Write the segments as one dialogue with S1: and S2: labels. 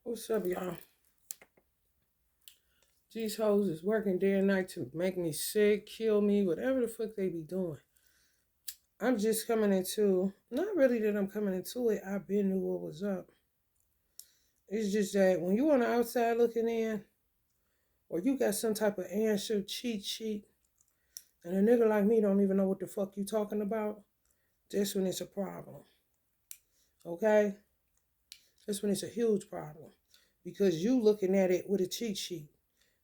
S1: What's up, y'all? These hoes is working day and night to make me sick, kill me, whatever the fuck they be doing. I'm just coming into, not really that I'm coming into it, I been knew what was up. It's just that when you on the outside looking in, or you got some type of answer cheat sheet, and a nigga like me don't even know what the fuck you talking about, that's when it's a problem. Okay? That's when it's a huge problem. Because you looking at it with a cheat sheet.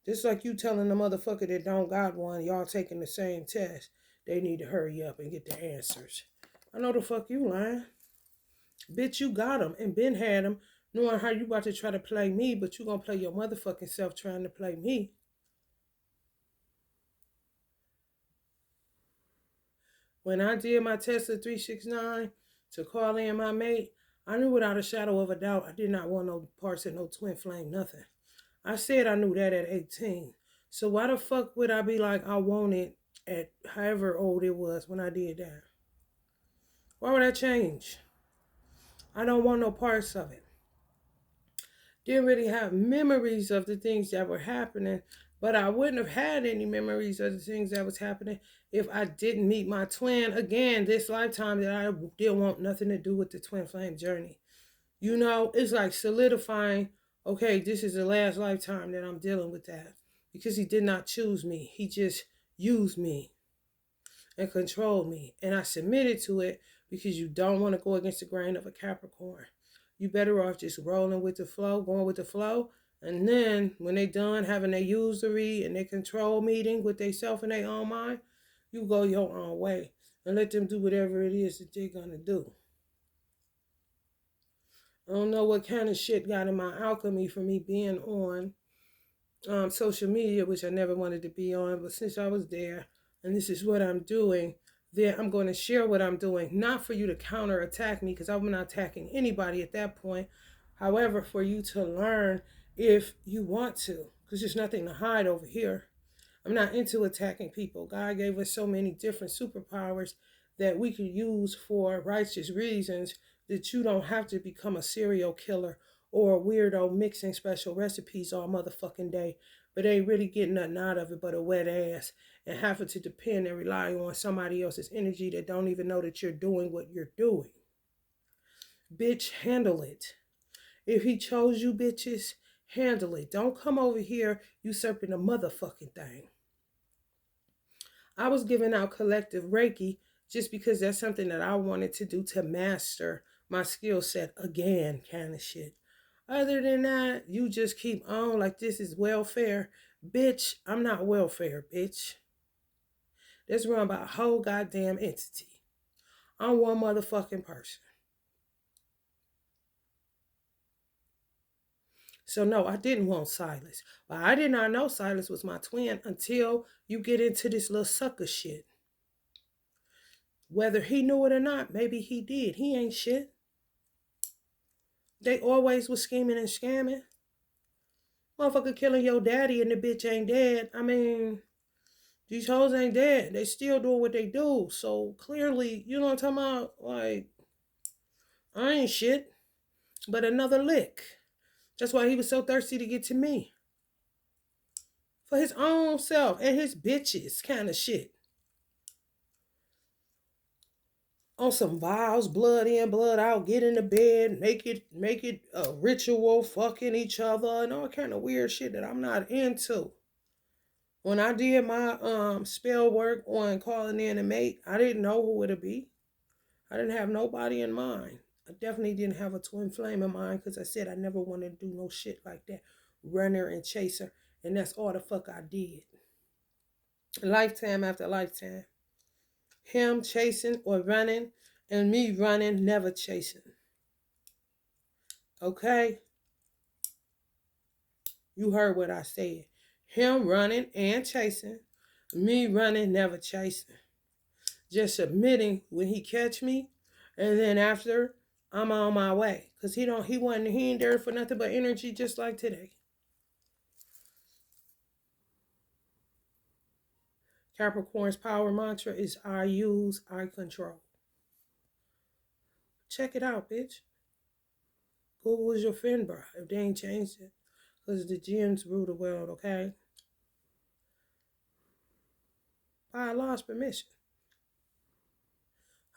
S1: Just like you telling the motherfucker that don't got one, y'all taking the same test, they need to hurry up and get the answers. I know the fuck you lying. Bitch, you got them and been had them, knowing how you about to try to play me, but you gonna play your motherfucking self trying to play me. When I did my Tesla 369 to call in my mate, I knew without a shadow of a doubt I did not want no parts of no twin flame, nothing. I said I knew that at 18. So why the fuck would I be like I want it at however old it was when I did that? Why would I change? I don't want no parts of it. Didn't really have memories of the things that were happening, but I wouldn't have had any memories of the things that was happening if I didn't meet my twin again this lifetime that I didn't want nothing to do with the twin flame journey. You know, it's like solidifying, okay, this is the last lifetime that I'm dealing with that. Because he did not choose me. He just used me and controlled me. And I submitted to it because you don't want to go against the grain of a Capricorn. You better off just rolling with the flow, going with the flow. And then when they done having their usury and their control meeting with themselves in their own mind, you go your own way and let them do whatever it is that they're gonna do. I don't know what kind of shit got in my alchemy for me being on social media, which I never wanted to be on, but since I was there and this is what I'm doing, then I'm going to share what I'm doing, not for you to counterattack me because I'm not attacking anybody at that point. However, for you to learn if you want to, because there's nothing to hide over here. I'm not into attacking people. God gave us so many different superpowers that we could use for righteous reasons that you don't have to become a serial killer or a weirdo mixing special recipes all motherfucking day, but ain't really getting nothing out of it but a wet ass and having to depend and rely on somebody else's energy that don't even know that you're doing what you're doing. Bitch, handle it. If he chose you, bitches, handle it. Don't come over here usurping the motherfucking thing. I was giving out collective Reiki just because that's something that I wanted to do to master my skill set again, kind of shit. Other than that, you just keep on like this is welfare. Bitch, I'm not welfare, bitch. That's run by a whole goddamn entity. I'm one motherfucking person. So no, I didn't want Silas. But I did not know Silas was my twin until you get into this little sucker shit. Whether he knew it or not, maybe he did. He ain't shit. They always was scheming and scamming. Motherfucker killing your daddy and the bitch ain't dead. I mean, these hoes ain't dead. They still doing what they do. So clearly, you know what I'm talking about? Like, I ain't shit, but another lick. That's why he was so thirsty to get to me. For his own self and his bitches kind of shit. On some vows, blood in, blood out, get in the bed, make it a ritual, fucking each other, and all kind of weird shit that I'm not into. When I did my spell work on calling in a mate, I didn't know who it'd be. I didn't have nobody in mind. I definitely didn't have a twin flame in mind because I said I never wanted to do no shit like that. Runner and chaser. And that's all the fuck I did. Lifetime after lifetime. Him chasing or running and me running, never chasing. Okay? You heard what I said. Him running and chasing. Me running, never chasing. Just submitting when he catch me, and then after I'm on my way. Cause he ain't there for nothing but energy just like today. Capricorn's power mantra is I use, I control. Check it out, bitch. Google's your friend, bro, if they ain't changed it. Because the GMs rule the world, okay? By Allah's permission.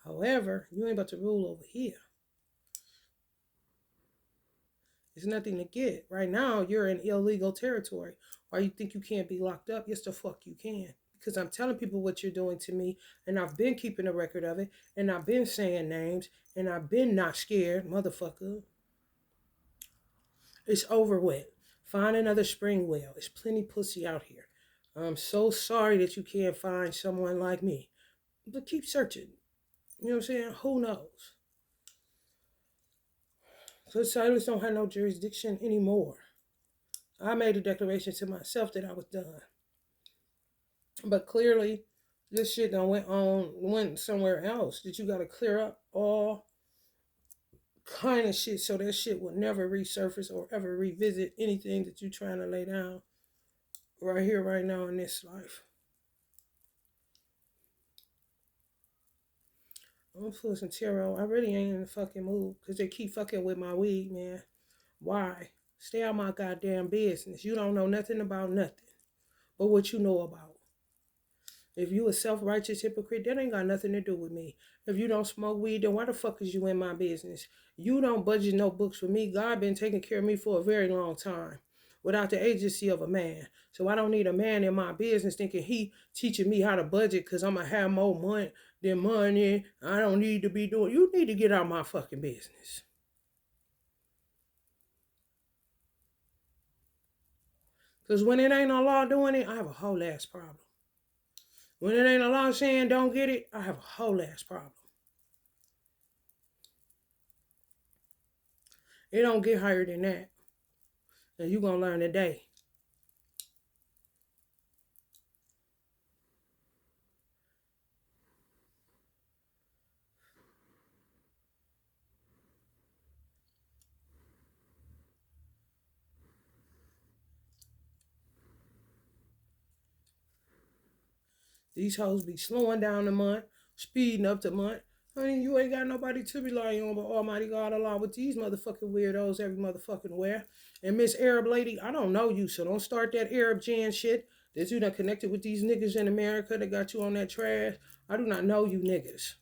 S1: However, you ain't about to rule over here. There's nothing to get. Right now, you're in illegal territory. Why you think you can't be locked up? Yes, the fuck you can. Because I'm telling people what you're doing to me, and I've been keeping a record of it, and I've been saying names, and I've been not scared, motherfucker. It's over with. Find another spring whale. There's plenty pussy out here. I'm so sorry that you can't find someone like me. But keep searching. You know what I'm saying? Who knows? So silence don't have no jurisdiction anymore. I made a declaration to myself that I was done. But clearly, this shit done went somewhere else. That you gotta clear up all kind of shit so that shit will never resurface or ever revisit anything that you're trying to lay down right here, right now in this life. I'm full some tarot. I really ain't in the fucking mood because they keep fucking with my weed, man. Why? Stay out my goddamn business. You don't know nothing about nothing but what you know about. If you a self-righteous hypocrite, that ain't got nothing to do with me. If you don't smoke weed, then why the fuck is you in my business? You don't budget no books for me. God been taking care of me for a very long time without the agency of a man. So I don't need a man in my business thinking he teaching me how to budget because I'm going to have more money than money. I don't need to be doing. You need to get out of my fucking business. Because when it ain't a law doing it, I have a whole ass problem. When it ain't a law saying don't get it, I have a whole ass problem. It don't get higher than that. And you're going to learn today. These hoes be slowing down the month, speeding up the month. Honey, you ain't got nobody to rely on but Almighty God along with these motherfucking weirdos every motherfucking where. And Miss Arab lady, I don't know you, so don't start that Arab Jan shit that you done connected with these niggas in America that got you on that trash. I do not know you niggas.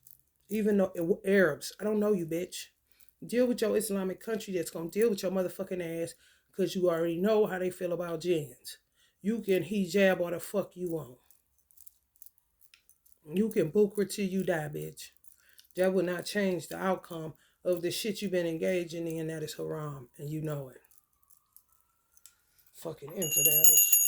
S1: Even though Arabs, I don't know you, bitch. Deal with your Islamic country that's gonna deal with your motherfucking ass because you already know how they feel about jins. You can hijab all the fuck you want. You can bukra till you die, bitch. That will not change the outcome of the shit you've been engaging in that is haram, and you know it. Fucking infidels.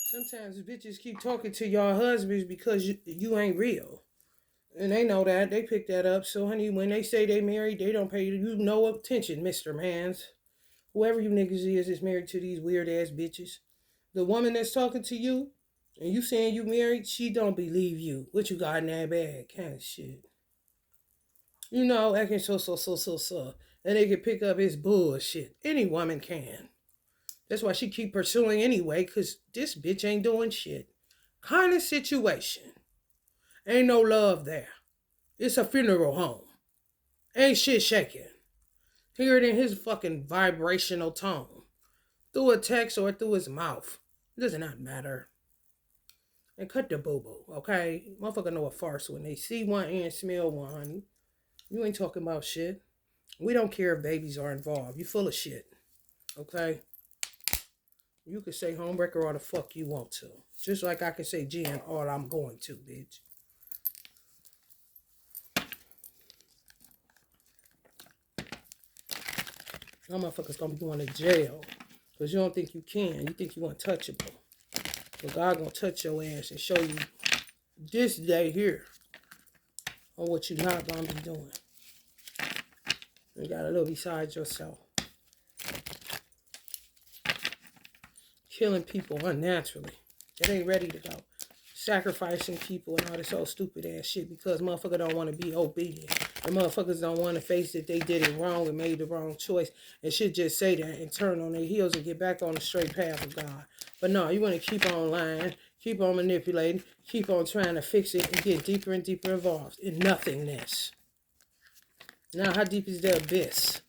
S1: Sometimes bitches keep talking to y'all husbands because you ain't real. And they know that. They pick that up. So, honey, when they say they married, they don't pay you no attention, Mr. Mans. Whoever you niggas is married to these weird ass bitches. The woman that's talking to you and you saying you married, she don't believe you. What you got in that bag? Kind of shit. You know, acting so. And they can pick up his bullshit. Any woman can. That's why she keep pursuing anyway, because this bitch ain't doing shit. Kind of situation. Ain't no love there. It's a funeral home. Ain't shit shaking. Hear it in his fucking vibrational tone. Through a text or through his mouth. It does not matter. And cut the boo-boo, okay? Motherfucker know a farce when they see one and smell one. You ain't talking about shit. We don't care if babies are involved. You full of shit. Okay? You can say homewrecker all the fuck you want to. Just like I can say Jen all I'm going to, bitch. Y'all motherfuckers gonna be going to jail. Because you don't think you can. You think you untouchable. But God gonna touch your ass and show you this day here on what you're not gonna be doing. You gotta look beside yourself. Killing people unnaturally. They ain't ready to go. Sacrificing people and all this old stupid ass shit because motherfucker don't want to be obedient. And motherfuckers don't want to face that they did it wrong and made the wrong choice and should just say that and turn on their heels and get back on the straight path of God. But no, you want to keep on lying, keep on manipulating, keep on trying to fix it and get deeper and deeper involved in nothingness. Now, how deep is the abyss?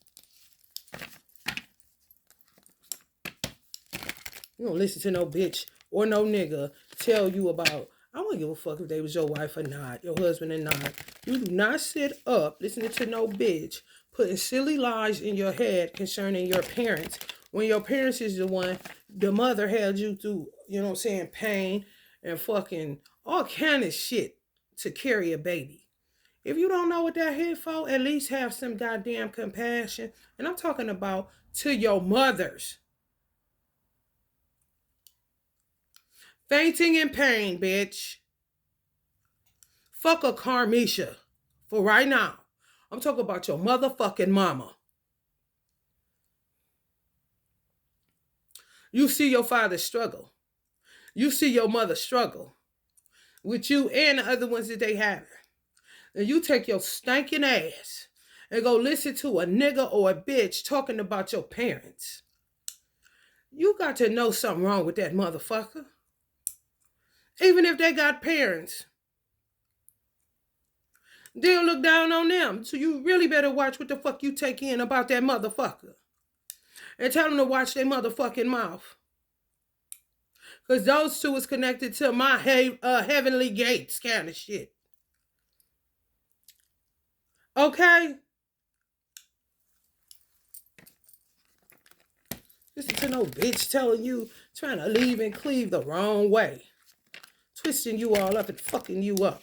S1: You don't listen to no bitch or no nigga tell you about, I don't give a fuck if they was your wife or not, your husband or not. You do not sit up listening to no bitch putting silly lies in your head concerning your parents when your parents is the one, the mother held you through, you know what I'm saying, pain and fucking all kind of shit to carry a baby. If you don't know what that here for, at least have some goddamn compassion. And I'm talking about to your mothers. Fainting in pain, bitch. Fuck a Carmisha. For right now. I'm talking about your motherfucking mama. You see your father struggle. You see your mother struggle. With you and the other ones that they have. And you take your stinking ass and go listen to a nigga or a bitch talking about your parents. You got to know something wrong with that motherfucker. Even if they got parents. They'll look down on them. So you really better watch what the fuck you take in about that motherfucker. And tell them to watch their motherfucking mouth. Because those two is connected to my heavenly gates kind of shit. Okay? Listen to no bitch telling you, trying to leave and cleave the wrong way. Twisting you all up and fucking you up.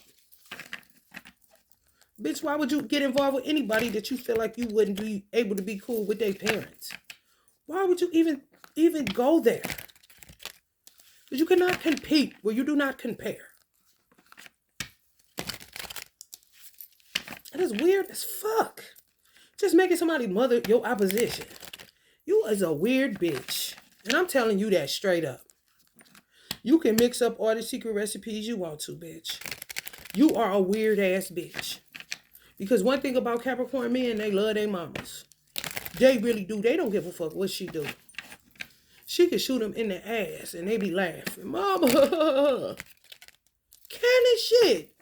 S1: Bitch, why would you get involved with anybody that you feel like you wouldn't be able to be cool with their parents? Why would you even go there? Because you cannot compete where you do not compare. That is weird as fuck. Just making somebody mother your opposition. You is a weird bitch. And I'm telling you that straight up. You can mix up all the secret recipes you want to, bitch. You are a weird ass bitch. Because one thing about Capricorn men, they love their mamas. They really do. They don't give a fuck what she do. She can shoot them in the ass and they be laughing. Mama, kind of shit.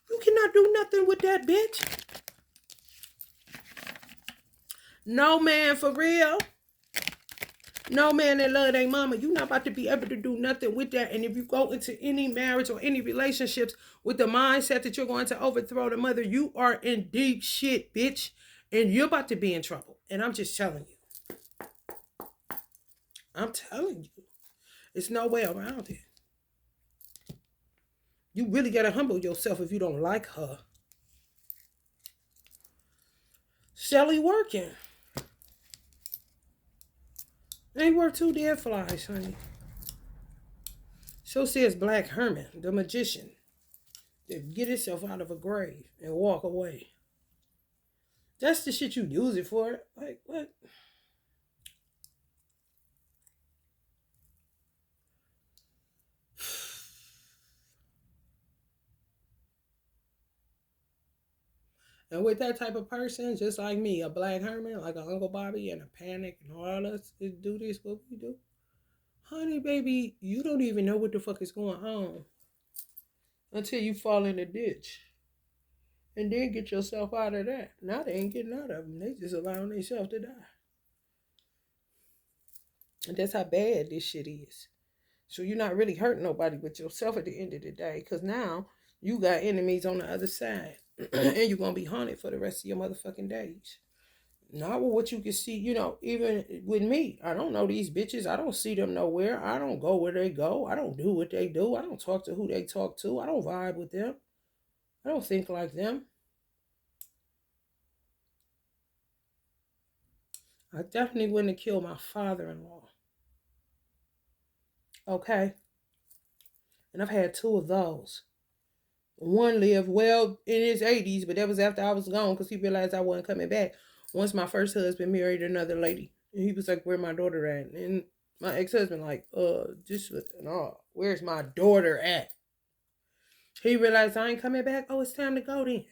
S1: You cannot do nothing with that bitch. No man, for real. No man that love their mama, you not about to be able to do nothing with that. And if you go into any marriage or any relationships with the mindset that you're going to overthrow the mother, you are in deep shit, bitch. And you're about to be in trouble. And I'm just telling you. I'm telling you. There's no way around it. You really got to humble yourself if you don't like her. Shelly working. Ain't worth two dead flies, honey. So says Black Herman, the magician, to get itself out of a grave and walk away. That's the shit you use it for. Like, what? And with that type of person, just like me, a Black Herman, like an Uncle Bobby, and a panic, and all us to do this, what we do. Honey, baby, you don't even know what the fuck is going on until you fall in the ditch. And then get yourself out of that. Now they ain't getting out of them. They just allowing themselves to die. And that's how bad this shit is. So you're not really hurting nobody but yourself at the end of the day. Because now you got enemies on the other side. And you're going to be haunted for the rest of your motherfucking days. Not with what you can see, you know, even with me. I don't know these bitches. I don't see them nowhere. I don't go where they go. I don't do what they do. I don't talk to who they talk to. I don't vibe with them. I don't think like them. I definitely wouldn't have killed my father-in-law. Okay? And I've had two of those. One lived well in his 80s, but that was after I was gone because he realized I wasn't coming back. Once my first husband married another lady. And he was like, where my daughter at? And my ex-husband like, no, where's my daughter at? He realized I ain't coming back. Oh, it's time to go then.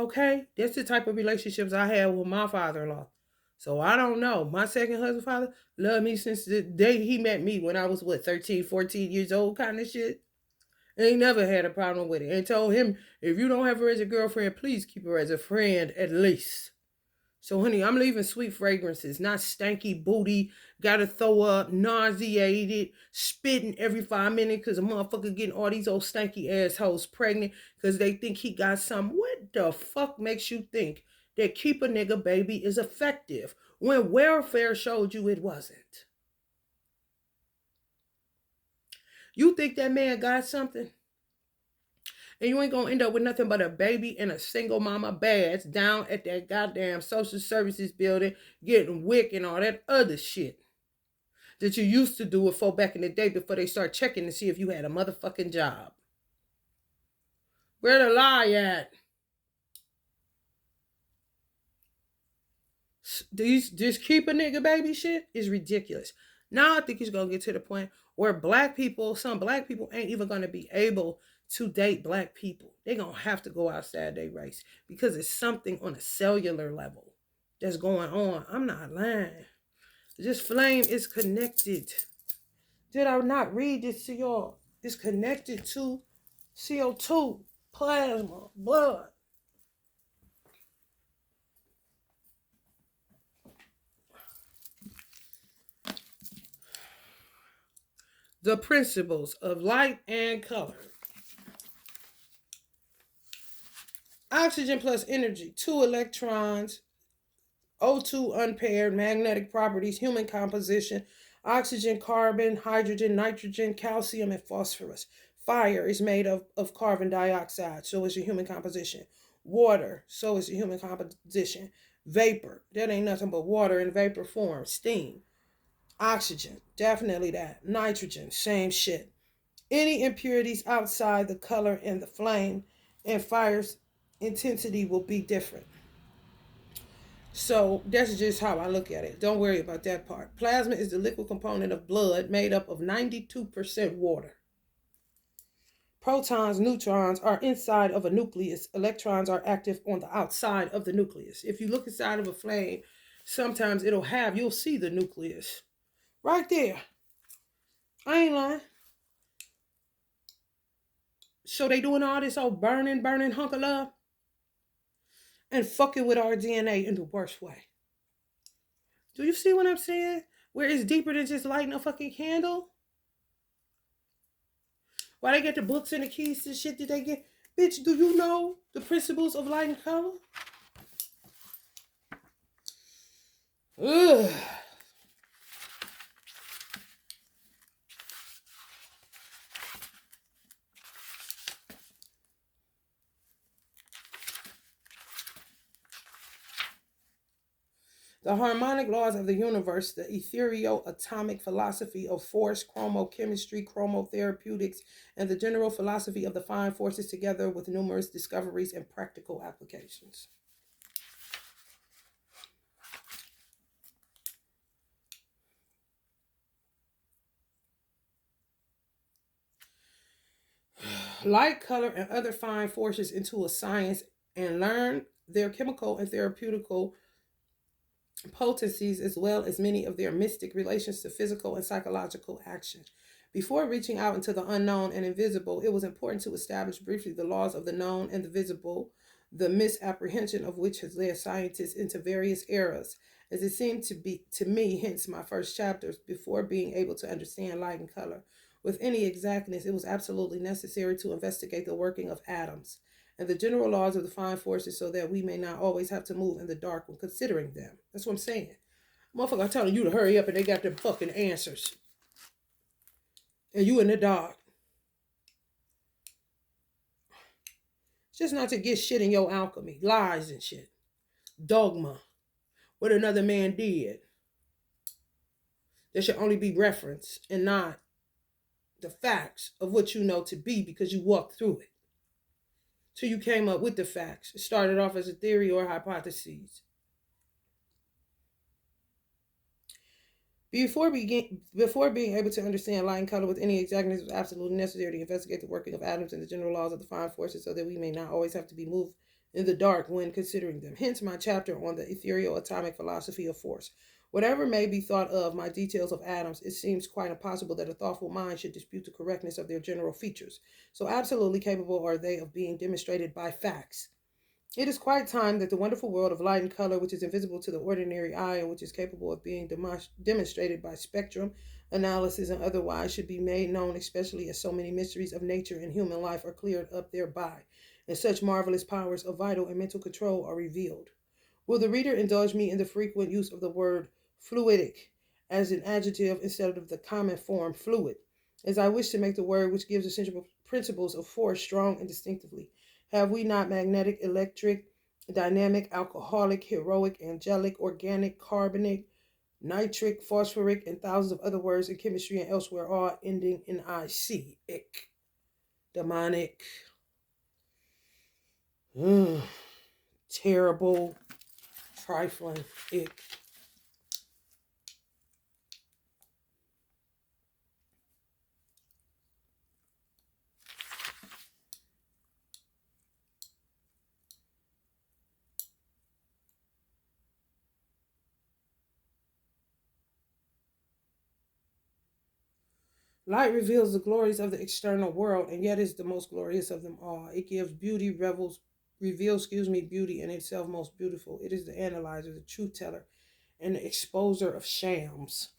S1: Okay? That's the type of relationships I had with my father-in-law. So I don't know. My second husband father loved me since the day he met me when I was, what, 13, 14 years old kind of shit. And he never had a problem with it. And told him, if you don't have her as a girlfriend, please keep her as a friend at least. So, honey, I'm leaving sweet fragrances, not stanky booty, gotta throw up, nauseated, spitting every 5 minutes because a motherfucker getting all these old stanky assholes pregnant because they think he got something. What the fuck makes you think that keep a nigga baby is effective when welfare showed you it wasn't? You think that man got something? And you ain't gonna end up with nothing but a baby and a single mama badge down at that goddamn social services building getting WIC and all that other shit that you used to do it for back in the day before they start checking to see if you had a motherfucking job. Where the lie at? This keep a nigga baby shit is ridiculous. Now I think it's gonna get to the point where some black people ain't even gonna be able to date black people. They're gonna have to go outside their race because it's something on a cellular level that's going on. I'm not lying. This flame is connected. Did I not read this to y'all? It's connected to CO2, plasma, blood. The principles of light and color. Oxygen plus energy, 2 electrons, O2 unpaired, magnetic properties, human composition, oxygen, carbon, hydrogen, nitrogen, calcium, and phosphorus. Fire is made of carbon dioxide, so is your human composition. Water, so is your human composition. Vapor, that ain't nothing but water in vapor form. Steam. Oxygen, definitely that. Nitrogen, same shit. Any impurities outside the color and the flame and fire's intensity will be different. So that's just how I look at it. Don't worry about that part. Plasma is the liquid component of blood made up of 92% water. Protons, neutrons are inside of a nucleus. Electrons are active on the outside of the nucleus. If you look inside of a flame, sometimes you'll see the nucleus. Right there. I ain't lying. So they doing all this old burning hunk of love and fucking with our DNA in the worst way. Do you see what I'm saying? Where it's deeper than just lighting a fucking candle? Why they get the books and the keys to shit that they get? Bitch, do you know the principles of light and color? Ugh. The harmonic laws of the universe, the ethereal atomic philosophy of force, chromochemistry, chromotherapeutics, and the general philosophy of the fine forces, together with numerous discoveries and practical applications. Light, color, and other fine forces into a science and learn their chemical and therapeutical potencies as well as many of their mystic relations to physical and psychological action. Before reaching out into the unknown and invisible, it was important to establish briefly the laws of the known and the visible, the misapprehension of which has led scientists into various eras, as it seemed to be to me, hence my first chapters, before being able to understand light and color. With any exactness, it was absolutely necessary to investigate the working of atoms and the general laws of the fine forces so that we may not always have to move in the dark when considering them. That's what I'm saying. Motherfucker telling you to hurry up and they got them fucking answers. And you in the dark. It's just not to get shit in your alchemy. Lies and shit. Dogma. What another man did. There should only be reference and not the facts of what you know to be because you walked through it. So you came up with the facts. It started off as a theory or hypotheses. Before being able to understand light and color with any exactness, it was absolutely necessary to investigate the working of atoms and the general laws of the fine forces so that we may not always have to be moved in the dark when considering them. Hence my chapter on the ethereal atomic philosophy of force. Whatever may be thought of my details of atoms, it seems quite impossible that a thoughtful mind should dispute the correctness of their general features. So absolutely capable are they of being demonstrated by facts. It is quite time that the wonderful world of light and color, which is invisible to the ordinary eye and which is capable of being demonstrated by spectrum analysis and otherwise, should be made known, especially as so many mysteries of nature and human life are cleared up thereby, and such marvelous powers of vital and mental control are revealed. Will the reader indulge me in the frequent use of the word fluidic as an adjective instead of the common form fluid, as I wish to make the word which gives essential principles of force strong and distinctively? Have we not magnetic, electric, dynamic, alcoholic, heroic, angelic, organic, carbonic, nitric, phosphoric, and thousands of other words in chemistry and elsewhere, all ending in IC? Ick. Demonic. Terrible. Trifling. Ick. Light reveals the glories of the external world, and yet is the most glorious of them all. It gives beauty, reveals, beauty in itself most beautiful. It is the analyzer, the truth teller, and the exposer of shams.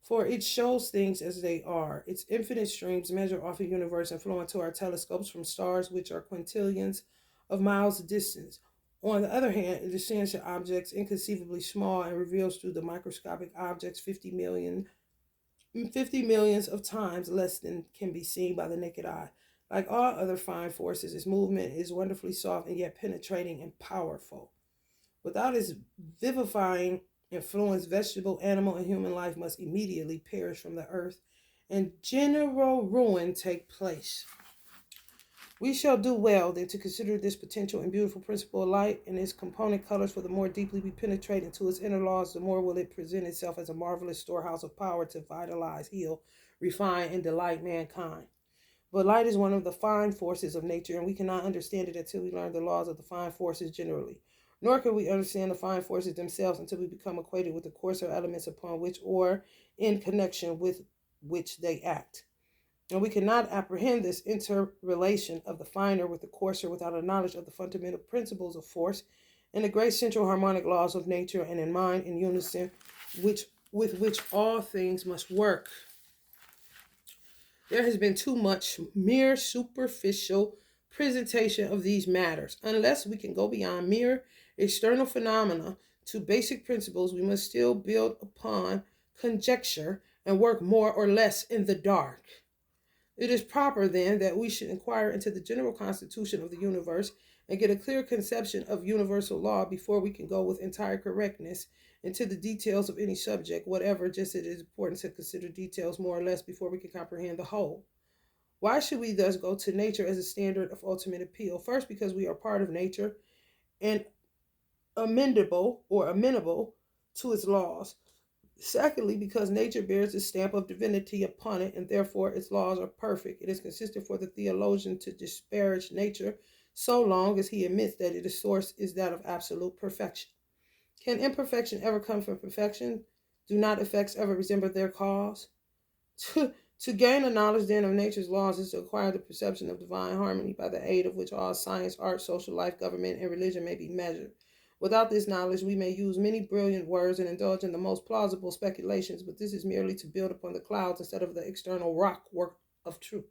S1: For it shows things as they are. Its infinite streams measure off the universe and flow into our telescopes from stars which are quintillions of miles distance. On the other hand, it descends to objects inconceivably small and reveals through the microscopic objects 50 millions of times less than can be seen by the naked eye. Like all other fine forces, its movement is wonderfully soft and yet penetrating and powerful. Without its vivifying influence, vegetable, animal, and human life must immediately perish from the earth, and general ruin take place. We shall do well then to consider this potential and beautiful principle of light and its component colors, for the more deeply we penetrate into its inner laws, the more will it present itself as a marvelous storehouse of power to vitalize, heal, refine, and delight mankind. But light is one of the fine forces of nature, and we cannot understand it until we learn the laws of the fine forces generally. Nor can we understand the fine forces themselves until we become acquainted with the coarser elements upon which or in connection with which they act. And we cannot apprehend this interrelation of the finer with the coarser without a knowledge of the fundamental principles of force and the great central harmonic laws of nature, and in mind in unison with which all things must work. There has been too much mere superficial presentation of these matters. Unless we can go beyond mere external phenomena to basic principles, we must still build upon conjecture and work more or less in the dark. It is proper, then, that we should inquire into the general constitution of the universe and get a clear conception of universal law before we can go with entire correctness into the details of any subject, whatever, just as it is important to consider details more or less before we can comprehend the whole. Why should we thus go to nature as a standard of ultimate appeal? First, because we are part of nature and amenable to its laws. Secondly, because nature bears the stamp of divinity upon it, and therefore its laws are perfect. It is consistent for the theologian to disparage nature so long as he admits that its source is that of absolute perfection. Can imperfection ever come from perfection? Do not effects ever resemble their cause? To gain a knowledge then of nature's laws is to acquire the perception of divine harmony, by the aid of which all science, art, social life, government, and religion may be measured. Without this knowledge, we may use many brilliant words and indulge in the most plausible speculations, but this is merely to build upon the clouds instead of the external rock work of truth.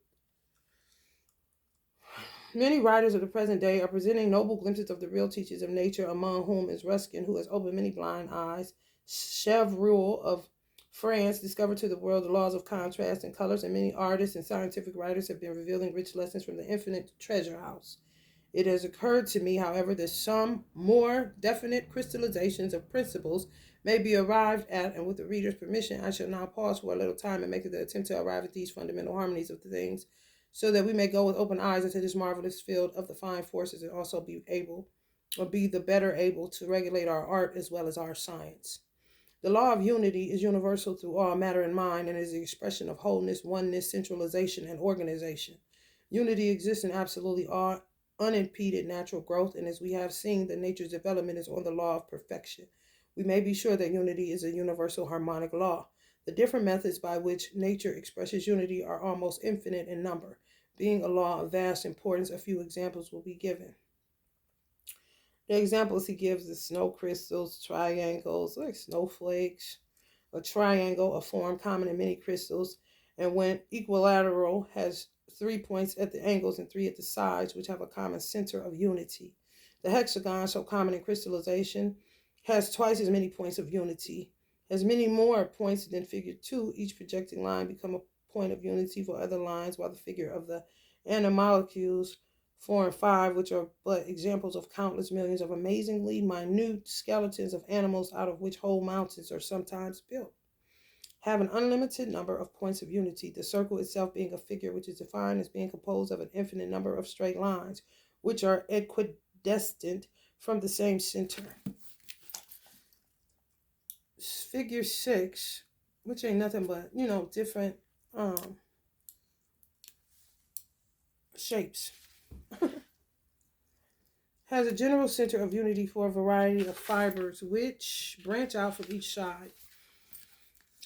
S1: Many writers of the present day are presenting noble glimpses of the real teachers of nature, among whom is Ruskin, who has opened many blind eyes. Chevreul of France discovered to the world the laws of contrast and colors, and many artists and scientific writers have been revealing rich lessons from the infinite treasure house. It has occurred to me, however, that some more definite crystallizations of principles may be arrived at, and with the reader's permission, I shall now pause for a little time and make the attempt to arrive at these fundamental harmonies of the things, so that we may go with open eyes into this marvelous field of the fine forces, and also be the better able to regulate our art as well as our science. The law of unity is universal through all matter and mind, and is the expression of wholeness, oneness, centralization, and organization. Unity exists in absolutely all unimpeded natural growth, and as we have seen, the nature's development is on the law of perfection. We may be sure that unity is a universal harmonic law. The different methods by which nature expresses unity are almost infinite in number. Being a law of vast importance, a few examples will be given. The examples he gives is snow crystals, triangles, like snowflakes. A triangle, a form common in many crystals, and when equilateral, has 3 points at the angles and 3 at the sides, which have a common center of unity. The hexagon, so common in crystallization, has twice as many points of unity. Has many more points than figure 2. Each projecting line become a point of unity for other lines, while the figure of the animalcules 4 and 5, which are but examples of countless millions of amazingly minute skeletons of animals out of which whole mountains are sometimes built, have an unlimited number of points of unity, the circle itself being a figure which is defined as being composed of an infinite number of straight lines, which are equidistant from the same center. Figure 6, which ain't nothing but, different shapes. Has a general center of unity for a variety of fibers which branch out from each side.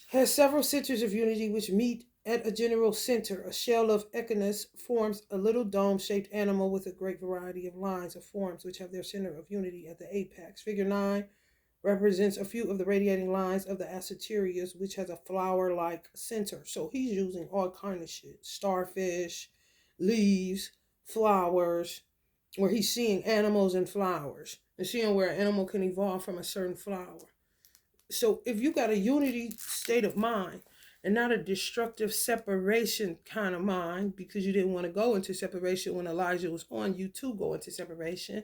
S1: Has several centers of unity which meet at a general center. A shell of Echinus forms a little dome-shaped animal with a great variety of lines of forms which have their center of unity at the apex. Figure 9 represents a few of the radiating lines of the Ascterius, which has a flower-like center. So he's using all kind of shit. Starfish, leaves, flowers, where he's seeing animals and flowers and seeing where an animal can evolve from a certain flower. So if you got a unity state of mind and not a destructive separation kind of mind, because you didn't want to go into separation when Elijah was on you to go into separation,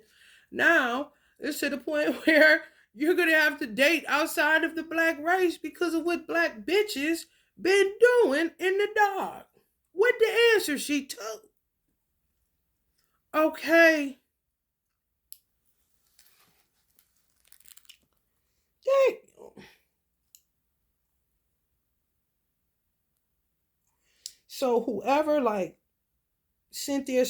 S1: now it's to the point where you're going to have to date outside of the black race because of what black bitches been doing in the dark. What the answer she took? Okay. Dang. So whoever like sent their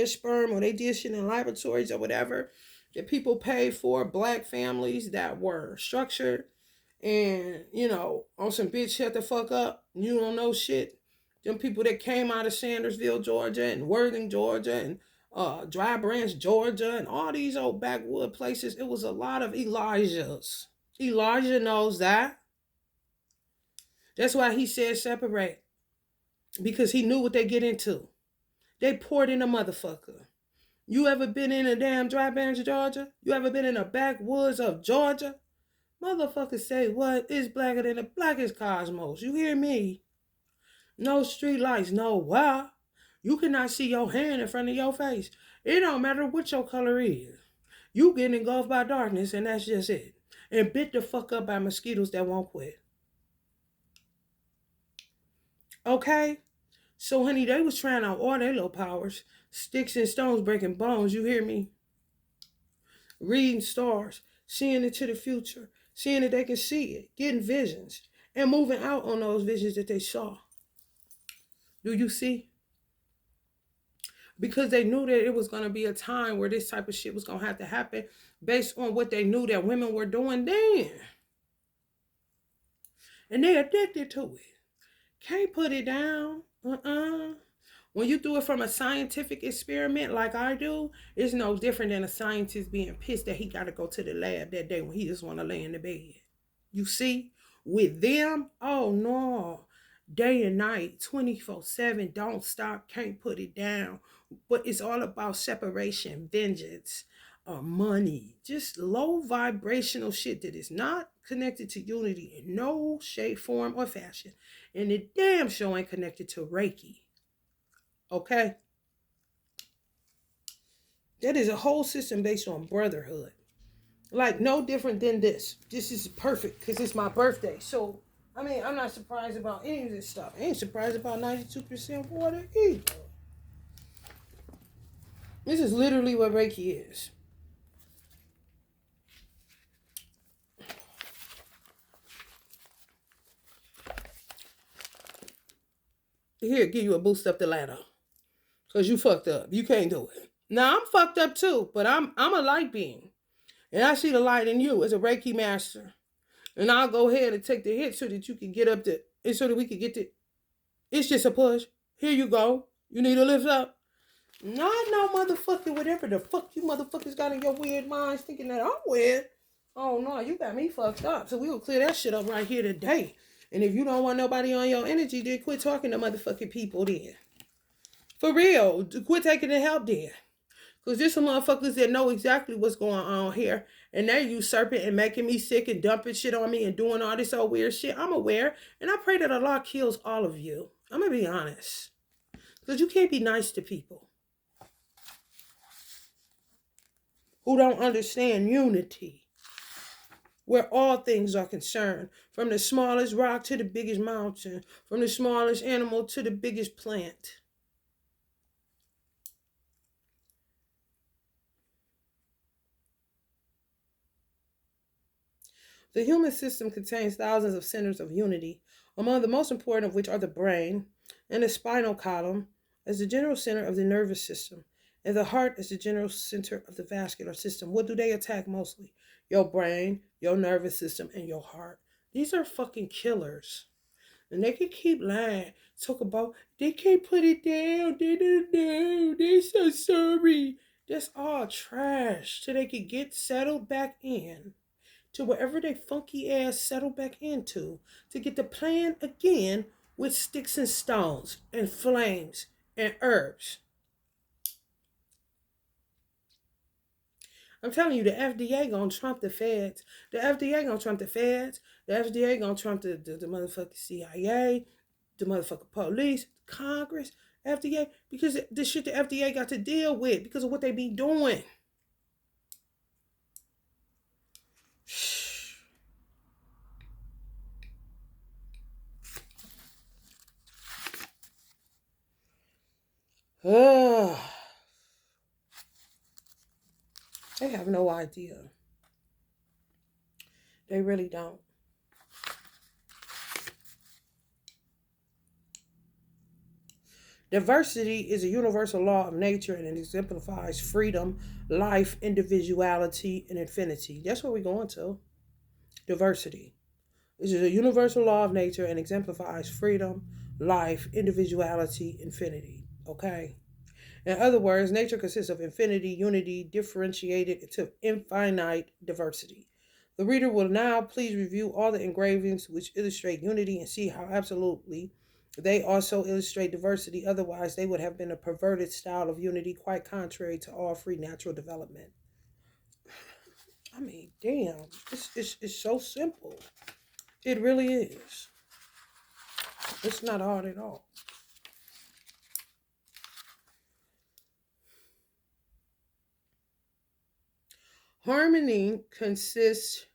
S1: sperm, or they did shit in laboratories or whatever, that people paid for, black families that were structured and, on some bitch shut the fuck up, you don't know shit. Them people that came out of Sandersville, Georgia, and Worthing, Georgia, and Dry Branch, Georgia, and all these old backwood places, it was a lot of Elijahs. Elijah knows that. That's why he said separate. Because he knew what they get into. They poured in a motherfucker. You ever been in a damn Dry Branch, Georgia? You ever been in the backwoods of Georgia? Motherfuckers say what? It's blacker than the blackest cosmos. You hear me? No street lights, no wow. You cannot see your hand in front of your face. It don't matter what your color is. You get engulfed by darkness, and that's just it. And bit the fuck up by mosquitoes that won't quit. Okay? So, honey, they was trying out all their little powers. Sticks and stones breaking bones, you hear me? Reading stars, seeing into the future, seeing that they can see it, getting visions, and moving out on those visions that they saw. Do you see? Because they knew that it was going to be a time where this type of shit was going to have to happen based on what they knew that women were doing then. And they addicted to it. Can't put it down. When you do it from a scientific experiment like I do, it's no different than a scientist being pissed that he got to go to the lab that day when he just want to lay in the bed. You see? With them, oh no. Day and night, 24/7, don't stop, can't put it down. But it's all about separation, vengeance, money. Just low vibrational shit that is not connected to unity in no shape, form, or fashion. And it damn sure ain't connected to Reiki. Okay? That is a whole system based on brotherhood. Like, no different than this. This is perfect because it's my birthday. So, I mean, I'm not surprised about any of this stuff. I ain't surprised about 92% water either. This is literally what Reiki is. Here, give you a boost up the ladder. Because you fucked up. You can't do it. Now I'm fucked up too, but I'm a light being. And I see the light in you as a Reiki master. And I'll go ahead and take the hit so that you can get up to and so that we can get to it's just a push. Here you go. You need to lift up. Not no motherfucking whatever the fuck you motherfuckers got in your weird minds thinking that I'm weird. Oh no, you got me fucked up. So we will clear that shit up right here today. And if you don't want nobody on your energy, then quit talking to motherfucking people then. For real. Quit taking the help then. Because there's some motherfuckers that know exactly what's going on here. And they're usurping and making me sick and dumping shit on me and doing all this old weird shit. I'm aware. And I pray that Allah kills all of you. I'm going to be honest. Because you can't be nice to people who don't understand unity, where all things are concerned, from the smallest rock to the biggest mountain, from the smallest animal to the biggest plant. The human system contains thousands of centers of unity, among the most important of which are the brain and the spinal column as the general center of the nervous system, and the heart as the general center of the vascular system. What do they attack mostly? Your brain, your nervous system, and your heart. These are fucking killers. And they can keep lying. Talk about they can't put it down. They don't know. They're so sorry. That's all trash. So they can get settled back in to wherever they funky ass settle back into to get the plan again with sticks and stones and flames and herbs. I'm telling you, the FDA gonna trump the feds. The FDA gonna trump the feds. The FDA gonna trump the motherfucking CIA, the motherfucking police, Congress, FDA, because the shit the FDA got to deal with because of what they be doing. Ugh. They have no idea. They really don't. Diversity is a universal law of nature and it exemplifies freedom, life, individuality, and infinity. That's what we're going to. Diversity. This is a universal law of nature and exemplifies freedom, life, individuality, infinity. Okay? In other words, nature consists of infinity, unity, differentiated into infinite diversity. The reader will now please review all the engravings which illustrate unity and see how absolutely they also illustrate diversity. Otherwise, they would have been a perverted style of unity, quite contrary to all free natural development. I mean, damn, it's so simple. It really is. It's not hard at all. Harmony consists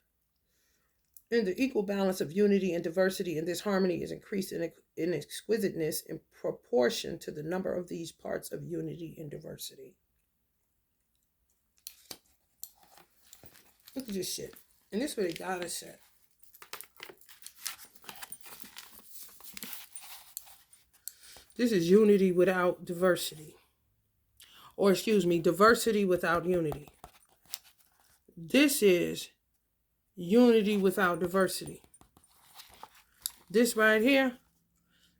S1: in the equal balance of unity and diversity, and this harmony is increased in exquisiteness in proportion to the number of these parts of unity and diversity. Look at this shit. And this is what it gotta say. This is unity without diversity. Or excuse me, diversity without unity. This is unity without diversity. This right here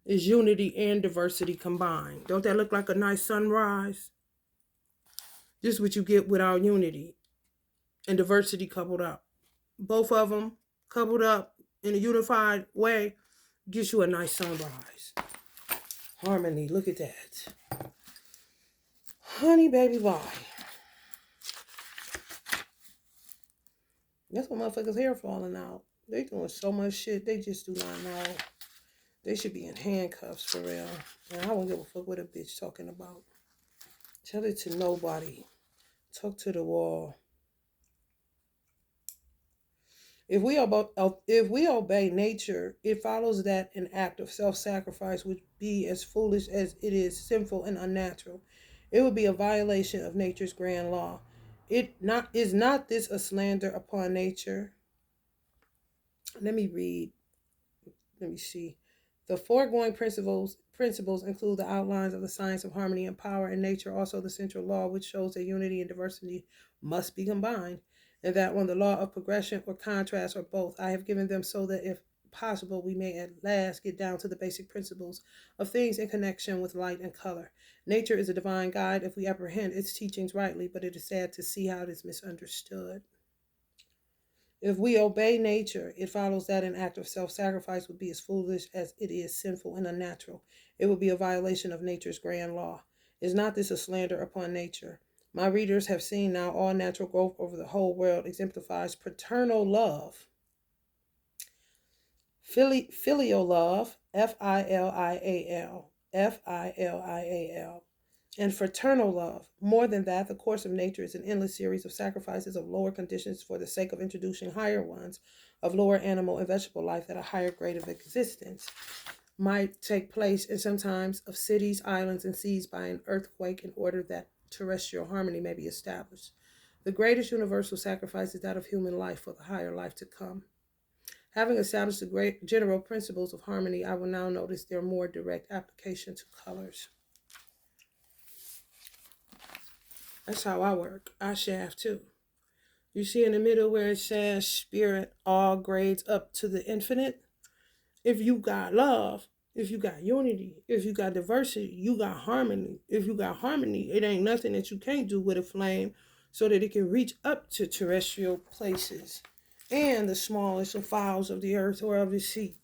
S1: is unity and diversity combined. Don't that look like a nice sunrise? This is what you get without unity and diversity coupled up. Both of them coupled up in a unified way gives you a nice sunrise. Harmony, look at that. Honey, baby, bye. That's what motherfuckers' hair falling out. They doing so much shit, they just do not know. They should be in handcuffs for real. And I don't give a fuck what a bitch talking about. Tell it to nobody. Talk to the wall. If we obey nature, it follows that an act of self-sacrifice would be as foolish as it is sinful and unnatural. It would be a violation of nature's grand law. Is not this a slander upon nature? Let me read. Let me see. The foregoing principles include the outlines of the science of harmony and power in nature, also the central law, which shows that unity and diversity must be combined, and that one, the law of progression or contrast, or both. I have given them so that if possible, we may at last get down to the basic principles of things in connection with light and color. Nature is a divine guide if we apprehend its teachings rightly, but it is sad to see how it is misunderstood. If we obey nature, it follows that an act of self sacrifice would be as foolish as it is sinful and unnatural. It would be a violation of nature's grand law. Is not this a slander upon nature? My readers have seen now all natural growth over the whole world exemplifies paternal love, filial love, Filial, and fraternal love. More than that, the course of nature is an endless series of sacrifices of lower conditions for the sake of introducing higher ones, of lower animal and vegetable life that a higher grade of existence might take place, and sometimes of cities, islands, and seas by an earthquake in order that terrestrial harmony may be established. The greatest universal sacrifice is that of human life for the higher life to come. Having established the great general principles of harmony, I will now notice their more direct application to colors. That's how I work. I shaft too. You see in the middle where it says spirit, all grades up to the infinite? If you got love, if you got unity, if you got diversity, you got harmony. If you got harmony, it ain't nothing that you can't do with a flame so that it can reach up to terrestrial places and the smallest of fowls of the earth or of the sea.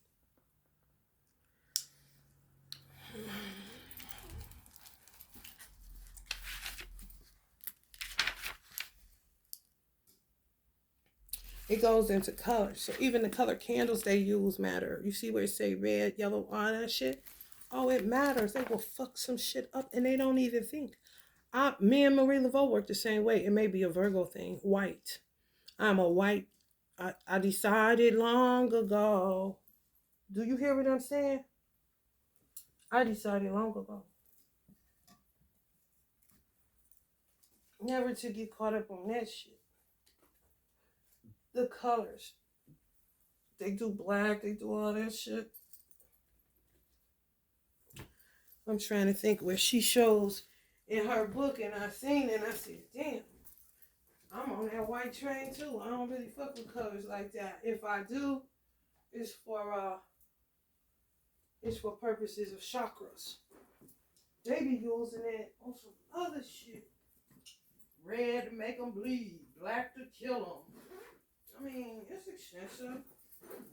S1: It goes into colors. So even the color candles they use matter. You see where it say red, yellow, all that shit? Oh, it matters. They will fuck some shit up and they don't even think. Me and Marie Laveau work the same way. It may be a Virgo thing. White. I'm a white. I decided long ago. Do you hear what I'm saying? I decided long ago. Never to get caught up on that shit. The colors. They do black, they do all that shit. I'm trying to think where she shows in her book, and I seen it and I said, damn, I'm on that white train too. I don't really fuck with colors like that. If I do, it's for purposes of chakras. They be using it on some other shit. Red to make them bleed, black to kill them. I mean, it's expensive.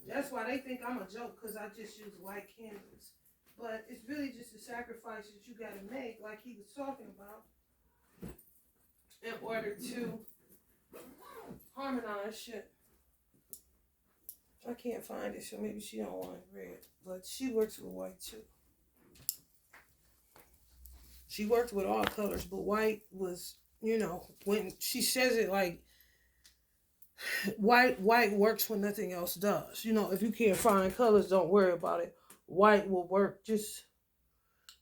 S1: That's why they think I'm a joke, because I just use white candles. But it's really just a sacrifice that you got to make, like he was talking about, in order to harmonize shit. I can't find it, so maybe she don't want red. But she works with white too. She worked with all colors, but white was, when she says it like, white works when nothing else does. If you can't find colors, don't worry about it. White will work just,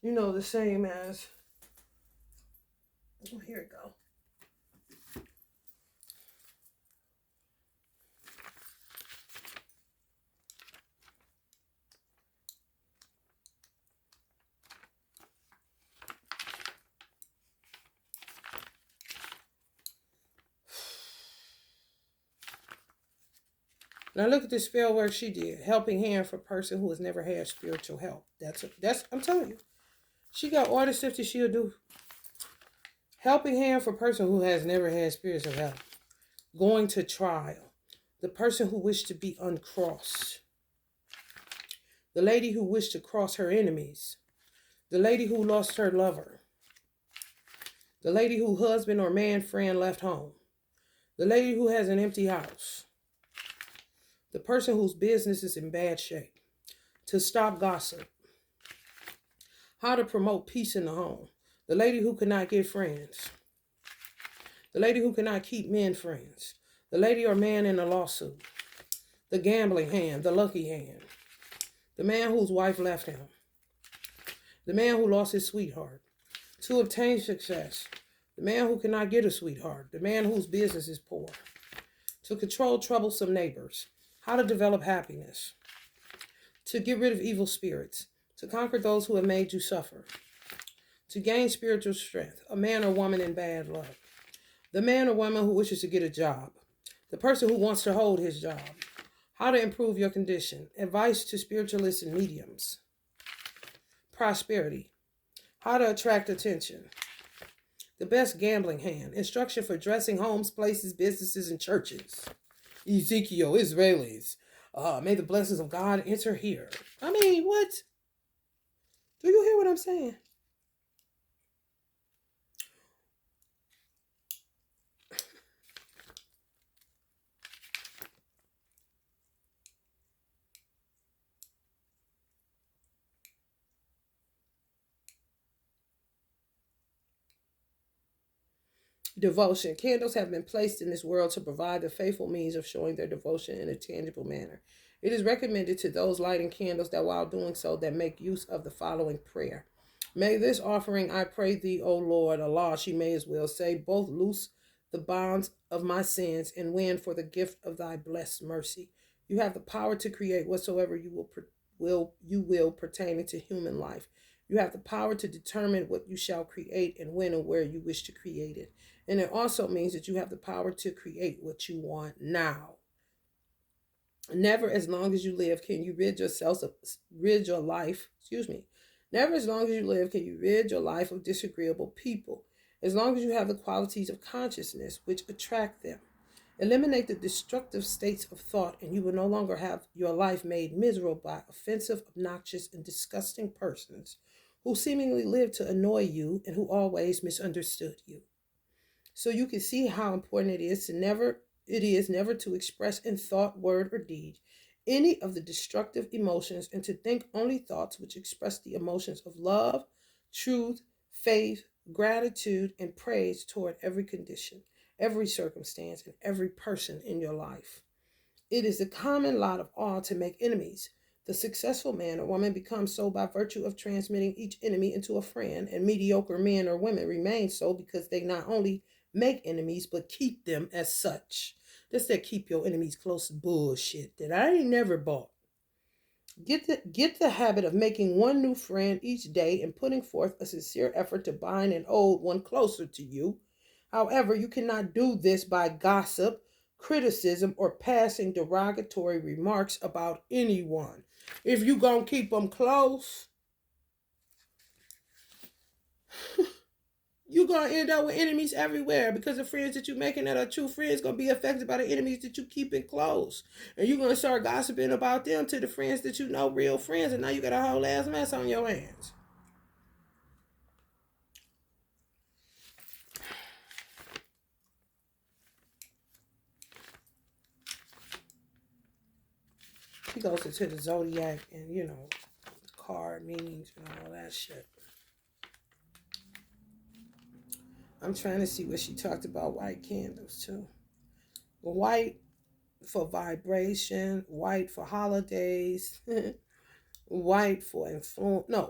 S1: the same as, oh, here it go. Now look at the spell work she did. Helping hand for a person who has never had spiritual help. That's I'm telling you. She got all the stuff that she'll do. Helping hand for a person who has never had spiritual help. Going to trial. The person who wished to be uncrossed. The lady who wished to cross her enemies. The lady who lost her lover. The lady whose husband or man friend left home. The lady who has an empty house. The person whose business is in bad shape. To stop gossip. How to promote peace in the home. The lady who could not get friends. The lady who could not keep men friends. The lady or man in a lawsuit. The gambling hand, the lucky hand. The man whose wife left him. The man who lost his sweetheart. To obtain success. The man who cannot get a sweetheart. The man whose business is poor. To control troublesome neighbors. How to develop happiness. to get rid of evil spirits, to conquer those who have made you suffer, to gain spiritual strength, a man or woman in bad luck, the man or woman who wishes to get a job, the person who wants to hold his job, how to improve your condition, advice to spiritualists and mediums, prosperity, how to attract attention, the best gambling hand, instruction for dressing homes, places, businesses, and churches, Ezekiel, Israelis, may the blessings of God enter here. I mean, what? Do you hear what I'm saying? Devotion. Candles have been placed in this world to provide the faithful means of showing their devotion in a tangible manner. It is recommended to those lighting candles that while doing so, that make use of the following prayer. May this offering, I pray thee, O Lord, Allah, she may as well say, both loose the bonds of my sins and win for the gift of thy blessed mercy. You have the power to create whatsoever you will pertaining to human life. You have the power to determine what you shall create and when and where you wish to create it. And it also means that you have the power to create what you want now. Never as long as you live can you rid your life, Never as long as you live can you rid your life of disagreeable people, as long as you have the qualities of consciousness which attract them. Eliminate the destructive states of thought, and you will no longer have your life made miserable by offensive, obnoxious, and disgusting persons who seemingly live to annoy you and who always misunderstood you. So you can see how important it is never to express in thought, word, or deed any of the destructive emotions, and to think only thoughts which express the emotions of love, truth, faith, gratitude, and praise toward every condition, every circumstance, and every person in your life. It is the common lot of all to make enemies. The successful man or woman becomes so by virtue of transmitting each enemy into a friend, and mediocre men or women remain so because they not only make enemies but keep them as such. That's that keep your enemies close bullshit that I ain't never bought. Get the habit of making one new friend each day and putting forth a sincere effort to bind an old one closer to you. However, you cannot do this by gossip, criticism, or passing derogatory remarks about anyone. If you gonna keep them close, you're going to end up with enemies everywhere, because the friends that you're making that are true friends going to be affected by the enemies that you keep in close. And you're going to start gossiping about them to the friends that you know real friends, and now you got a whole ass mess on your hands. He goes into the zodiac and, card meanings and all that shit. I'm trying to see what she talked about white candles too. White for vibration, white for holidays, white for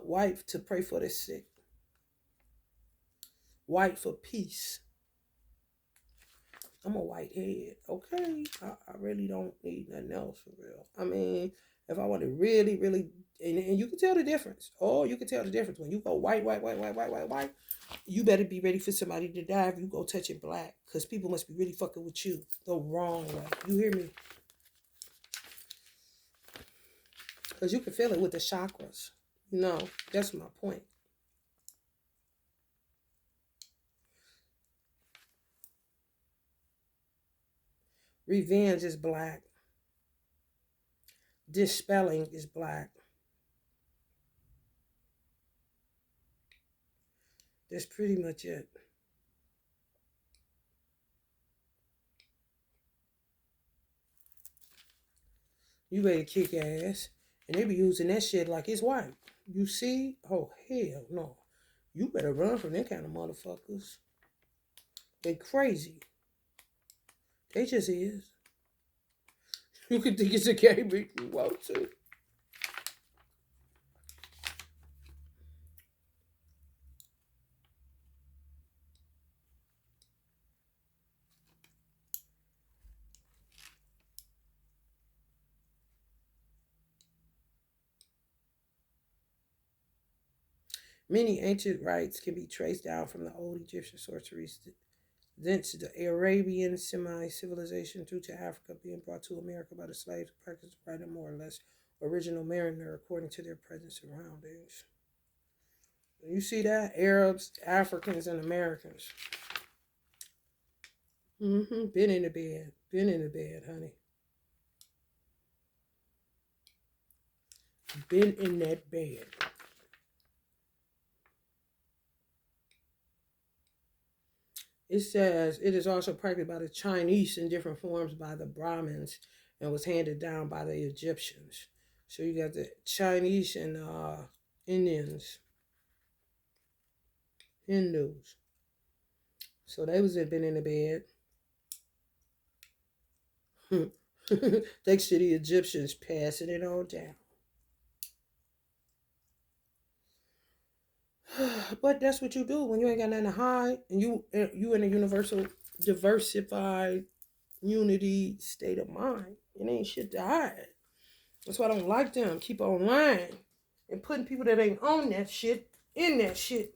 S1: white to pray for the sick, white for peace. I'm a whitehead, okay? I really don't need nothing else for real. I mean, if I want to really, really, and you can tell the difference. Oh, you can tell the difference. When you go white, you better be ready for somebody to die if you go touch it black. Because people must be really fucking with you the wrong way. You hear me? Because you can feel it with the chakras. That's my point. Revenge is black. Dispelling is black. That's pretty much it. You ready to kick ass. And they be using that shit like it's white. You see? Oh, hell no. You better run from them kind of motherfuckers. They crazy. They just is. You can think it's a game if you want to. Many ancient rites can be traced down from the old Egyptian sorceries, then to the Arabian semi-civilization through to Africa, being brought to America by the slaves who practiced writing more or less original mariner according to their present surroundings. You see that? Arabs, Africans, and Americans. Been in the bed. Been in the bed, honey. Been in that bed. It says it is also practiced by the Chinese in different forms by the Brahmins and was handed down by the Egyptians. So you got the Chinese and Indians, Hindus. So they was been in the bed. Thanks to the Egyptians passing it on down. But that's what you do when you ain't got nothing to hide, and you in a universal, diversified, unity state of mind. It ain't shit to hide. That's why I don't like them. Keep on lying and putting people that ain't on that shit in that shit.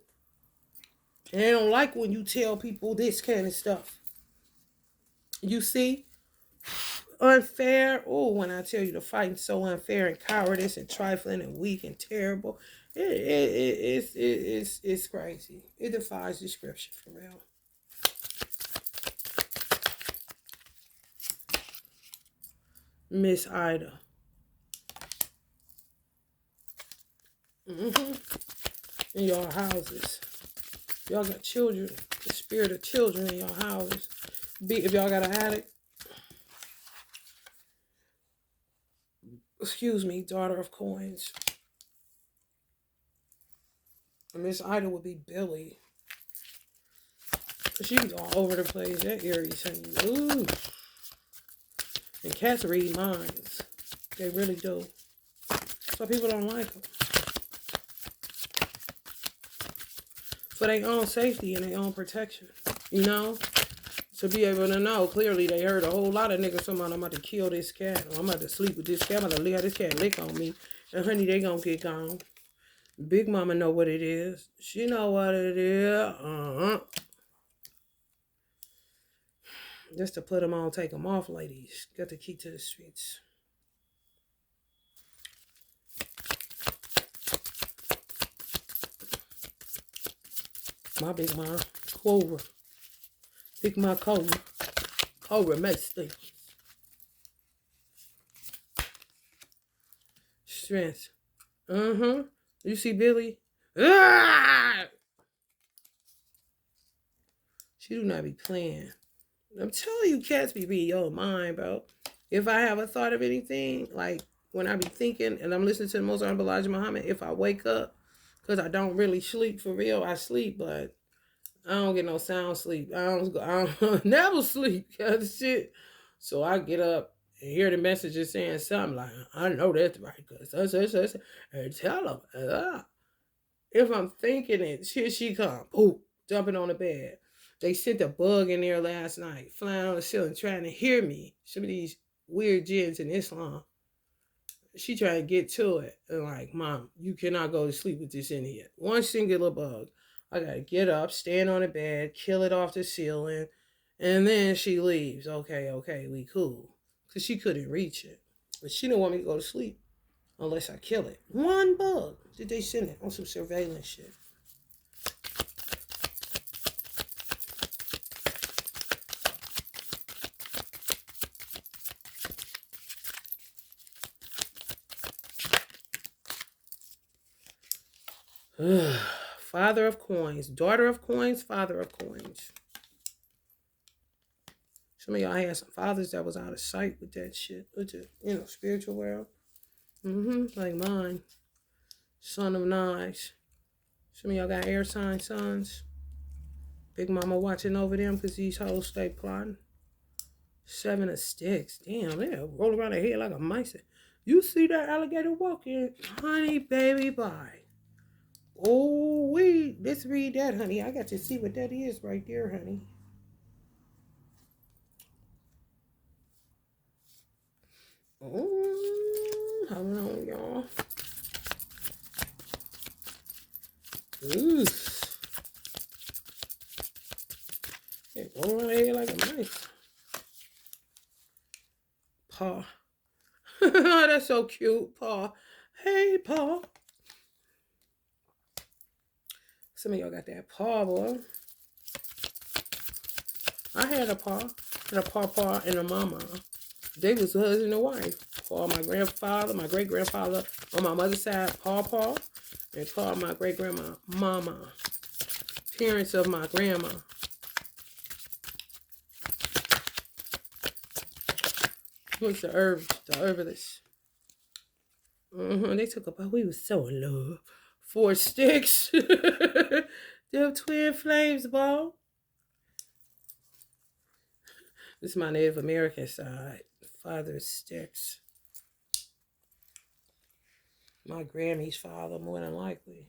S1: And they don't like when you tell people this kind of stuff. You see? Unfair. Oh, when I tell you the fighting's so unfair and cowardice and trifling and weak and terrible. It's crazy. It defies description for real. Miss Ida. In your houses. Y'all got children. The spirit of children in your houses. If y'all got an attic. Excuse me, daughter of coins. Miss Ida would be Billy. She's all over the place. That Aries, honey. Ooh. And cats read minds. They really do. So people don't like them. For their own safety and their own protection. You know? To be able to know, clearly they heard a whole lot of niggas talking about I'm about to kill this cat. Or I'm about to sleep with this cat. I'm about to let this cat lick on me. And honey, they gonna get gone. Big mama know what it is. She know what it is. Just to put them on, take them off, ladies. Got the key to the streets. My big mom, Cobra. Big mom, Cobra. Cobra makes things. Strength. You see Billy? Ah! She do not be playing. I'm telling you, cats be reading your mind, bro. If I have a thought of anything, like when I be thinking and I'm listening to the Most Honorable Elijah Muhammad, if I wake up, because I don't really sleep for real, I sleep, but I don't get no sound sleep. I don't never sleep, kind of shit. So I get up and hear the messages saying something like, I know that's right, because and tell them. If I'm thinking it, here she come, ooh, jumping on the bed. They sent a bug in there last night, flying on the ceiling, trying to hear me. Some of these weird jinns in Islam. She trying to get to it. And like, Mom, you cannot go to sleep with this in here. One singular bug. I gotta get up, stand on the bed, kill it off the ceiling, and then she leaves. Okay, we cool. Because she couldn't reach it. But she didn't want me to go to sleep unless I kill it. One bug. Did they send it on some surveillance shit? Father of coins, daughter of coins, father of coins. Some of y'all had some fathers that was out of sight with that shit, with the spiritual world. Like mine, son of knives. Some of y'all got air sign sons. Big mama watching over them because these hoes stay plotting. 7 of sticks. Damn, they roll around their head like a mice. You see that alligator walking? Honey, baby, bye. Oh, let's read that, honey. I got to see what that is right there, honey. Hold on, y'all. Ooh. It roll on head like a mice. Paw. That's so cute, Paw. Hey, Paw. Some of y'all got that paw, boy. I had a paw. I had a paw and a mama. They was husband and wife. Paw, my grandfather, my great grandfather on my mother's side, paw, and Paw, my great grandma, mama. Parents of my grandma. What's the herbalist? They took a bite. We was so in love. 4 sticks. Them twin flames, ball. This is my Native American side. Father's sticks. My Grammy's father, more than likely.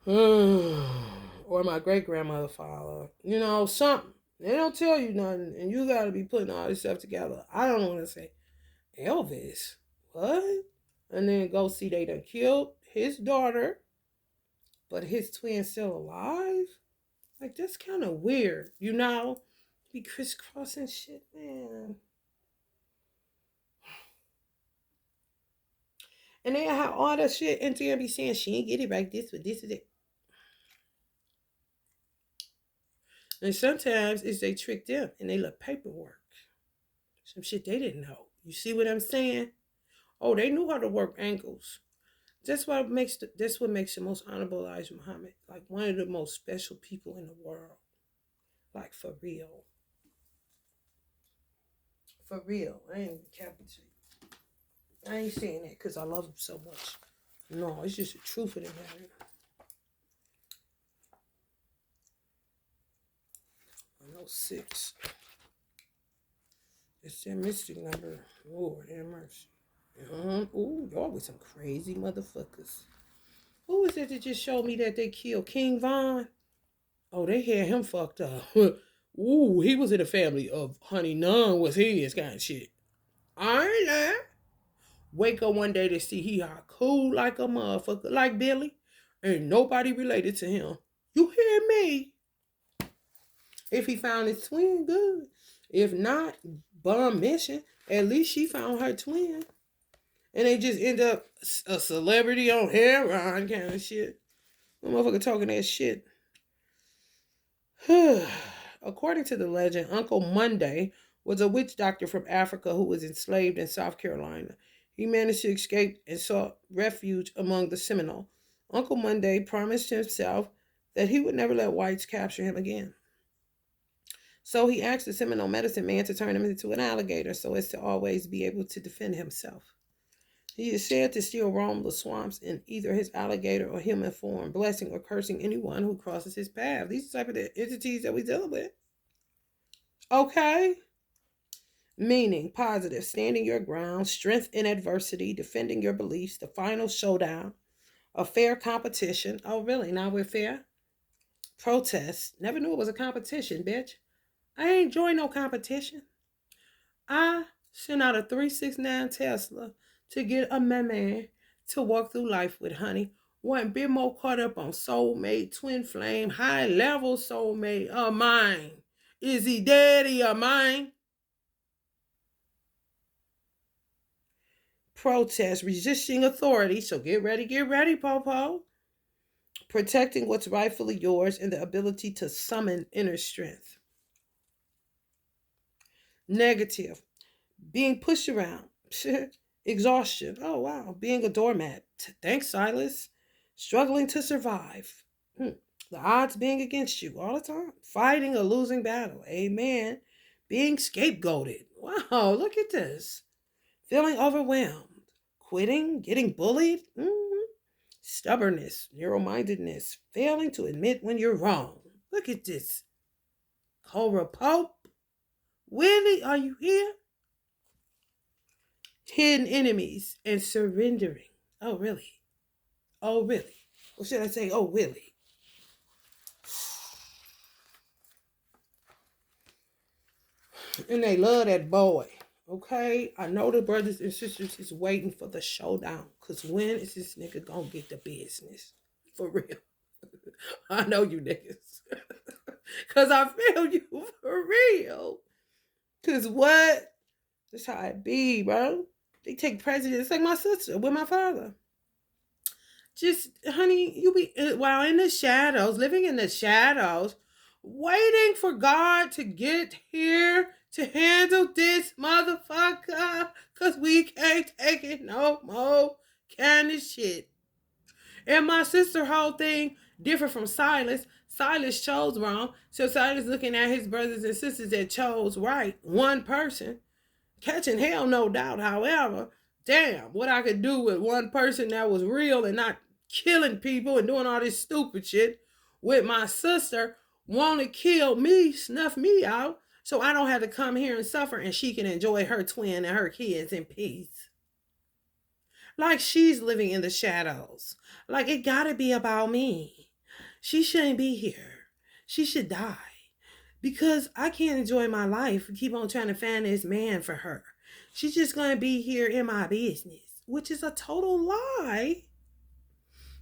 S1: Or my great grandmother father. You know, something. They don't tell you nothing, and you got to be putting all this stuff together. I don't want to say, Elvis, what? And then go see they done killed his daughter, but his twin's still alive? Like, that's kind of weird, you know? Be crisscrossing shit, man. And they have all that shit, and they be saying she ain't get it right, this, but this is it. And sometimes it's they trick them and they look paperwork. Some shit they didn't know. You see what I'm saying? Oh, they knew how to work angles. That's what makes the most honorable Elijah Muhammad like one of the most special people in the world. Like for real. For real. I ain't capping to you. I ain't saying that because I love him so much. No, it's just the truth of the matter. 106. It's their mystic number. Lord have mercy. Ooh, y'all with some crazy motherfuckers. Who was it that just showed me that they killed King Von? Oh, they had him fucked up. Ooh, he was in the family of Honey Nunn was his kind of shit. I ain't lying. Wake up one day to see he are cool like a motherfucker, like Billy. Ain't nobody related to him. You hear me? If he found his twin, good. If not, bum mission. At least she found her twin. And they just end up a celebrity on heroin kind of shit. The motherfucker talking that shit. According to the legend, Uncle Monday was a witch doctor from Africa who was enslaved in South Carolina. He managed to escape and sought refuge among the Seminole. Uncle Monday promised himself that he would never let whites capture him again. So he asked the Seminole medicine man to turn him into an alligator so as to always be able to defend himself. He is said to still roam the swamps in either his alligator or human form, blessing or cursing anyone who crosses his path. These are the type of entities that we deal with. Okay? Meaning, positive, standing your ground, strength in adversity, defending your beliefs, the final showdown, a fair competition. Oh, really? Now we're fair? Protest. Never knew it was a competition, bitch. I ain't joined no competition. I sent out a 369 Tesla to get a man to walk through life with, honey. Wasn't bit more caught up on soulmate, twin flame, high level soulmate of mine. Is he daddy of mine? Protest, resisting authority. So get ready, Popo. Protecting what's rightfully yours and the ability to summon inner strength. Negative, being pushed around. Exhaustion. Oh, wow. Being a doormat. Thanks, Silas. Struggling to survive. The odds being against you all the time. Fighting a losing battle. Amen. Being scapegoated. Wow, look at this. Feeling overwhelmed. Quitting. Getting bullied. Stubbornness. Narrow-mindedness. Failing to admit when you're wrong. Look at this. Cobra Pope. Willie, are you here? Hidden enemies and surrendering. Oh, really? Oh, really? Or should I say, oh, Willie? And they love that boy. Okay? I know the brothers and sisters is waiting for the showdown. Cause when is this nigga gonna get the business? For real. I know you niggas. Cause I feel you for real. Cause what? That's how it be, bro. They take precedence like my sister with my father. Just, honey, you be while in the shadows, living in the shadows, waiting for God to get here to handle this motherfucker. Cause we can't take it no more kind of shit. And my sister whole thing different from Silas. Silas chose wrong. So Silas looking at his brothers and sisters that chose right. One person. Catching hell, no doubt. However, damn, what I could do with one person that was real and not killing people and doing all this stupid shit with my sister want to kill me, snuff me out, so I don't have to come here and suffer and she can enjoy her twin and her kids in peace. Like she's living in the shadows. Like it gotta be about me. She shouldn't be here. She should die. Because I can't enjoy my life and keep on trying to find this man for her. She's just gonna be here in my business, which is a total lie.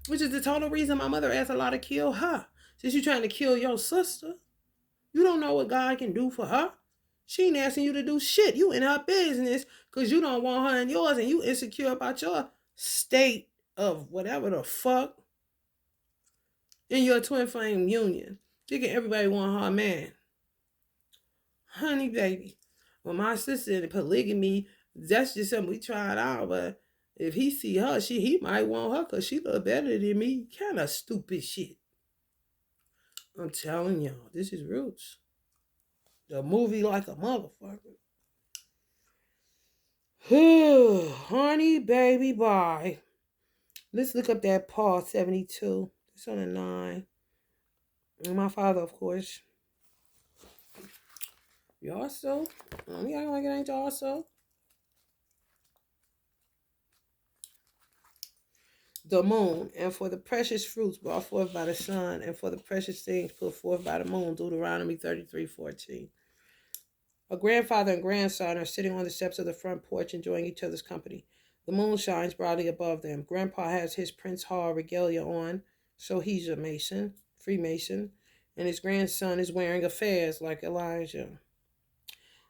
S1: Which is the total reason my mother asked Allah to kill her. Since you're trying to kill your sister, you don't know what God can do for her. She ain't asking you to do shit. You in her business because you don't want her in yours and you insecure about your state of whatever the fuck in your twin flame union. Thinking everybody want her man. Honey, baby. Well, my sister in polygamy, that's just something we tried out. But if he see her, he might want her because she look better than me. Kind of stupid shit. I'm telling y'all, this is Roots. The movie like a motherfucker. Honey, baby, bye. Let's look up that Paul 72. It's on a 9. And my father, of course. Y'all so? Y'all like it ain't y'all so? The moon, and for the precious fruits brought forth by the sun, and for the precious things put forth by the moon. Deuteronomy 33:14. A grandfather and grandson are sitting on the steps of the front porch enjoying each other's company. The moon shines broadly above them. Grandpa has his Prince Hall regalia on, so he's a Mason, Freemason, and his grandson is wearing a fez like Elijah.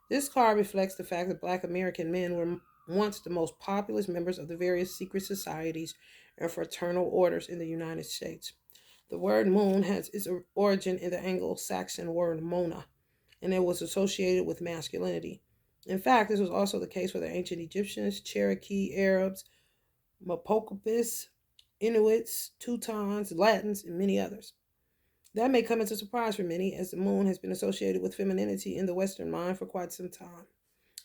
S1: This card reflects the fact that Black American men were once the most populous members of the various secret societies and fraternal orders in the United States. The word moon has its origin in the Anglo-Saxon word mona, and it was associated with masculinity. In fact, this was also the case for the ancient Egyptians, Cherokee, Arabs, Mapokopis, Inuits, Teutons, Latins, and many others. That may come as a surprise for many, as the moon has been associated with femininity in the Western mind for quite some time.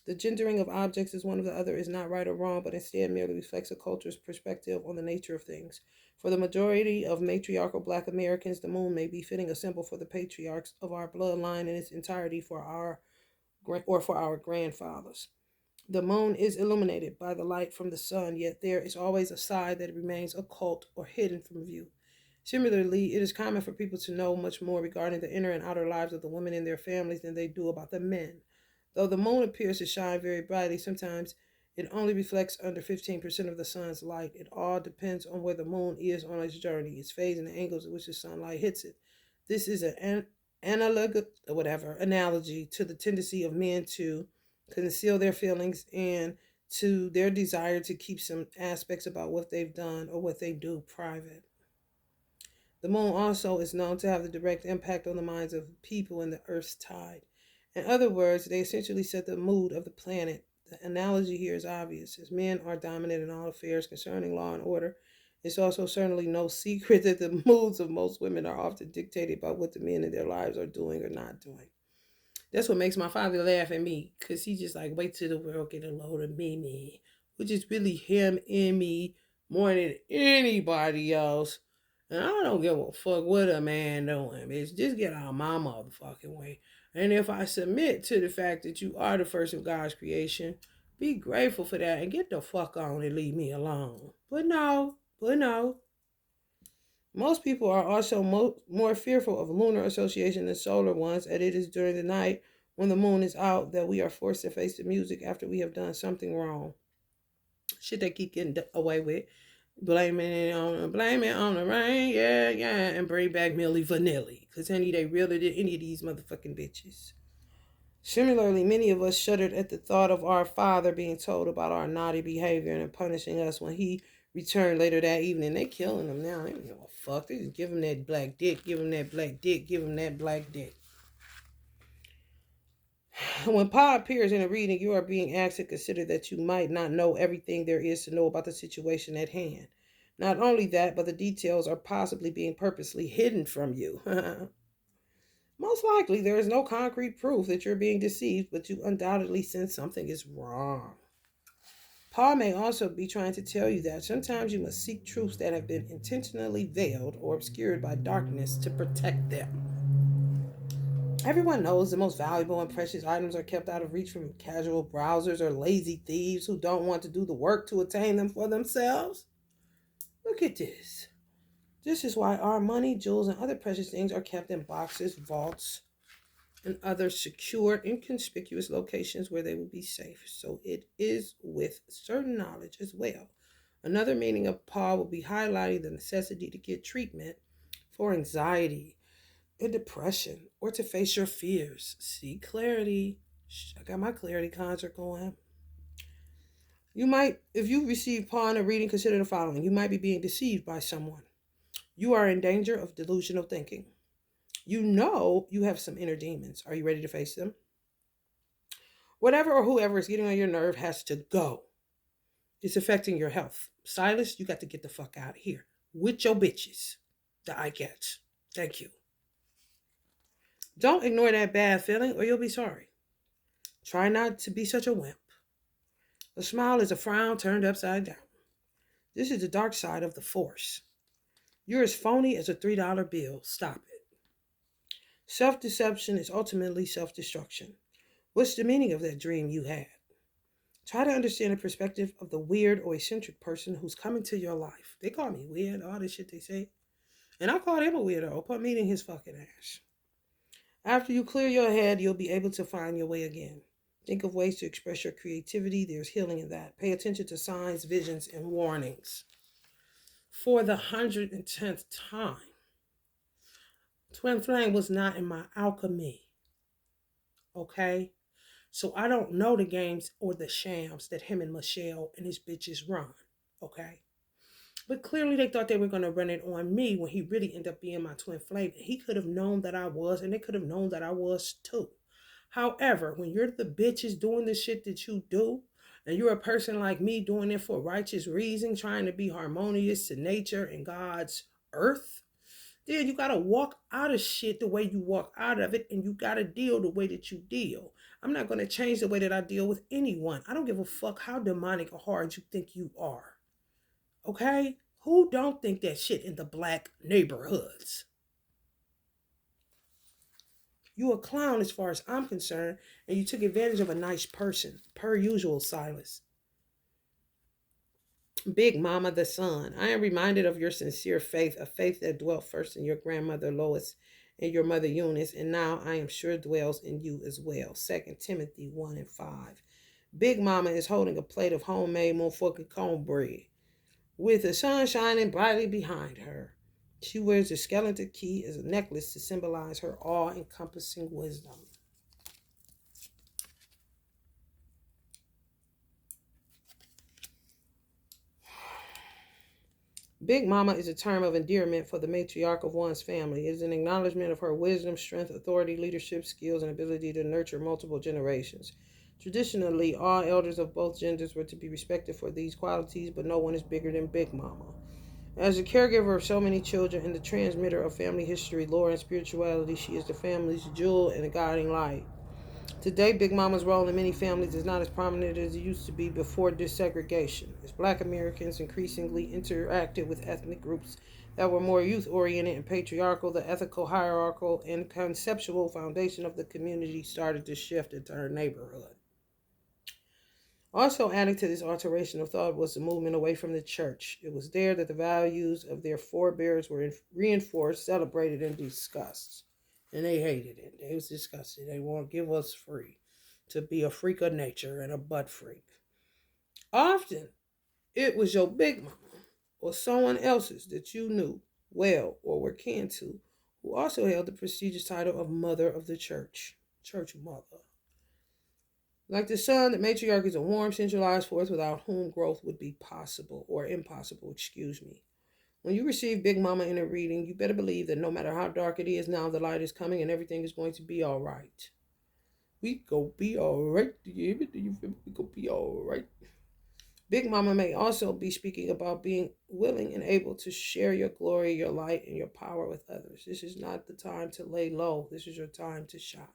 S1: The gendering of objects as one of the other is not right or wrong, but instead merely reflects a culture's perspective on the nature of things. For the majority of matriarchal Black Americans, the moon may be fitting a symbol for the patriarchs of our bloodline in its entirety for our grandfathers. The moon is illuminated by the light from the sun, yet there is always a side that remains occult or hidden from view. Similarly, it is common for people to know much more regarding the inner and outer lives of the women in their families than they do about the men. Though the moon appears to shine very brightly, sometimes it only reflects under 15% of the sun's light. It all depends on where the moon is on its journey, its phase, and the angles at which the sunlight hits it. This is an analogy to the tendency of men to conceal their feelings and to their desire to keep some aspects about what they've done or what they do private. The moon also is known to have the direct impact on the minds of people in the Earth's tide. In other words, they essentially set the mood of the planet. The analogy here is obvious. As men are dominant in all affairs concerning law and order, it's also certainly no secret that the moods of most women are often dictated by what the men in their lives are doing or not doing. That's what makes my father laugh at me, because he just like, wait till the world get a load of me, which is really him and me more than anybody else. And I don't give a fuck what a man doing, bitch. Just get out of my motherfucking way. And if I submit to the fact that you are the first of God's creation, be grateful for that and get the fuck on and leave me alone. But no. Most people are also more fearful of lunar association than solar ones, as it is during the night when the moon is out that we are forced to face the music after we have done something wrong. Shit they keep getting away with. Blame it on the rain, yeah, yeah, and bring back Millie Vanilli. Cause they really did any of these motherfucking bitches. Similarly, many of us shuddered at the thought of our father being told about our naughty behavior and punishing us when he returned later that evening. They killing him now. They don't give a fuck. They just give him that black dick, give him that black dick, give him that black dick. When Pa appears in a reading, you are being asked to consider that you might not know everything there is to know about the situation at hand. Not only that, but the details are possibly being purposely hidden from you. Most likely, there is no concrete proof that you're being deceived, but you undoubtedly sense something is wrong. Paul may also be trying to tell you that sometimes you must seek truths that have been intentionally veiled or obscured by darkness to protect them. Everyone knows the most valuable and precious items are kept out of reach from casual browsers or lazy thieves who don't want to do the work to attain them for themselves. Look at this. This is why our money, jewels, and other precious things are kept in boxes, vaults, and other secure, inconspicuous locations where they will be safe. So it is with certain knowledge as well. Another meaning of Paul will be highlighting the necessity to get treatment for anxiety and depression or to face your fears. See clarity. I got my clarity concert going. You might, if you receive Paul in a reading, consider the following. You might be being deceived by someone. You are in danger of delusional thinking. You know you have some inner demons. Are you ready to face them? Whatever or whoever is getting on your nerve has to go. It's affecting your health. Silas, you got to get the fuck out of here. With your bitches. The I get. Thank you. Don't ignore that bad feeling or you'll be sorry. Try not to be such a wimp. A smile is a frown turned upside down. This is the dark side of the force. You're as phony as a $3 bill. Stop it. Self-deception is ultimately self-destruction. What's the meaning of that dream you had? Try to understand the perspective of the weird or eccentric person who's coming to your life. They call me weird, all this shit they say. And I call him a weirdo upon meeting his fucking ass. After you clear your head, you'll be able to find your way again. Think of ways to express your creativity. There's healing in that. Pay attention to signs, visions, and warnings. For the 110th time, Twin Flame was not in my alchemy. Okay? So I don't know the games or the shams that him and Michelle and his bitches run. Okay? But clearly they thought they were going to run it on me when he really ended up being my twin flame. He could have known that I was, and they could have known that I was too. However, when you're the bitches doing the shit that you do, and you're a person like me doing it for righteous reason, trying to be harmonious to nature and God's earth, then you gotta walk out of shit the way you walk out of it, and you gotta deal the way that you deal. I'm not gonna change the way that I deal with anyone. I don't give a fuck how demonic or hard you think you are. Okay? Who don't think that shit in the black neighborhoods? You a clown as far as I'm concerned, and you took advantage of a nice person, per usual, Silas. Big Mama the Sun, I am reminded of your sincere faith, a faith that dwelt first in your grandmother Lois and your mother Eunice, and now I am sure dwells in you as well. 2 Timothy 1 and 5. Big Mama is holding a plate of homemade motherfucking cornbread with the sun shining brightly behind her. She wears a skeleton key as a necklace to symbolize her all-encompassing wisdom. Big Mama is a term of endearment for the matriarch of one's family. It is an acknowledgement of her wisdom, strength, authority, leadership, skills, and ability to nurture multiple generations. Traditionally, all elders of both genders were to be respected for these qualities, but no one is bigger than Big Mama. As a caregiver of so many children and the transmitter of family history, lore, and spirituality, she is the family's jewel and a guiding light. Today, Big Mama's role in many families is not as prominent as it used to be before desegregation, as Black Americans increasingly interacted with ethnic groups that were more youth-oriented and patriarchal. The ethical, hierarchical, and conceptual foundation of the community started to shift into her neighborhood. Also adding to this alteration of thought was the movement away from the church. It was there that the values of their forebears were reinforced, celebrated, and discussed. And they hated it. They was disgusted. They won't give us free to be a freak of nature and a butt freak. Often, it was your big mama or someone else's that you knew well or were kin to who also held the prestigious title of Mother of the Church. Church Mother. Like the sun, the matriarch is a warm, centralized force without whom growth would be possible or impossible, excuse me. When you receive Big Mama in a reading, you better believe that no matter how dark it is now, the light is coming and everything is going to be all right. We go be all right. Do you feel me? We go be all right. Big Mama may also be speaking about being willing and able to share your glory, your light, and your power with others. This is not the time to lay low. This is your time to shine.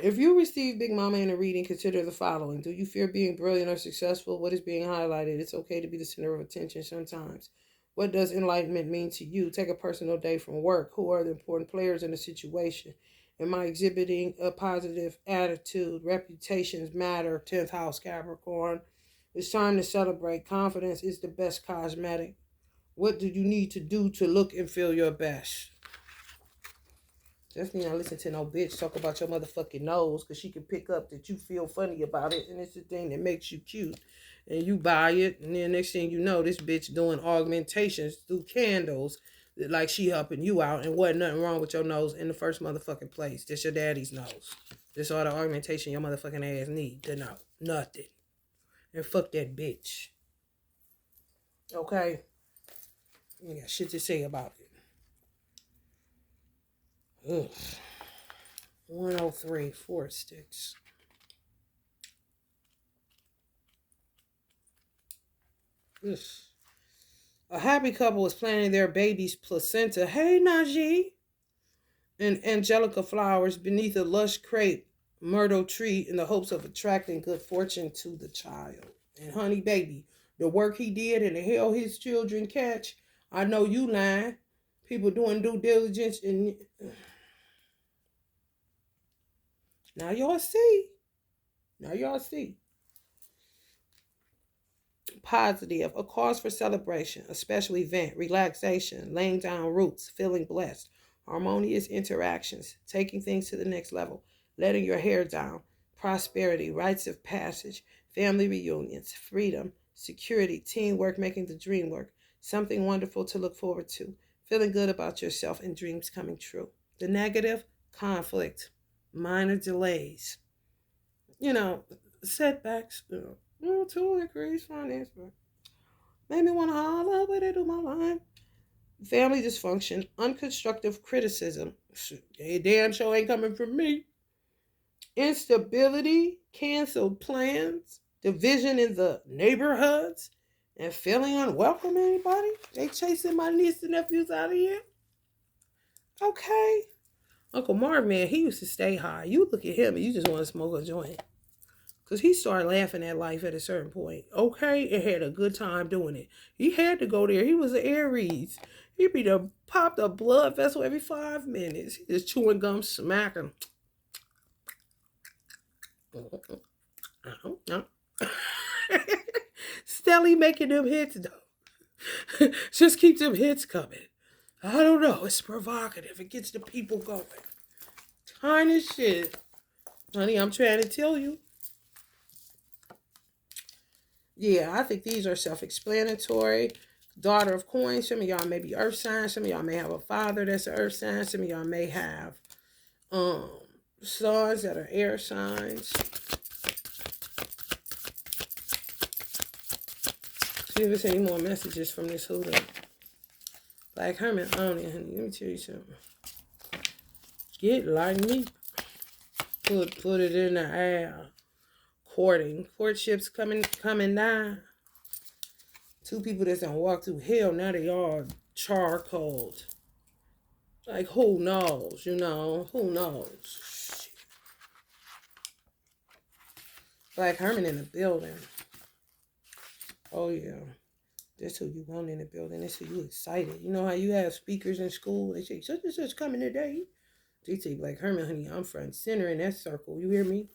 S1: If you receive Big Mama in a reading, consider the following. Do you fear being brilliant or successful? What is being highlighted? It's okay to be the center of attention sometimes. What does enlightenment mean to you? Take a personal day from work. Who are the important players in the situation? Am I exhibiting a positive attitude? Reputations matter. 10th house Capricorn. It's time to celebrate. Confidence is the best cosmetic. What do you need to do to look and feel your best? Definitely not listen to no bitch talk about your motherfucking nose, because she can pick up that you feel funny about it and it's the thing that makes you cute. And you buy it, and then next thing you know, this bitch doing augmentations through candles like she helping you out, and wasn't nothing wrong with your nose in the first motherfucking place. That's your daddy's nose. That's all the augmentation your motherfucking ass need to know. Nothing. And fuck that bitch. Okay? You got shit to say about it. Ugh. 103, 4 sticks. Ugh. A happy couple is planning their baby's placenta. Hey, Najee. And angelica flowers beneath a lush crepe myrtle tree in the hopes of attracting good fortune to the child. And honey, baby, the work he did and the hell his children catch, I know you lying. People doing due diligence and now y'all see. Now y'all see. Positive, a cause for celebration, a special event, relaxation, laying down roots, feeling blessed, harmonious interactions, taking things to the next level, letting your hair down, prosperity, rites of passage, family reunions, freedom, security, teamwork, making the dream work, something wonderful to look forward to, feeling good about yourself and dreams coming true. The negative, conflict, minor delays, setbacks, 2 increased finance, but made me want to holler, where they do my line. Family dysfunction, unconstructive criticism. Hey, damn show ain't coming from me. Instability, canceled plans, division in the neighborhoods, and feeling unwelcome. Anybody? They chasing my niece and nephews out of here. Okay. Uncle Marv, man, he used to stay high. You look at him and you just want to smoke a joint. Because he started laughing at life at a certain point. Okay, and had a good time doing it. He had to go there. He was an Aries. He'd be to pop the blood vessel every 5 minutes. He just chewing gum, smacking. Stelly making them hits, though. Just keep them hits coming. I don't know. It's provocative. It gets the people going. Tiny shit. Honey, I'm trying to tell you. Yeah, I think these are self-explanatory. Daughter of coins. Some of y'all may be earth signs. Some of y'all may have a father that's an earth sign. Some of y'all may have sons that are air signs. See if there's any more messages from this Huda. Black Hermit on it, honey. Let me tell you something. Get like me. Put it in the air. Courting. Courtships coming down. 2 people that's done walk through hell, now they all charcoaled. Like, who knows, Who knows? Shit. Black Hermit in the building. Oh, yeah. That's who you want in the building. That's who you excited. You know how you have speakers in school? They say, such and such coming today. They say, Black Hermit, honey, I'm front and center in that circle. You hear me?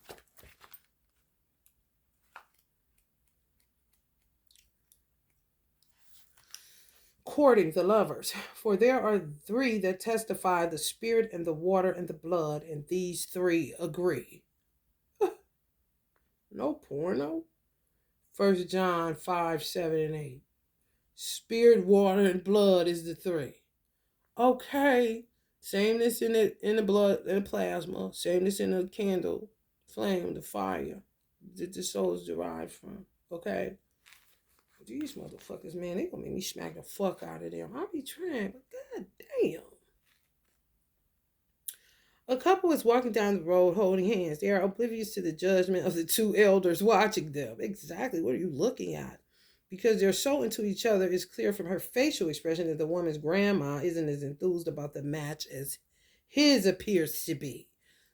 S1: courting the lovers. For there are three that testify, the spirit and the water and the blood, and these three agree. No porno. 1 John 5, 7, and 8. Spirit, water, and blood is the three. Okay. Sameness in the blood and the plasma. Sameness in the candle, flame, the fire that the soul is derived from. Okay. These motherfuckers, man, they gonna make me smack the fuck out of them. I'll be trying, but god damn. A couple is walking down the road holding hands. They are oblivious to the judgment of the two elders watching them. Exactly. What are you looking at? Because they're so into each other, it's clear from her facial expression that the woman's grandma isn't as enthused about the match as his appears to be.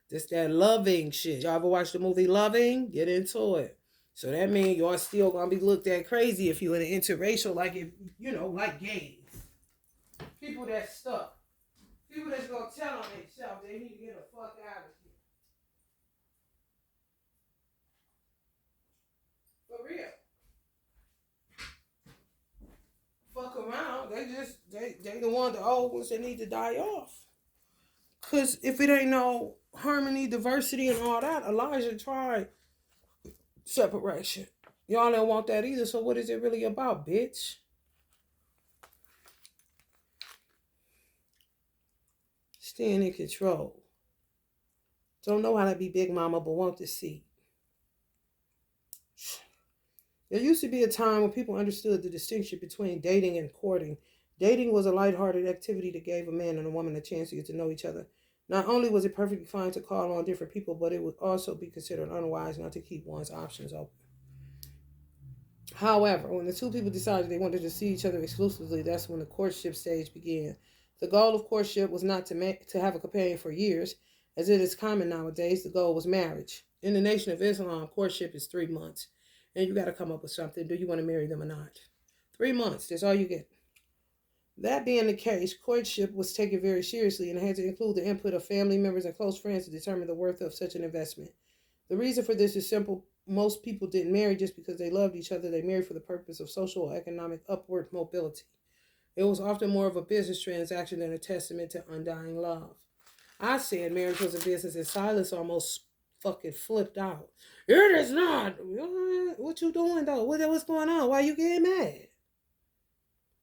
S1: Just that loving shit. Y'all ever watched the movie Loving? Get into it. So that means y'all still gonna be looked at crazy if you're in an interracial, like if like gays. People that stuck. People that's gonna tell on themselves they need to get the fuck out of here. For real. Fuck around. They the one, the old ones that need to die off. Cause if it ain't no harmony, diversity, and all that, Elijah tried separation. Y'all don't want that either, so what is it really about, bitch? Staying in control. Don't know how to be big mama, but want to see. There used to be a time when people understood the distinction between dating and courting. Dating was a lighthearted activity that gave a man and a woman a chance to get to know each other. Not only was it perfectly fine to call on different people, but it would also be considered unwise not to keep one's options open. However, when the two people decided they wanted to see each other exclusively, that's when the courtship stage began. The goal of courtship was not to have a companion for years, as it is common nowadays. The goal was marriage. In the Nation of Islam, courtship is 3 months, and you got to come up with something. Do you want to marry them or not? 3 months, that's all you get. That being the case, courtship was taken very seriously and had to include the input of family members and close friends to determine the worth of such an investment. The reason for this is simple. Most people didn't marry just because they loved each other. They married for the purpose of social or economic upward mobility. It was often more of a business transaction than a testament to undying love. I said marriage was a business, and Silas almost fucking flipped out. It is not. What you doing though? What's going on? Why you getting mad?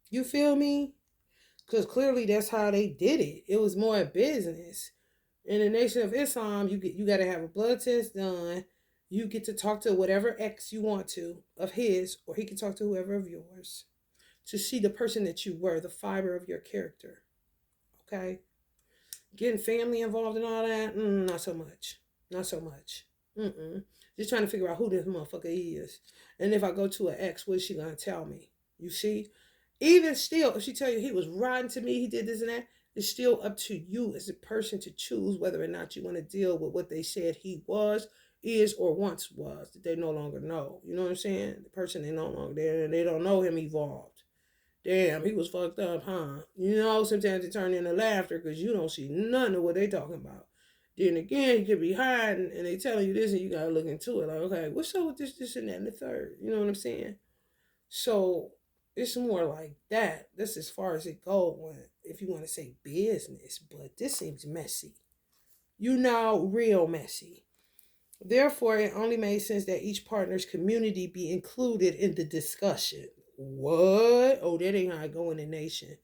S1: You feel me? Because clearly that's how they did it. It was more a business. In the Nation of Islam, you got to have a blood test done. You get to talk to whatever ex you want to of his, or he can talk to whoever of yours, to see the person that you were, the fiber of your character. Okay? Getting family involved in all that, not so much. Not so much. Just trying to figure out who this motherfucker is. And if I go to an ex, what is she going to tell me? You see? Even still, if she tell you he was rotten to me, he did this and that, it's still up to you as a person to choose whether or not you want to deal with what they said he was, is, or once was, that they no longer know. You know what I'm saying? The person they no longer there, they don't know him evolved. Damn, he was fucked up, huh? You know, sometimes they turn into laughter because you don't see none of what they talking about. Then again, you could be hiding and they telling you this and you gotta look into it. Like, okay, what's up with this, and that, and the third? You know what I'm saying? So it's more like that. That's as far as it goes if you want to say business, but this seems messy. You know, real messy. Therefore, it only made sense that each partner's community be included in the discussion. What? Oh, that ain't how I go in the Nation.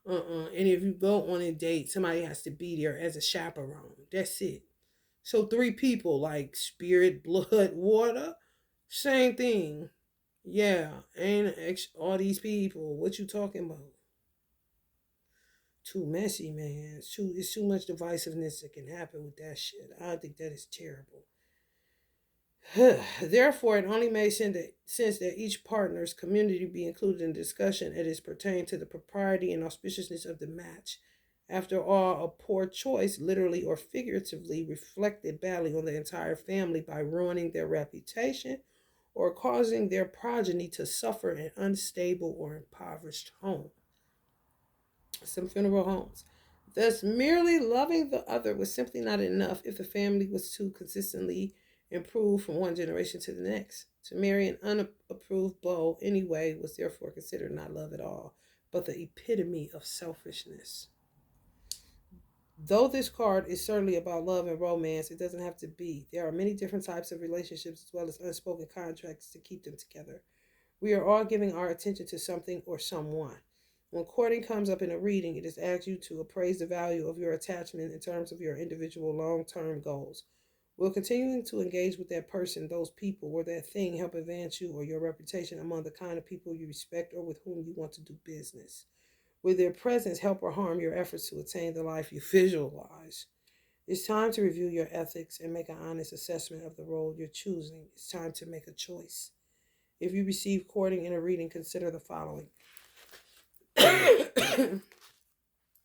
S1: And if you go on a date, somebody has to be there as a chaperone. That's it. So 3 people, like spirit, blood, water, same thing. Yeah, ain't all these people. What you talking about? Too messy, man. It's too much divisiveness that can happen with that shit. I think that is terrible. Therefore, it only made sense that each partner's community be included in the discussion as it pertains to the propriety and auspiciousness of the match. After all, a poor choice, literally or figuratively, reflected badly on the entire family by ruining their reputation or causing their progeny to suffer an unstable or impoverished home. Some funeral homes. Thus, merely loving the other was simply not enough if the family was to consistently improve from one generation to the next. To marry an unapproved beau anyway was therefore considered not love at all, but the epitome of selfishness. Though this card is certainly about love and romance, it doesn't have to be. There are many different types of relationships as well as unspoken contracts to keep them together. We are all giving our attention to something or someone. When courting comes up in a reading, it is asked you to appraise the value of your attachment in terms of your individual long term goals. Will continuing to engage with that person, those people, or that thing help advance you or your reputation among the kind of people you respect or with whom you want to do business? Will their presence help or harm your efforts to attain the life you visualize? It's time to review your ethics and make an honest assessment of the role you're choosing. It's time to make a choice. If you receive courting in a reading, consider the following.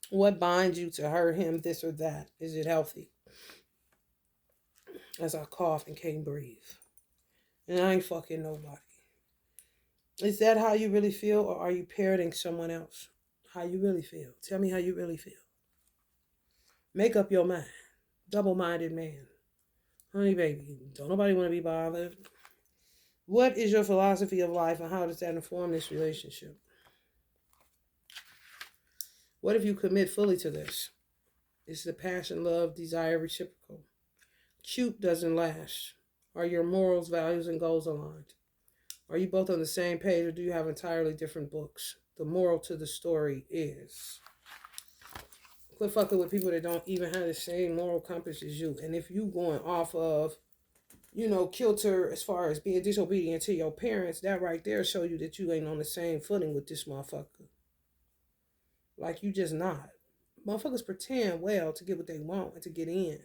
S1: What binds you to her, him, this, or that? Is it healthy? As I cough and can't breathe. And I ain't fucking nobody. Is that how you really feel, or are you parroting someone else? How you really feel. Tell me how you really feel. Make up your mind. Double-minded man. Honey, baby, don't nobody want to be bothered. What is your philosophy of life, and how does that inform this relationship? What if you commit fully to this? Is the passion, love, desire reciprocal? Cute doesn't last. Are your morals, values, and goals aligned? Are you both on the same page, or do you have entirely different books? The moral to the story is quit fucking with people that don't even have the same moral compass as you. And if you going off of, kilter as far as being disobedient to your parents, that right there show you that you ain't on the same footing with this motherfucker. Like, you just not. Motherfuckers pretend well to get what they want and to get in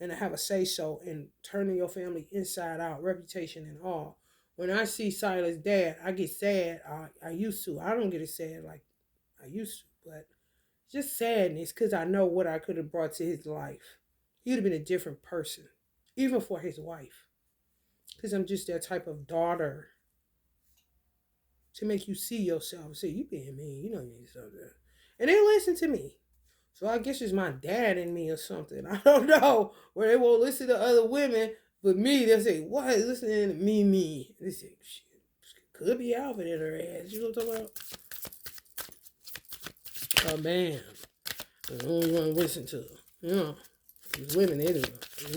S1: and to have a say-so and turning your family inside out, reputation and all. When I see Silas' dad, I get sad. I used to. I don't get as sad like I used to, but just sadness because I know what I could have brought to his life. He would have been a different person, even for his wife. Because I'm just that type of daughter to make you see yourself and say, you being mean, you need something. And they listen to me. So I guess it's my dad in me or something. I don't know. Where they won't listen to other women, but me, they'll say, what? Listening to me. They say, shit, could be Alvin in her ass. You know what I'm talking about? Oh, man. I don't even want to listen to her. These women, they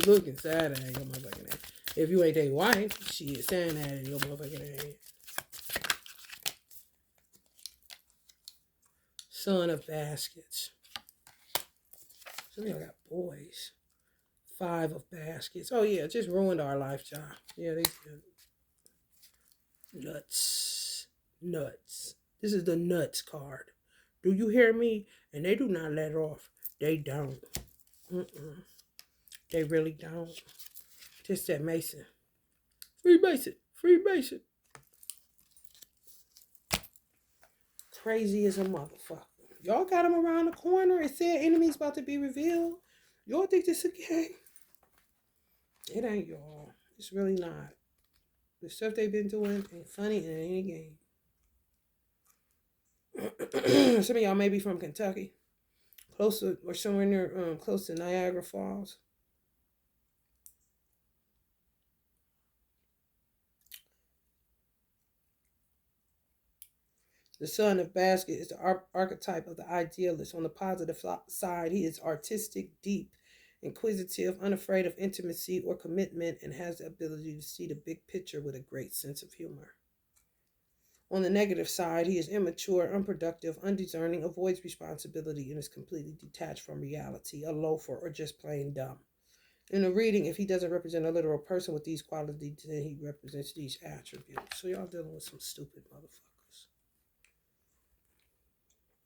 S1: look inside of your motherfucking ass. If you ain't their wife, she is saying that in your motherfucking ass. Son of baskets. Some of y'all got boys. 5 of baskets. Oh, yeah, just ruined our life, y'all. Yeah, they did. Nuts. This is the nuts card. Do you hear me? And they do not let off. They don't. They really don't. Just that Mason. Free Mason. Crazy as a motherfucker. Y'all got him around the corner. It said enemies about to be revealed. Y'all think this a game? It ain't, y'all. It's really not. The stuff they've been doing ain't funny and it ain't a game. Some of y'all may be from Kentucky. Close to, or somewhere near, close to Niagara Falls. The son of basket is the archetype of the idealist. On the positive side, he is artistic, deep, inquisitive, unafraid of intimacy or commitment, and has the ability to see the big picture with a great sense of humor. On the negative side, he is immature, unproductive, undiscerning, avoids responsibility, and is completely detached from reality, a loafer, or just plain dumb. In a reading, if he doesn't represent a literal person with these qualities, then he represents these attributes. So y'all dealing with some stupid motherfuckers.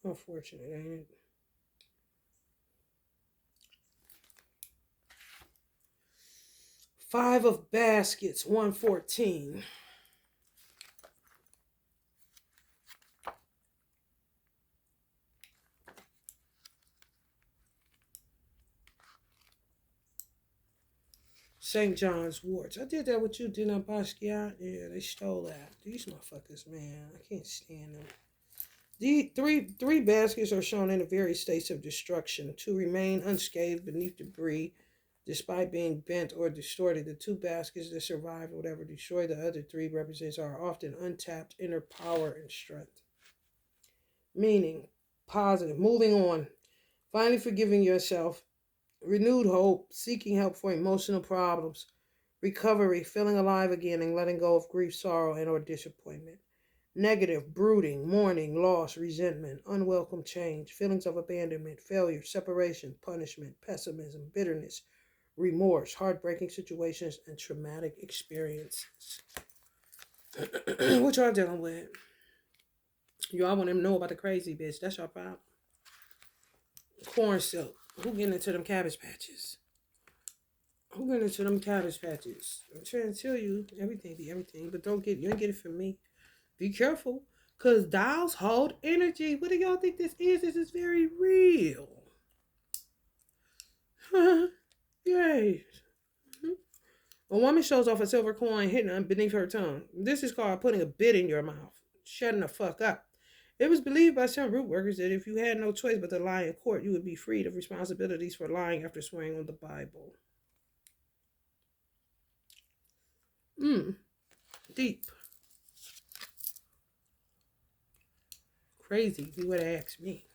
S1: Unfortunate, ain't it? Five of baskets, 114. St. John's Warts. I did that with you, didn't I, Basquiat? Yeah, they stole that. These motherfuckers, man. I can't stand them. The three baskets are shown in the various states of destruction. To remain unscathed beneath debris, despite being bent or distorted. The 2 baskets that survive or whatever destroy the other 3 represents are often untapped inner power and strength. Meaning, positive, moving on, finally forgiving yourself, renewed hope, seeking help for emotional problems, recovery, feeling alive again, and letting go of grief, sorrow, and or disappointment. Negative, brooding, mourning, loss, resentment, unwelcome change, feelings of abandonment, failure, separation, punishment, pessimism, bitterness, remorse, heartbreaking situations, and traumatic experiences. What y'all dealing with? Y'all want them to know about the crazy bitch. That's your problem. Corn silk. Who getting into them cabbage patches? Who getting into them cabbage patches? I'm trying to tell you, everything be everything, but you ain't get it from me. Be careful, because dolls hold energy. What do y'all think this is? This is very real. Yay. A woman shows off a silver coin hidden beneath her tongue. This is called putting a bit in your mouth. Shutting the fuck up. It was believed by some root workers that if you had no choice but to lie in court, you would be freed of responsibilities for lying after swearing on the Bible. Deep. Crazy, if you would have asked me.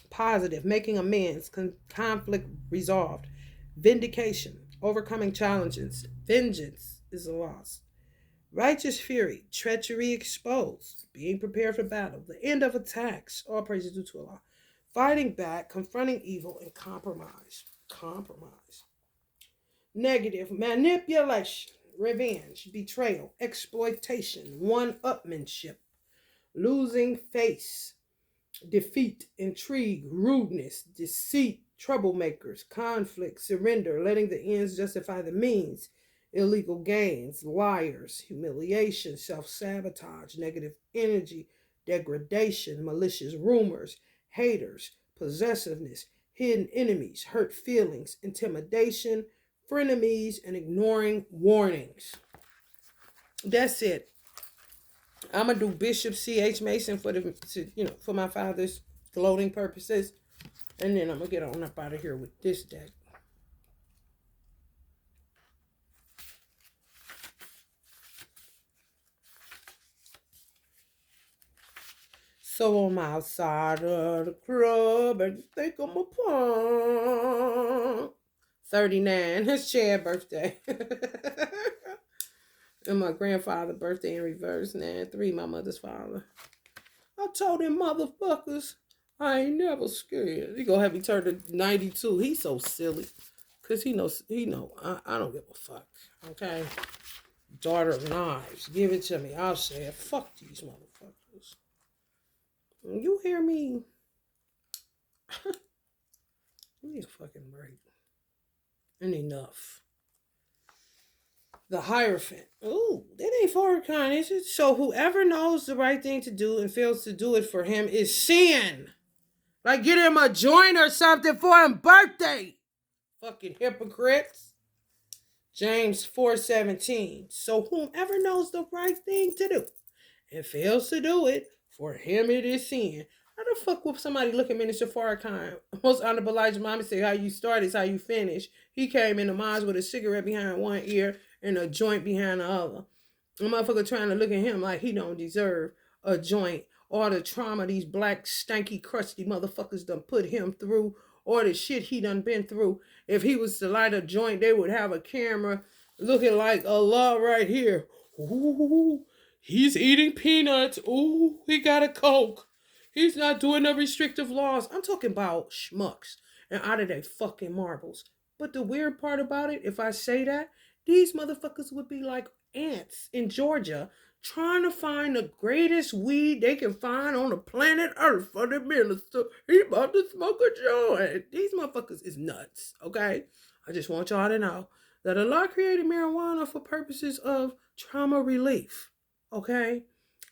S1: Positive, making amends, conflict resolved, vindication, overcoming challenges, vengeance is a loss. Righteous fury, treachery exposed, being prepared for battle, the end of attacks, all praises due to Allah. Fighting back, confronting evil, and compromise. Compromise. Negative, manipulation, revenge, betrayal, exploitation, one-upmanship, losing face, defeat, intrigue, rudeness, deceit, troublemakers, conflict, surrender, letting the ends justify the means, illegal gains, liars, humiliation, self-sabotage, negative energy, degradation, malicious rumors, haters, possessiveness, hidden enemies, hurt feelings, intimidation, frenemies, and ignoring warnings. That's it. I'm gonna do Bishop C.H. Mason for my father's gloating purposes, and then I'm gonna get on up out of here with this deck. So I'm outside of the club and you think I'm a punk. 39. His Chad's birthday. And my grandfather's birthday in reverse now. 3, my mother's father. I told them motherfuckers I ain't never scared. He gonna have me turn to 92. He's so silly. Cause he know I don't give a fuck. Okay. Daughter of Knives. Give it to me. I'll say it. Fuck these motherfuckers. You hear me? Give me a fucking break. And enough. The Hierophant. Ooh, that ain't Farrakhan, is it? So whoever knows the right thing to do and fails to do it for him is sin. Like get him a joint or something for his birthday. Fucking hypocrites. James 4:17. So whomever knows the right thing to do and fails to do it, for him it is sin. How the fuck will somebody look at Minister Farrakhan? Most Honorable Elijah Muhammad say how you start is how you finish. He came into mines with a cigarette behind one ear and a joint behind the other. A motherfucker trying to look at him like he don't deserve a joint. Or the trauma these black, stanky, crusty motherfuckers done put him through. Or the shit he done been through. If he was to light a joint, they would have a camera looking like Allah right here. Ooh, he's eating peanuts. Ooh, he got a Coke. He's not doing no restrictive laws. I'm talking about schmucks and out of their fucking marbles. But the weird part about it, if I say that, these motherfuckers would be like ants in Georgia trying to find the greatest weed they can find on the planet Earth for the minister. He about to smoke a joint. These motherfuckers is nuts, okay? I just want y'all to know that Allah created marijuana for purposes of trauma relief, okay?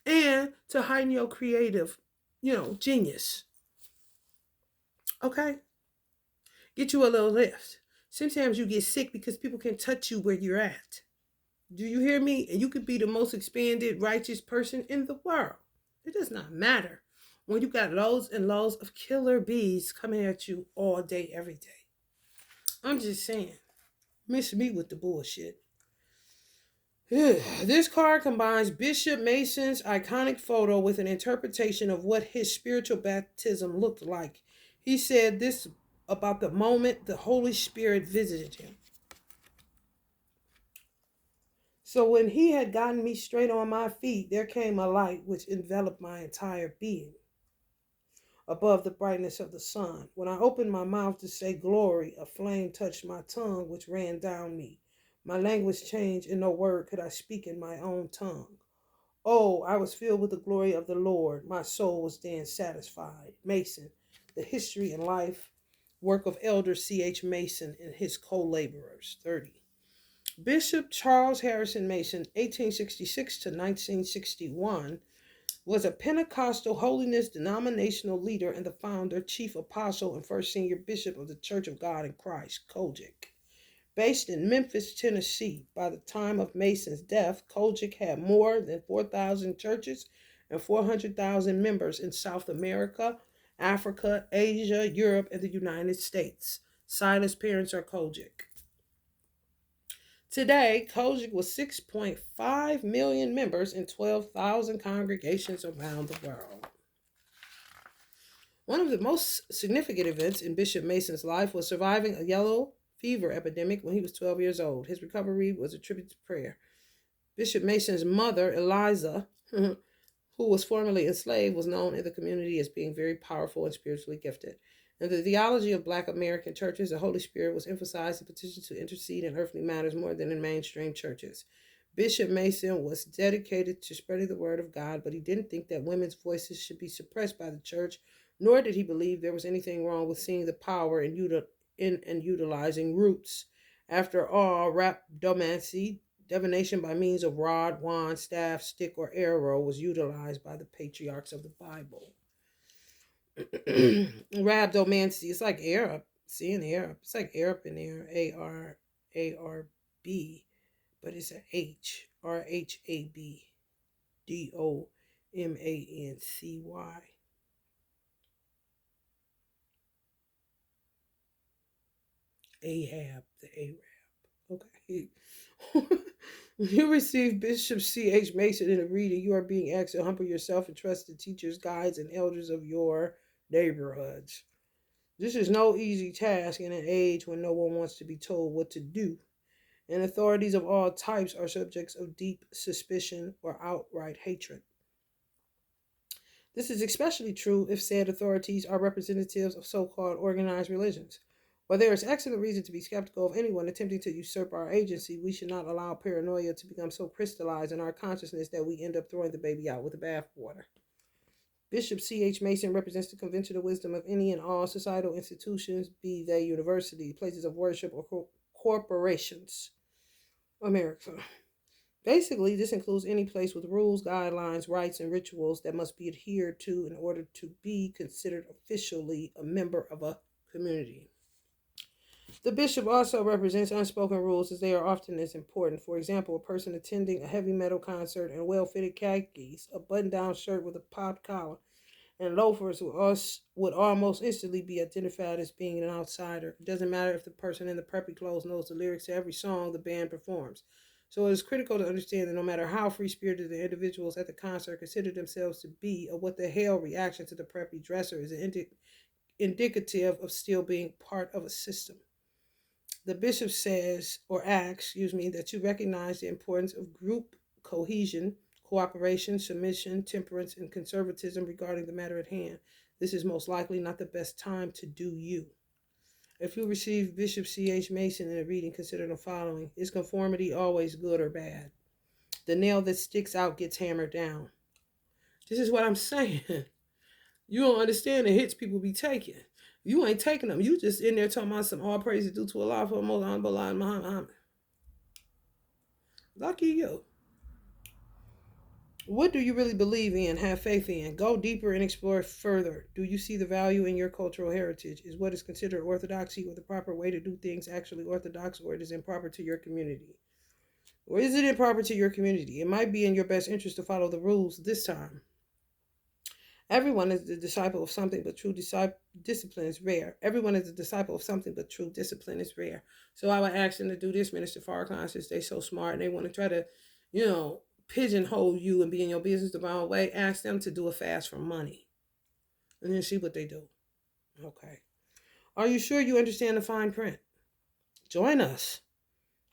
S1: And to heighten your creative, genius. Okay? Get you a little lift. Sometimes you get sick because people can touch you where you're at. Do you hear me? And you could be the most expanded, righteous person in the world. It does not matter when you got loads and loads of killer bees coming at you all day, every day. I'm just saying. Miss me with the bullshit. This card combines Bishop Mason's iconic photo with an interpretation of what his spiritual baptism looked like. He said this about the moment the Holy Spirit visited him. So when he had gotten me straight on my feet, there came a light which enveloped my entire being above the brightness of the sun. When I opened my mouth to say glory, a flame touched my tongue, which ran down me. My language changed, and no word could I speak in my own tongue. Oh, I was filled with the glory of the Lord. My soul was then satisfied. Mason, The History and Life, work of Elder C.H. Mason and his co-laborers, 30. Bishop Charles Harrison Mason, 1866 to 1961, was a Pentecostal holiness denominational leader and the founder, chief apostle, and first senior bishop of the Church of God in Christ, COGIC. Based in Memphis, Tennessee, by the time of Mason's death, COGIC had more than 4,000 churches and 400,000 members in South America, Africa, Asia, Europe, and the United States. Silas parents are COGIC. Today, COGIC was 6.5 million members in 12,000 congregations around the world. One of the most significant events in Bishop Mason's life was surviving a yellow fever epidemic when he was 12 years old. His recovery was attributed to prayer. Bishop Mason's mother, Eliza, who was formerly enslaved, was known in the community as being very powerful and spiritually gifted. In the theology of Black American churches, the Holy Spirit was emphasized in petition to intercede in earthly matters more than in mainstream churches. Bishop Mason was dedicated to spreading the word of God, but he didn't think that women's voices should be suppressed by the church, nor did he believe there was anything wrong with seeing the power in and utilizing roots. After all, rhabdomancy, divination by means of rod, wand, staff, stick, or arrow, was utilized by the patriarchs of the Bible. Rhabdomancy, it's like Arab. See, in Arab, it's like Arab in there, ARARB, but it's a RHABDOMANCY. Ahab, the Arab. Okay. When you receive Bishop C.H. Mason in a reading, you are being asked to humble yourself and trust the teachers, guides, and elders of your neighborhoods. This is no easy task in an age when no one wants to be told what to do, and authorities of all types are subjects of deep suspicion or outright hatred. This is especially true if said authorities are representatives of so-called organized religions. While there is excellent reason to be skeptical of anyone attempting to usurp our agency, we should not allow paranoia to become so crystallized in our consciousness that we end up throwing the baby out with the bathwater. Bishop C.H. Mason represents the conventional wisdom of any and all societal institutions, be they universities, places of worship, or corporations. America. Basically, this includes any place with rules, guidelines, rites, and rituals that must be adhered to in order to be considered officially a member of a community. The bishop also represents unspoken rules, as they are often as important. For example, a person attending a heavy metal concert in well-fitted khakis, a button-down shirt with a popped collar, and loafers would almost instantly be identified as being an outsider. It doesn't matter if the person in the preppy clothes knows the lyrics to every song the band performs. So it is critical to understand that no matter how free-spirited the individuals at the concert consider themselves to be, a what the hell reaction to the preppy dresser is indicative of still being part of a system. The bishop says, or asks, that you recognize the importance of group cohesion, cooperation, submission, temperance, and conservatism regarding the matter at hand. This is most likely not the best time to do you. If you receive Bishop C.H. Mason in a reading, consider the following. Is conformity always good or bad? The nail that sticks out gets hammered down. This is what I'm saying. You don't understand the hits people be taking. You ain't taking them. You just in there talking about some all praise due to Allah for Muhammad. Lucky you. What do you really believe in, have faith in? Go deeper and explore further. Do you see the value in your cultural heritage? Is what is considered orthodoxy or the proper way to do things actually orthodox, or it is improper to your community? Or is it improper to your community? It might be in your best interest to follow the rules this time. Everyone is the disciple of something, but true discipline is rare. Everyone is a disciple of something, but true discipline is rare. So I would ask them to do this, Minister Farrakhan, since they're so smart and they want to try to pigeonhole you and be in your business the wrong way, ask them to do a fast for money and then see what they do. Okay. Are you sure you understand the fine print? Join us.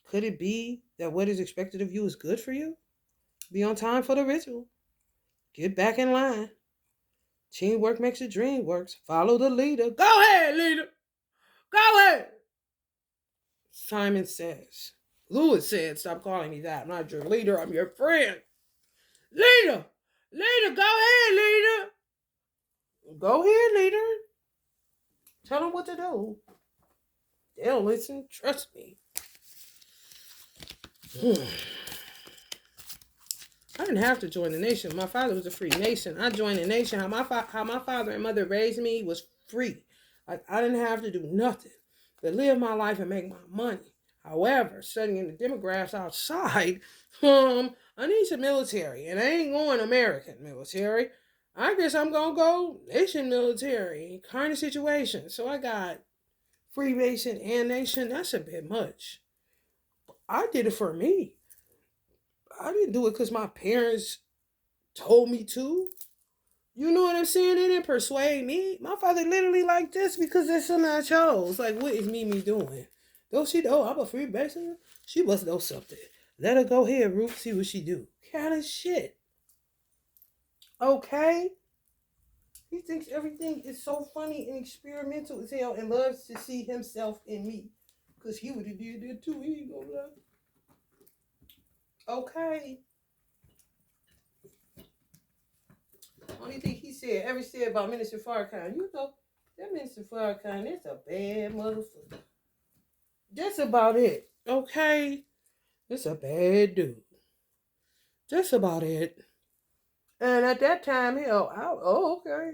S1: Could it be that what is expected of you is good for you? Be on time for the ritual. Get back in line. Teamwork makes the dream works. Follow the leader. Go ahead, leader. Go ahead. Simon says. Lewis said, stop calling me that. I'm not your leader. I'm your friend. Leader. Leader, go ahead, leader. Go ahead, leader. Tell them what to do. They'll listen. Trust me. I didn't have to join the nation. My father was a free nation. I joined the nation. How my father and mother raised me was free. I didn't have to do nothing but live my life and make my money. However, studying the demographics outside, I need some military, and I ain't going American military. I guess I'm gonna go nation military kind of situation. So I got Freemason and nation. That's a bit much. I did it for me. I didn't do it because my parents told me to. You know what I'm saying? They didn't persuade me. My father literally like this because that's something I chose. Like, what is Mimi doing? Don't she know I'm a Freemason? She must know something. Let her go ahead, Ruth, see what she do. Kind of shit. Okay? He thinks everything is so funny and experimental as hell and loves to see himself in me. Because he would have did that too. He ain't gonna lie. Okay. Only thing he ever said about Minister Farrakhan, that Minister Farrakhan is a bad motherfucker. That's about it. Okay? It's a bad dude. That's about it. And at that time, okay.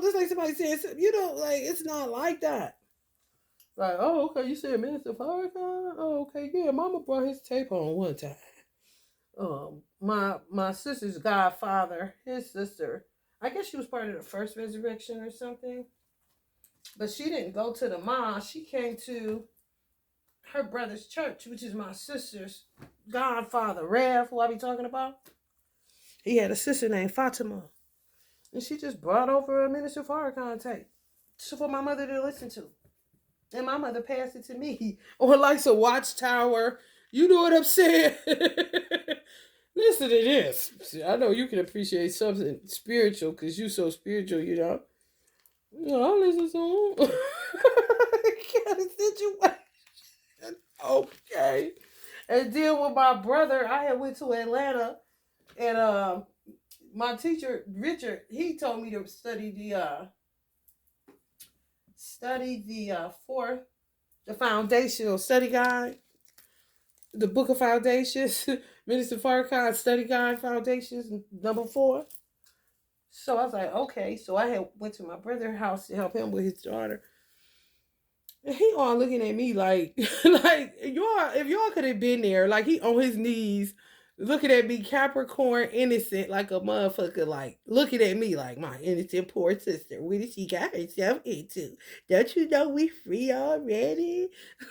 S1: Just like somebody said, like, it's not like that. Like, oh, okay, you said Minister Farrakhan? Oh, okay, yeah, Mama brought his tape on one time. My sister's godfather, his sister, I guess she was part of the first resurrection or something. But she didn't go to the mosque. She came to her brother's church, which is my sister's godfather, Rev, who I be talking about. He had a sister named Fatima. And she just brought over a Minister Farrakhan tape for my mother to listen to. And my mother passed it to me. Or like a Watchtower. You know what I'm saying? Listen to this. I know you can appreciate something spiritual because you're so spiritual, I listen to them. Kind of situation. Okay. And then with my brother, I had went to Atlanta, and my teacher Richard, he told me to study the foundational study guide, the Book of Foundations, Minister Farrakhan Study Guide Foundations, number 4. So I was like, okay. So I had went to my brother's house to help him with his daughter. And he all looking at me like, like if y'all could have been there, like he on his knees, looking at me, Capricorn, innocent, like a motherfucker, like looking at me like my innocent poor sister. What did she got herself into? Don't you know we free already?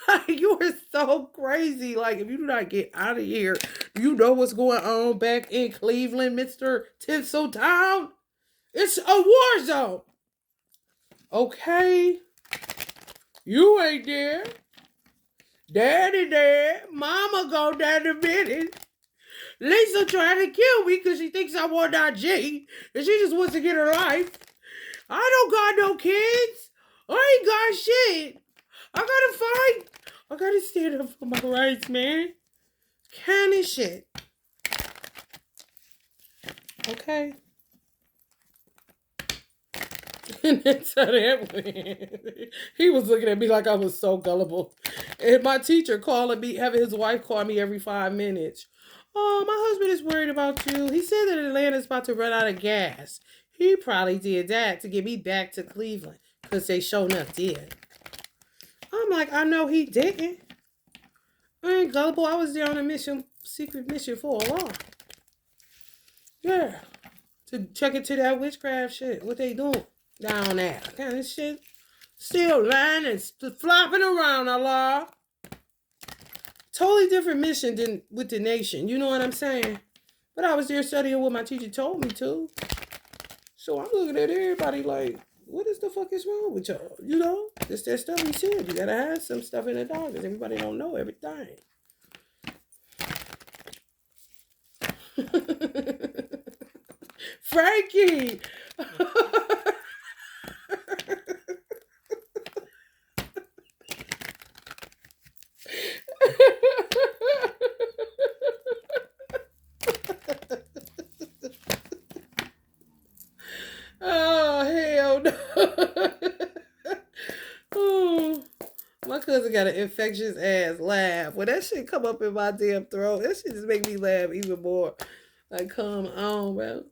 S1: Like you are so crazy. Like if you do not get out of here, you know what's going on back in Cleveland, Mr. Tinseltown? It's a war zone. Okay. You ain't there. Daddy there. Mama go down the minute. Lisa trying to kill me because she thinks I want that G. And she just wants to get her life. I don't got no kids. I ain't got shit. I gotta fight. I gotta stand up for my rights, man. Kind of shit. Okay. And that's how that went. He was looking at me like I was so gullible. And my teacher calling me, having his wife call me every 5 minutes. Oh, my husband is worried about you. He said that Atlanta's about to run out of gas. He probably did that to get me back to Cleveland. Because they sure enough did. I'm like, I know he didn't. I ain't gullible. I was there on a secret mission for a while. Yeah. To check into that witchcraft shit. What they doing down there. Kind of shit. Still lying and flopping around, Allah. Totally different mission than with the nation. You know what I'm saying? But I was there studying what my teacher told me to. So I'm looking at everybody like, what is the fuck is wrong with y'all? You know? Just that stuff he said. You gotta have some stuff in the dog because everybody don't know everything. Frankie! Oh, hell no. Oh, my cousin got an infectious ass laugh. When that shit come up in my damn throat, that shit just make me laugh even more. Like, come on, bro.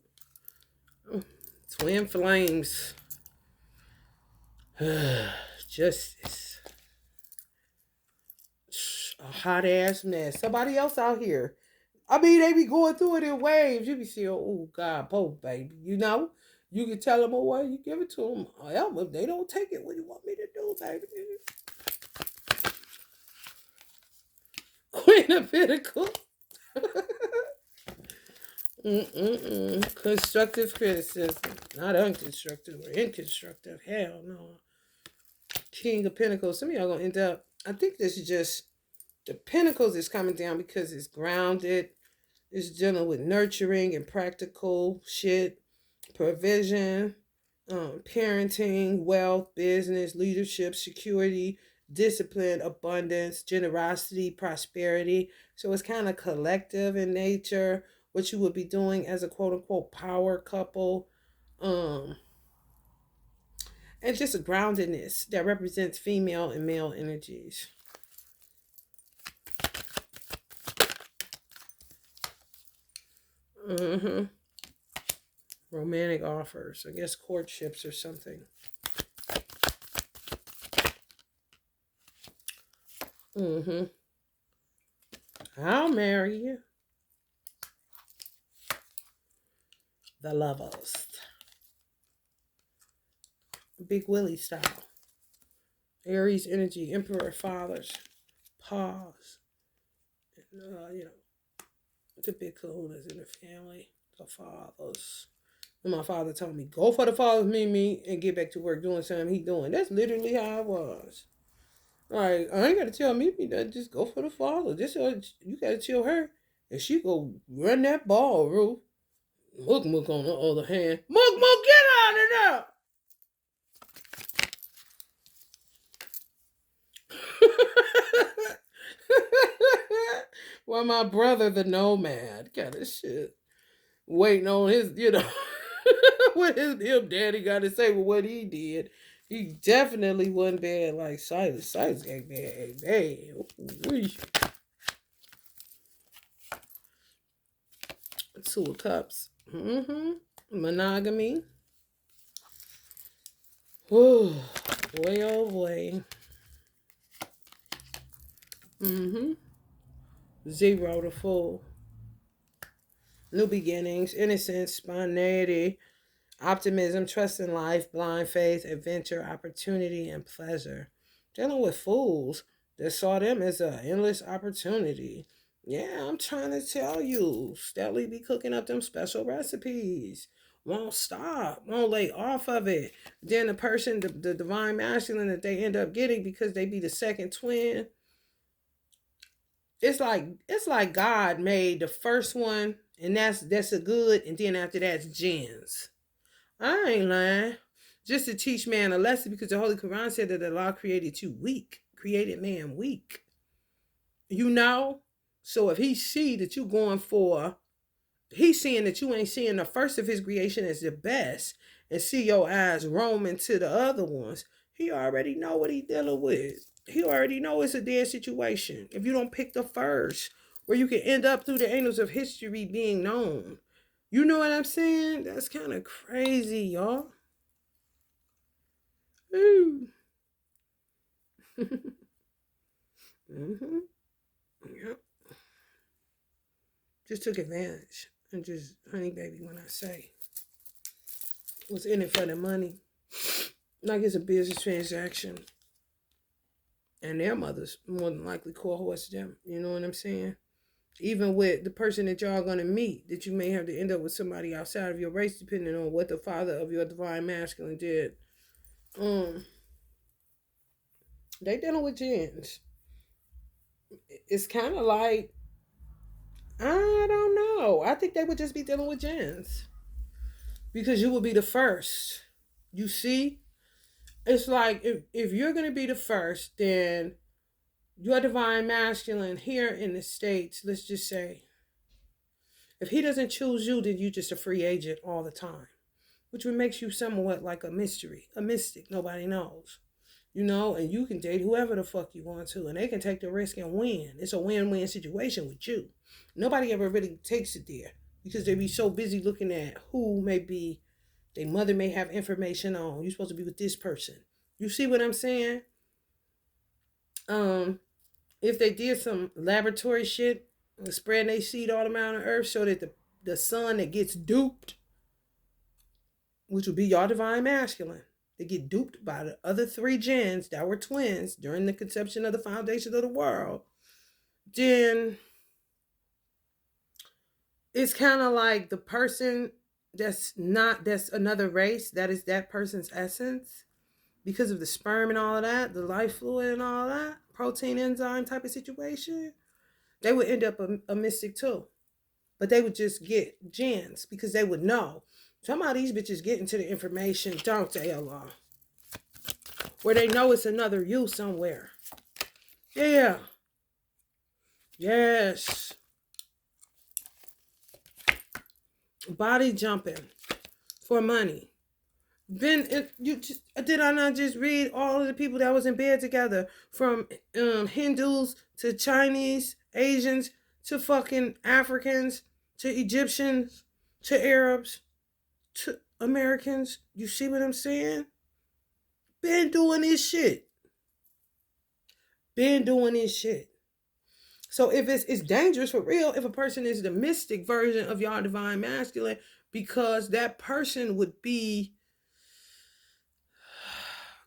S1: Twin flames. Justice. A hot ass mess. Somebody else out here. I mean, they be going through it in waves. You be seeing, oh God, poor baby. You know, you can tell them away. You give it to them. Hell, if they don't take it, what do you want me to do, baby? Queen of Pentacles. Constructive criticism, not unconstructive or inconstructive. Hell no. King of Pentacles. Some of y'all gonna end up. I think this is just the Pentacles is coming down because it's grounded. It's dealing with nurturing and practical shit, provision, parenting, wealth, business, leadership, security, discipline, abundance, generosity, prosperity. So it's kind of collective in nature, what you would be doing as a quote unquote power couple. And just a groundedness that represents female and male energies. Romantic offers, I guess courtships or something. I'll marry you. The Lovers. Big Willie style. Aries energy, Emperor, fathers. Pause. And, the big kahunas in the family. The fathers. And my father told me, go for the fathers, me, and get back to work doing something he doing. That's literally how I was. Like, I ain't got to tell Mimi that. Just go for the father. You got to tell her. And she go run that ball, Ruth. Mook on the other hand. Mook, get out of there! Well, my brother, the nomad, kind of shit. Waiting on his, what his daddy got to say with what he did. He definitely wasn't bad like Silas. Silas got bad. Two of Cups. Monogamy. Boy, oh boy. 0 to full. New beginnings, innocence, spontaneity, optimism, trust in life, blind faith, adventure, opportunity, and pleasure. Dealing with fools that saw them as an endless opportunity. Yeah, I'm trying to tell you. Steadily be cooking up them special recipes. Won't stop. Won't lay off of it. Then the person, the divine masculine that they end up getting because they be the second twin. It's like God made the first one, and that's a good, and then after that's gens. I ain't lying. Just to teach man a lesson, because the Holy Quran said that Allah created you weak, created man weak. So if he see that you going for, he's seeing that you ain't seeing the first of his creation as the best, and see your eyes roaming to the other ones, he already know what he dealing with. He already know it's a dead situation. If you don't pick the first, where you can end up through the annals of history being known. You know what I'm saying? That's kind of crazy, y'all. Ooh. Yep. Just took advantage. And just, honey baby, when I say what's in it for the money, like it's a business transaction. And their mothers more than likely cohorts them. You know what I'm saying? Even with the person that y'all gonna meet, that you may have to end up with somebody outside of your race, depending on what the father of your divine masculine did. Um, they dealing with gens. It's kind of like, I don't know. I think they would just be dealing with gens because you would be the first. You see, it's like if you're gonna be the first, then your divine masculine here in the States, let's just say, if he doesn't choose you, then you're just a free agent all the time, which would makes you somewhat like a mystery, a mystic. Nobody knows, you know, and you can date whoever the fuck you want to, and they can take the risk and win. It's a win-win situation with you. Nobody ever really takes it there because they be so busy looking at who may be, their mother may have information on. You're supposed to be with this person. You see what I'm saying? If they did some laboratory shit, spreading their seed all around the earth so that the son that gets duped, which would be your divine masculine, they get duped by the other three gens that were twins during the conception of the foundation of the world, then it's kind of like the person that's another race, that is that person's essence, because of the sperm and all of that, the life fluid and all that, protein enzyme type of situation, they would end up a mystic too. But they would just get gens because they would know. Some of these bitches get into the information, don't they, Allah? Where they know it's another you somewhere. Yeah. Yes. Body jumping for money. Did I not just read all of the people that was in bed together, from Hindus to Chinese, Asians to fucking Africans to Egyptians to Arabs to Americans? You see what I'm saying? Been doing this shit. Been doing this shit. So if it's dangerous for real if a person is the mystic version of your divine masculine, because that person would be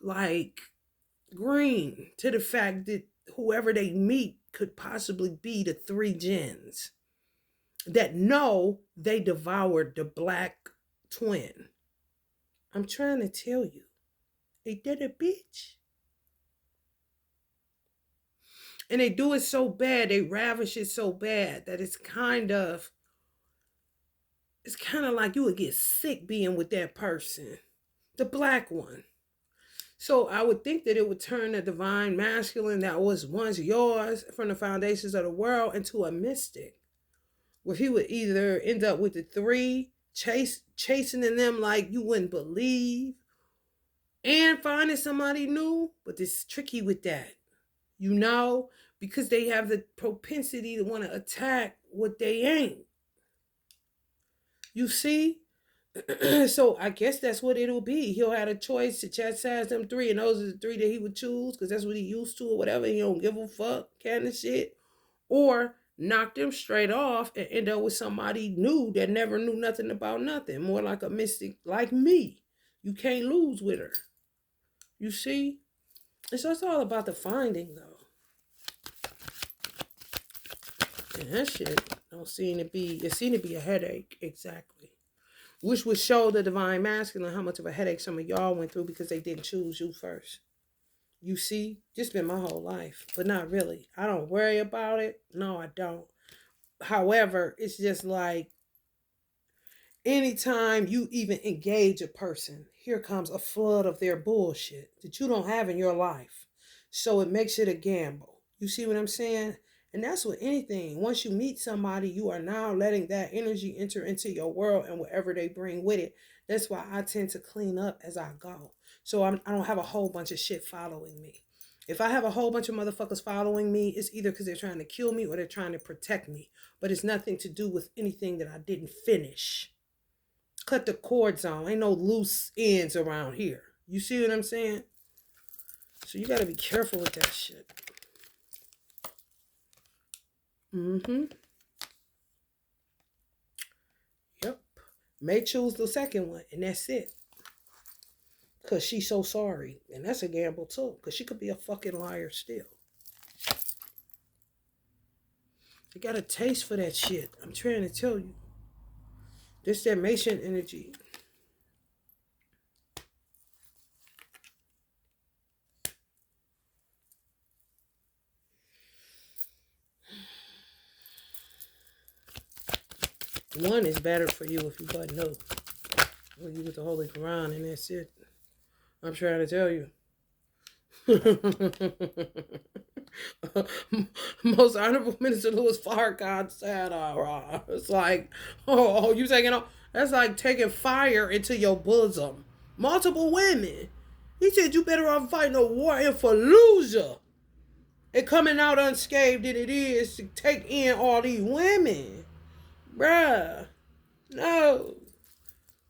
S1: like green to the fact that whoever they meet could possibly be the three gens that know they devoured the black twin. I'm trying to tell you, they did a bitch. And they do it so bad, they ravish it so bad that it's kind of like you would get sick being with that person, the black one. So I would think that it would turn the divine masculine that was once yours from the foundations of the world into a mystic, where he would either end up with the three chastening them like you wouldn't believe, and finding somebody new. But it's tricky with that, you know, because they have the propensity to want to attack what they ain't. You see? So I guess that's what it'll be. He'll have a choice to chastise them three, and those are the three that he would choose because that's what he used to or whatever. He don't give a fuck kind of shit. Or knock them straight off and end up with somebody new that never knew nothing about nothing. More like a mystic like me. You can't lose with her. You see? And so it's all about the finding though. And that shit don't seem to be, it seemed to be a headache, exactly. Which would show the divine masculine how much of a headache some of y'all went through because they didn't choose you first. You see, just been my whole life, but not really. I don't worry about it. No, I don't. However, it's just like anytime you even engage a person, here comes a flood of their bullshit that you don't have in your life. So it makes it a gamble. You see what I'm saying? And that's with anything. Once you meet somebody, you are now letting that energy enter into your world and whatever they bring with it. That's why I tend to clean up as I go. So I don't have a whole bunch of shit following me. If I have a whole bunch of motherfuckers following me, it's either because they're trying to kill me or they're trying to protect me. But it's nothing to do with anything that I didn't finish. Cut the cords on. Ain't no loose ends around here. You see what I'm saying? So you got to be careful with that shit. Yep. May choose the second one, and that's it. because she's so sorry. And that's a gamble too, because she could be a fucking liar still. You got a taste for that shit. I'm trying to tell you. This that Mason energy. One is better for you if you but know. Well, you get the Holy Quran and that's it. I'm trying to tell you. Most Honorable Minister Louis Farrakhan said, it's like, oh, you taking off? That's like taking fire into your bosom. Multiple women. He said you better off fighting a war in Fallujah and coming out unscathed than it is to take in all these women. Bruh. No.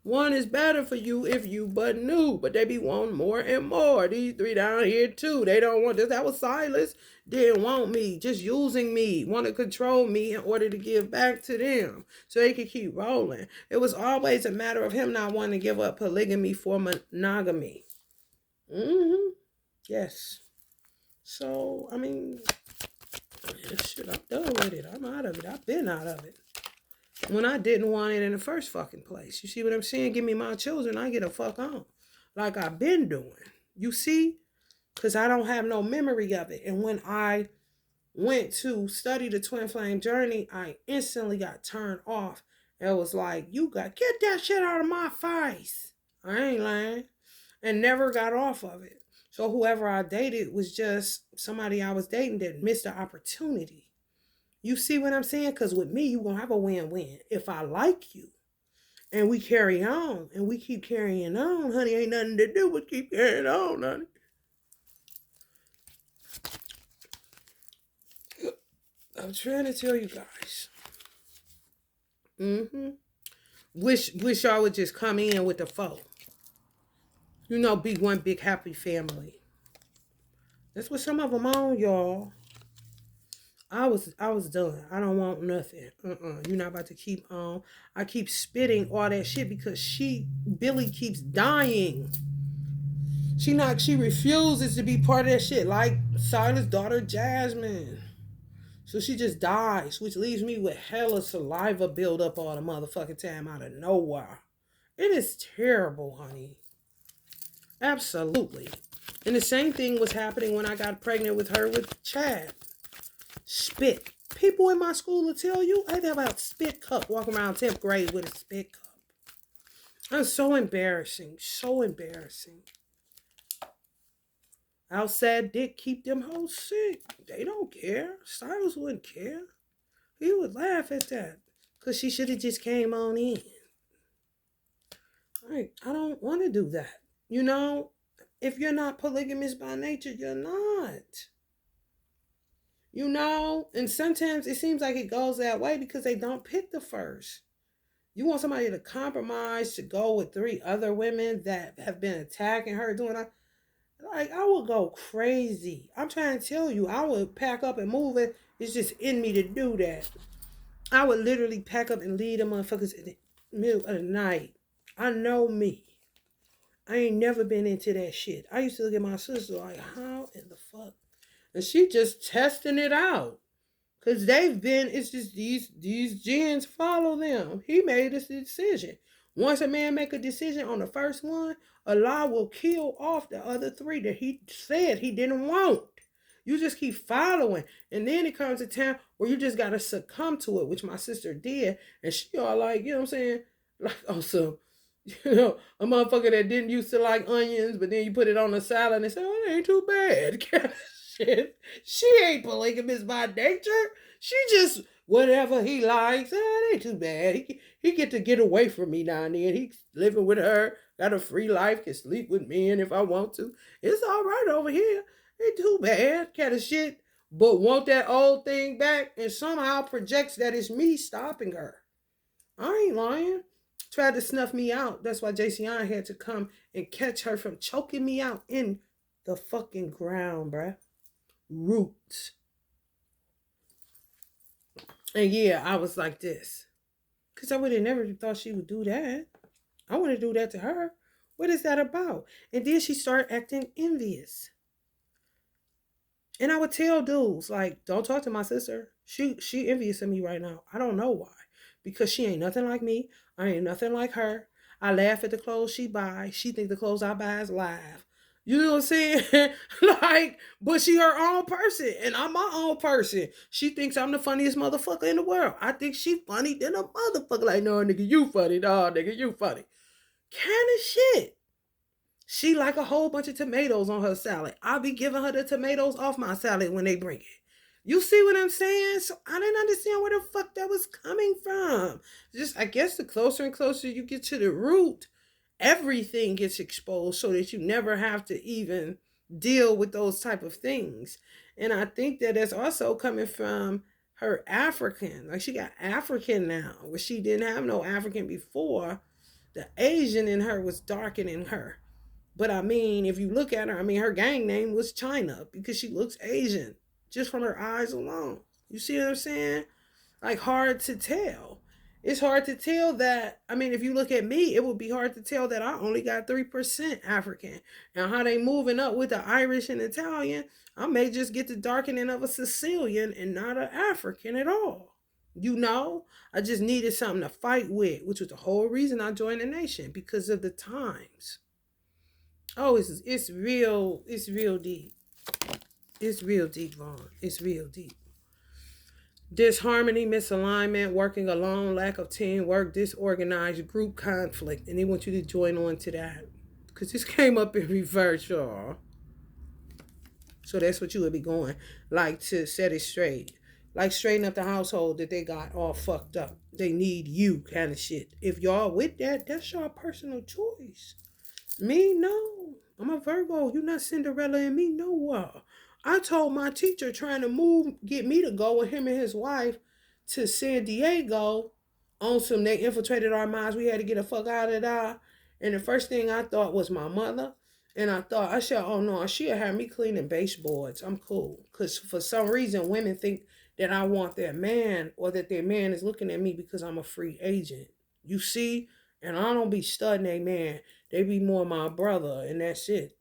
S1: One is better for you if you but knew, but they be wanting more and more. These three down here too. They don't want this. That was Silas. Didn't want me, just using me, want to control me in order to give back to them so they could keep rolling. It was always a matter of him not wanting to give up polygamy for monogamy. Yes. So, I mean, shit, I'm done with it. I'm out of it. I've been out of it. When I didn't want it in the first fucking place. You see what I'm saying? Give me my children, I get a fuck on. Like I've been doing. You see? Because I don't have no memory of it. And when I went to study the twin flame journey, I instantly got turned off. It was like, you got, get that shit out of my face. I ain't lying. And never got off of it. So whoever I dated was just somebody I was dating that missed the opportunity. You see what I'm saying? Because with me, you going to have a win-win. If I like you and we carry on and we keep carrying on, honey, ain't nothing to do but keep carrying on, honey. I'm trying to tell you guys. Wish y'all would just come in with the foe. You know, be one big happy family. That's what some of them on, y'all. I was done. I don't want nothing. You're not about to keep on. I keep spitting all that shit because Billy keeps dying. She refuses to be part of that shit. Like Silas' daughter Jasmine. So she just dies, which leaves me with hella saliva build up all the motherfucking time out of nowhere. It is terrible, honey. Absolutely. And the same thing was happening when I got pregnant with her with Chad. Spit. People in my school will tell you I had to have a spit cup walking around 10th grade with a spit cup. That's so embarrassing. So embarrassing. Outside dick keep them hoes sick. They don't care. Styles wouldn't care. He would laugh at that. Because she should have just came on in. I don't want to do that. You know, if you're not polygamous by nature, you're not. You know, and sometimes it seems like it goes that way because they don't pick the first. You want somebody to compromise to go with 3 other women that have been attacking her, doing that. Like, I would go crazy. I'm trying to tell you, I would pack up and move it. It's just in me to do that. I would literally pack up and leave the motherfuckers in the middle of the night. I know me. I ain't never been into that shit. I used to look at my sister like, how in the fuck? And she just testing it out. Because it's just these genes follow them. He made this decision. Once a man make a decision on the first one, Allah will kill off the other 3 that he said he didn't want. You just keep following. And then it comes a time where you just got to succumb to it, which my sister did. And she all like, you know what I'm saying? Like, also, you know, a motherfucker that didn't used to like onions, but then you put it on a salad and they say, oh, it ain't too bad. Shit. She ain't polygamous by nature. She just whatever he likes. It ain't too bad. He get to get away from me now and then. He's living with her, got a free life, can sleep with men if I want to. It's all right over here. Ain't too bad. Kind of shit. But want that old thing back and somehow projects that it's me stopping her. I ain't lying. Tried to snuff me out. That's why JCI had to come and catch her from choking me out in the fucking ground, bruh. Roots. And yeah, I was like this. Because I would have never thought she would do that. I wouldn't do that to her. What is that about? And then she started acting envious. And I would tell dudes, like, don't talk to my sister. She envious of me right now. I don't know why. Because she ain't nothing like me. I ain't nothing like her. I laugh at the clothes she buys. She think the clothes I buy is live. You know what I'm saying? Like, but she her own person, and I'm my own person. She thinks I'm the funniest motherfucker in the world. I think she funny than a motherfucker. Like, no, nigga, you funny. No, nigga, you funny. Kind of shit. She like a whole bunch of tomatoes on her salad. I'll be giving her the tomatoes off my salad when they bring it. You see what I'm saying? So I didn't understand where the fuck that was coming from. Just I guess the closer and closer you get to the root, everything gets exposed so that you never have to even deal with those type of things. And I think that that's also coming from her African. Like she got African now, where she didn't have no African before. The Asian in her was darkening her. But I mean, if you look at her, I mean, her gang name was China because she looks Asian just from her eyes alone. You see what I'm saying? Like, hard to tell. It's hard to tell that. I mean, if you look at me, it would be hard to tell that I only got 3% African. And how they moving up with the Irish and Italian, I may just get the darkening of a Sicilian and not an African at all. You know, I just needed something to fight with, which was the whole reason I joined the nation because of the times. Oh, it's real deep. It's real deep, Vaughn. It's real deep. Disharmony, misalignment, working alone, lack of teamwork, disorganized group conflict. And they want you to join on to that. Because this came up in reverse, y'all. So that's what you would be going. Like to set it straight. Like straighten up the household that they got all fucked up. They need you kind of shit. If y'all with that, that's your personal choice. Me, no. I'm a Virgo. You're not Cinderella and me, no. I told my teacher trying to get me to go with him and his wife to San Diego on some, they infiltrated our minds. We had to get the fuck out of there. And the first thing I thought was my mother. And I said, oh no, she'll have me cleaning baseboards. I'm cool. Because for some reason, women think that I want their man or that their man is looking at me because I'm a free agent. You see? And I don't be studying a man. They be more my brother, and that's it.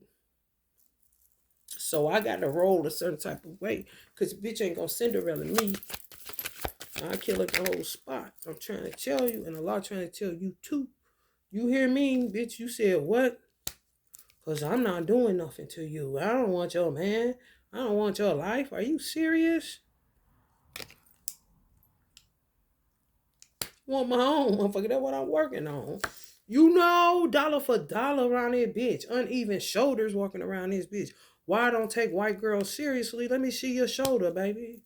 S1: So I got to roll a certain type of way. Because bitch ain't going to Cinderella me. I kill it the whole spot. I'm trying to tell you, and Allah trying to tell you too. You hear me, bitch? You said what? Because I'm not doing nothing to you. I don't want your man. I don't want your life. Are you serious? Want my own, motherfucker. That's what I'm working on. You know, dollar for dollar around this bitch. Uneven shoulders walking around this bitch. Why don't take white girls seriously? Let me see your shoulder, baby.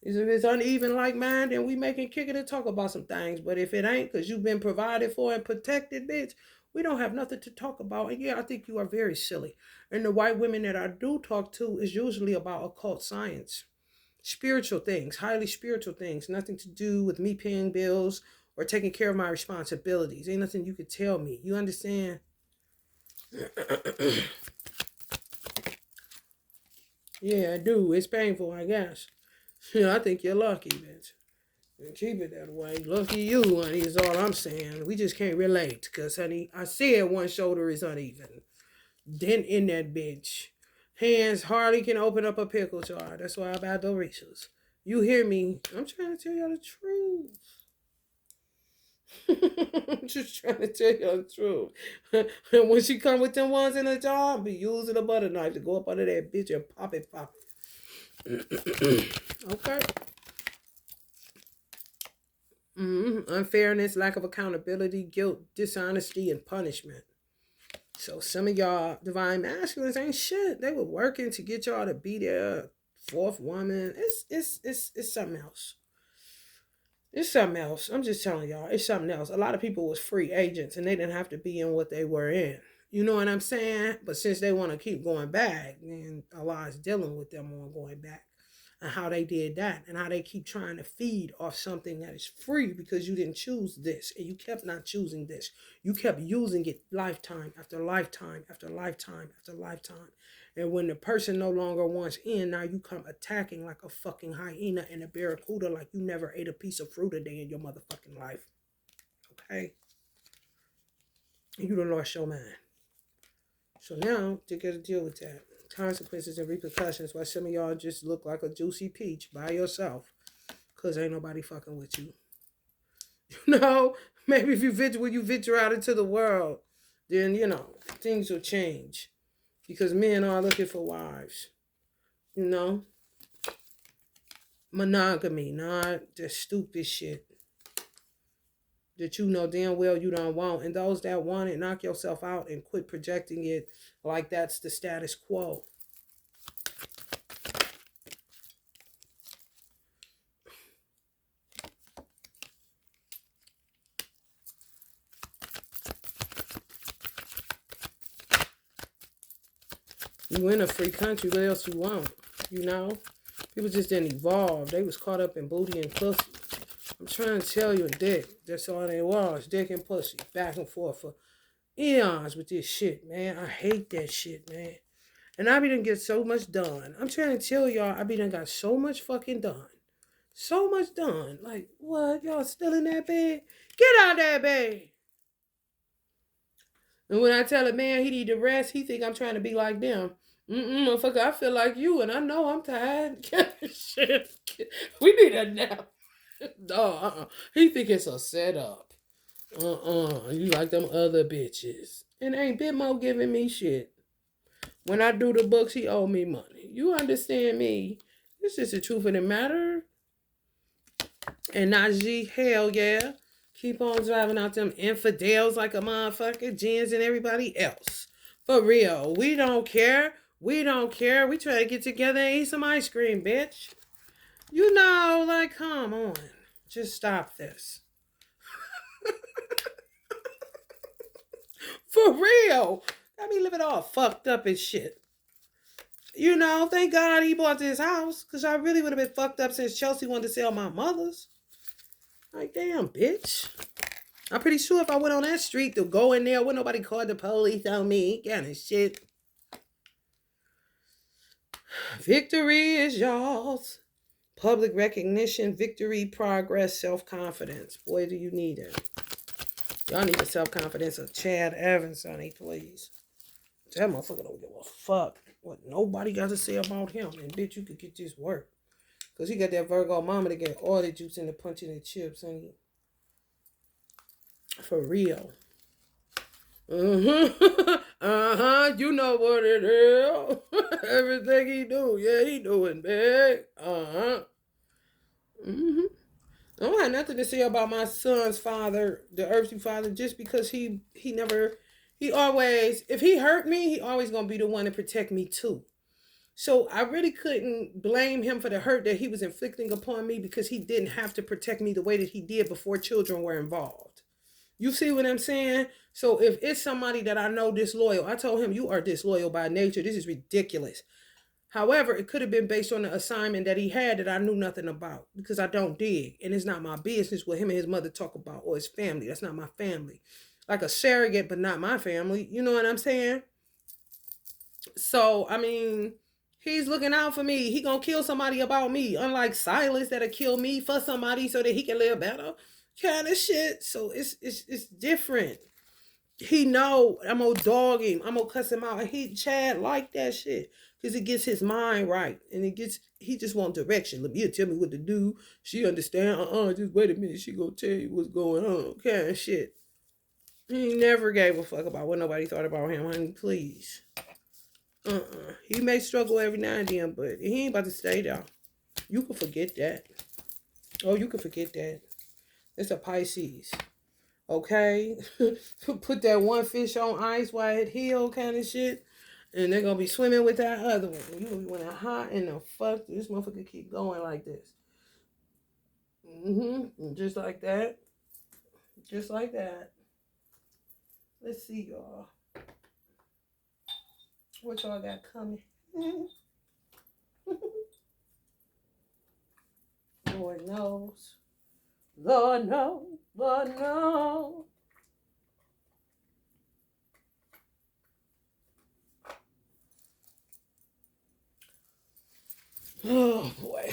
S1: If it's uneven like mine, then we making kick it and talk about some things. But if it ain't, because you've been provided for and protected, bitch, we don't have nothing to talk about. And yeah, I think you are very silly. And the white women that I do talk to is usually about occult science. Spiritual things, highly spiritual things, nothing to do with me paying bills or taking care of my responsibilities. Ain't nothing you could tell me. You understand? Yeah, I do. It's painful, I guess. Yeah, I think you're lucky, bitch. And keep it that way. Lucky you, honey, is all I'm saying. We just can't relate. Because, honey, I said one shoulder is uneven. Dent in that bitch. Hands hardly can open up a pickle jar. That's why I buy Dorisas. You hear me? I'm trying to tell you the truth. I'm just trying to tell you the truth. And when she come with them ones in the jar, I'll be using a butter knife to go up under that bitch and pop it. Okay. Unfairness, lack of accountability, guilt, dishonesty, and punishment. So some of y'all divine masculines ain't shit. They were working to get y'all to be their fourth woman. It's something else. It's something else. I'm just telling y'all, it's something else. A lot of people was free agents and they didn't have to be in what they were in. You know what I'm saying? But since they want to keep going back, then Allah is dealing with them on going back and how they did that and how they keep trying to feed off something that is free because you didn't choose this and you kept not choosing this. You kept using it lifetime after lifetime after lifetime after lifetime. And when the person no longer wants in, now you come attacking like a fucking hyena and a barracuda like you never ate a piece of fruit a day in your motherfucking life. Okay? And you done lost your mind. So now they got to deal with that. Consequences and repercussions. Why some of y'all just look like a juicy peach by yourself. Because ain't nobody fucking with you. You know? Maybe if you venture out into the world, then, things will change. Because men are looking for wives. You know? Monogamy, not the stupid shit that you know damn well you don't want. And those that want it, knock yourself out and quit projecting it like that's the status quo. You in a free country, what else you want? You know? People just didn't evolve. They was caught up in booty and pussy. I'm trying to tell you, dick. That's all they was. Dick and pussy. Back and forth for eons with this shit, man. I hate that shit, man. And I be done get so much done. I'm trying to tell y'all, I be done got so much fucking done. So much done. Like, what? Y'all still in that bed? Get out that bed. And when I tell a man he need to rest, he think I'm trying to be like them. Motherfucker, I feel like you, and I know I'm tired. Shit. We need a nap. No, He think it's a setup. You like them other bitches. And ain't Bitmo giving me shit. When I do the books, he owe me money. You understand me? This is the truth of the matter. And Najee, hell yeah. Keep on driving out them infidels like a motherfucker, Jens and everybody else. For real. We don't care. We don't care. We try to get together and eat some ice cream, bitch. You know, like, come on. Just stop this. For real. Got me living all fucked up and shit. You know, thank God he bought this house, because I really would have been fucked up since Chelsea wanted to sell my mother's. Like, damn, bitch. I'm pretty sure if I went on that street to go in there, wouldn't nobody call the police on me. Kind of shit. Victory is y'all's. Public recognition, victory, progress, self-confidence. Boy, do you need it. Y'all need the self-confidence of Chad Evans, honey, please. That motherfucker don't give a fuck what nobody got to say about him. And bitch, you could get this work. Because he got that Virgo mama to get all the juice in the punch in the chips, honey. For real. You know what it is. Everything he do, yeah, he doing big. I don't have nothing to say about my son's father, the earthly father, just because he always, if he hurt me, he always gonna be the one to protect me too. So I really couldn't blame him for the hurt that he was inflicting upon me, because he didn't have to protect me the way that he did before children were involved. You see what I'm saying? So if it's somebody that I know disloyal, I told him, you are disloyal by nature. This is ridiculous. However, it could have been based on the assignment that he had that I knew nothing about, because I don't dig. And it's not my business what him and his mother talk about, or his family. That's not my family. Like a surrogate, but not my family. You know what I'm saying? So, I mean, he's looking out for me. He gonna kill somebody about me. Unlike Silas that'll kill me for somebody so that he can live better. Kind of shit. So it's different. He know I'm gonna dog him. I'm gonna cuss him out. And Chad like that shit. Because it gets his mind right. And he just want direction. Leah tell me what to do. She understand. Just wait a minute. She gonna tell you what's going on. Kind of shit. He never gave a fuck about what nobody thought about him, honey. Please. He may struggle every now and then, but he ain't about to stay there. You can forget that. Oh, you can forget that. It's a Pisces. Okay? Put that one fish on ice while it heal kind of shit. And they're going to be swimming with that other one. You going to be winning hot in the fuck. This motherfucker keep going like this. Just like that. Just like that. Let's see, y'all. What y'all got coming? Lord knows. Lord knows. Lord knows. Oh, boy.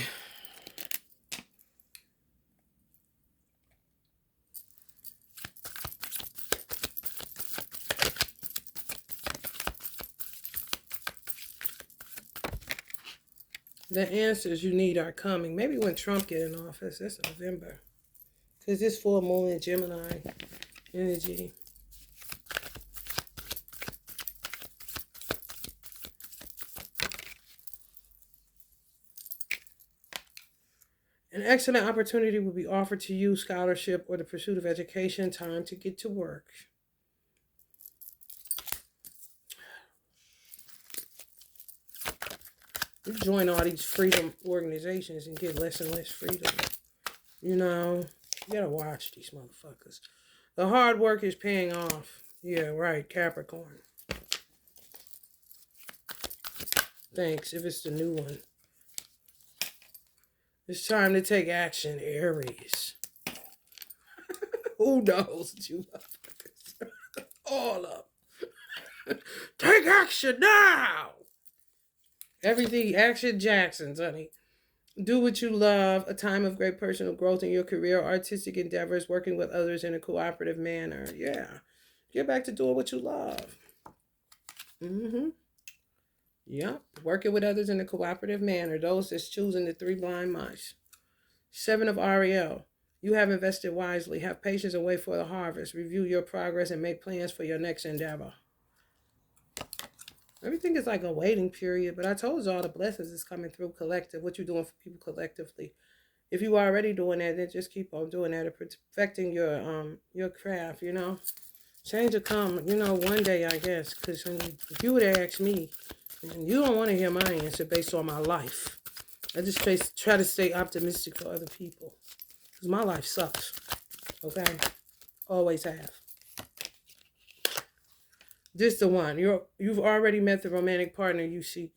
S1: The answers you need are coming. Maybe when Trump get in office, that's November. Because this full moon in Gemini energy. An excellent opportunity will be offered to you, scholarship or the pursuit of education. Time to get to work. You join all these freedom organizations and get less and less freedom. You know, you gotta watch these motherfuckers. The hard work is paying off. Yeah, right, Capricorn. Thanks, if it's the new one. It's time to take action, Aries. Who knows, you motherfuckers? All of them. Take action now! Everything, Action Jacksons, honey. Do what you love. A time of great personal growth in your career, artistic endeavors, working with others in a cooperative manner. Yeah. Get back to doing what you love. Mm-hmm. Yep. Working with others in a cooperative manner. Those that's choosing the 3 blind mice. 7 of Ariel. You have invested wisely. Have patience and wait for the harvest. Review your progress and make plans for your next endeavor. Everything is like a waiting period, but I told you all the blessings is coming through collective. What you're doing for people collectively. If you are already doing that, then just keep on doing that, perfecting your craft. You know, change will come. You know, one day I guess. Because if you would have asked me, and you don't want to hear my answer based on my life. I just try to stay optimistic for other people. Because my life sucks. Okay? Always have. This the one. You've already met the romantic partner you seek.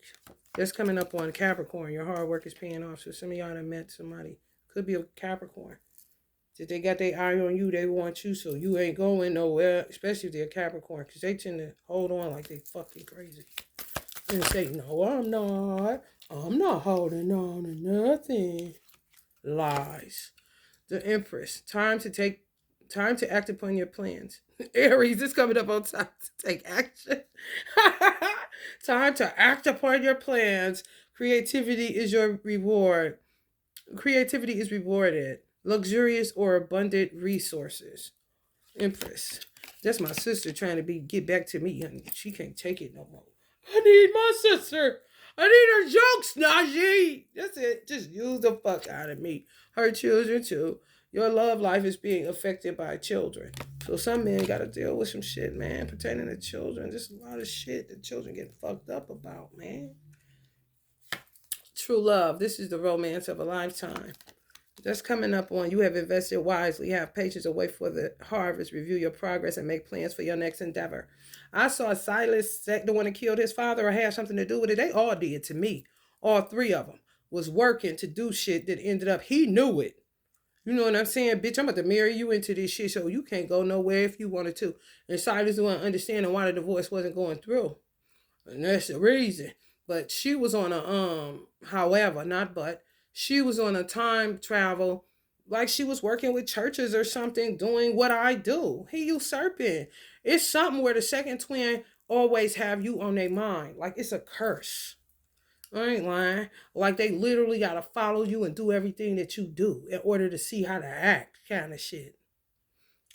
S1: That's coming up on Capricorn. Your hard work is paying off. So some of y'all have met somebody. Could be a Capricorn. If they got their eye on you, they want you, so you ain't going nowhere. Especially if they're Capricorn. Because they tend to hold on like they fucking crazy. And say, no, I'm not. I'm not holding on to nothing. Lies. The Empress. Time to act upon your plans. Aries, this coming up on time to take action. Time to act upon your plans. Creativity is your reward. Creativity is rewarded. Luxurious or abundant resources. Empress. That's my sister trying to get back to me, honey. She can't take it no more. I need my sister. I need her jokes, Najee. That's it. Just use the fuck out of me. Her children, too. Your love life is being affected by children. So some men got to deal with some shit, man, pertaining to children. Just a lot of shit that children get fucked up about, man. True love. This is the romance of a lifetime. That's coming up on you have invested wisely. Have patience and wait for the harvest. Review your progress and make plans for your next endeavor. I saw Silas, the one that killed his father, or had something to do with it. They all did to me. All 3 of them was working to do shit that ended up, he knew it. You know what I'm saying? Bitch, I'm about to marry you into this shit so you can't go nowhere if you wanted to. And Silas wasn't understanding why the divorce wasn't going through. And that's the reason. But she was on she was on a time travel, like she was working with churches or something, doing what I do. He usurping. It's something where the second twin always have you on their mind. Like it's a curse. I ain't lying. Like they literally gotta follow you and do everything that you do in order to see how to act, kind of shit.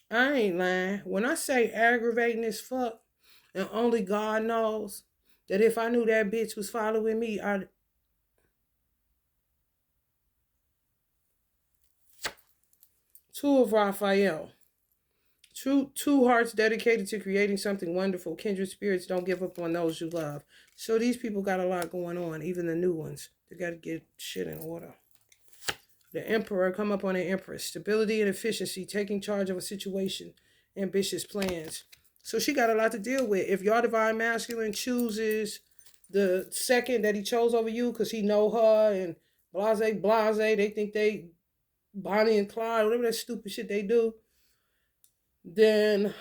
S1: I ain't lying. When I say aggravating as fuck, and only God knows that if I knew that bitch was following me, I'd. Two of Raphael. Two hearts dedicated to creating something wonderful. Kindred spirits don't give up on those you love. So these people got a lot going on, even the new ones. They got to get shit in order. The Emperor, come up on the Empress. Stability and efficiency, taking charge of a situation, ambitious plans. So she got a lot to deal with. If your divine masculine chooses the second that he chose over you because he know her and blase, they think they Bonnie and Clyde, whatever that stupid shit they do, then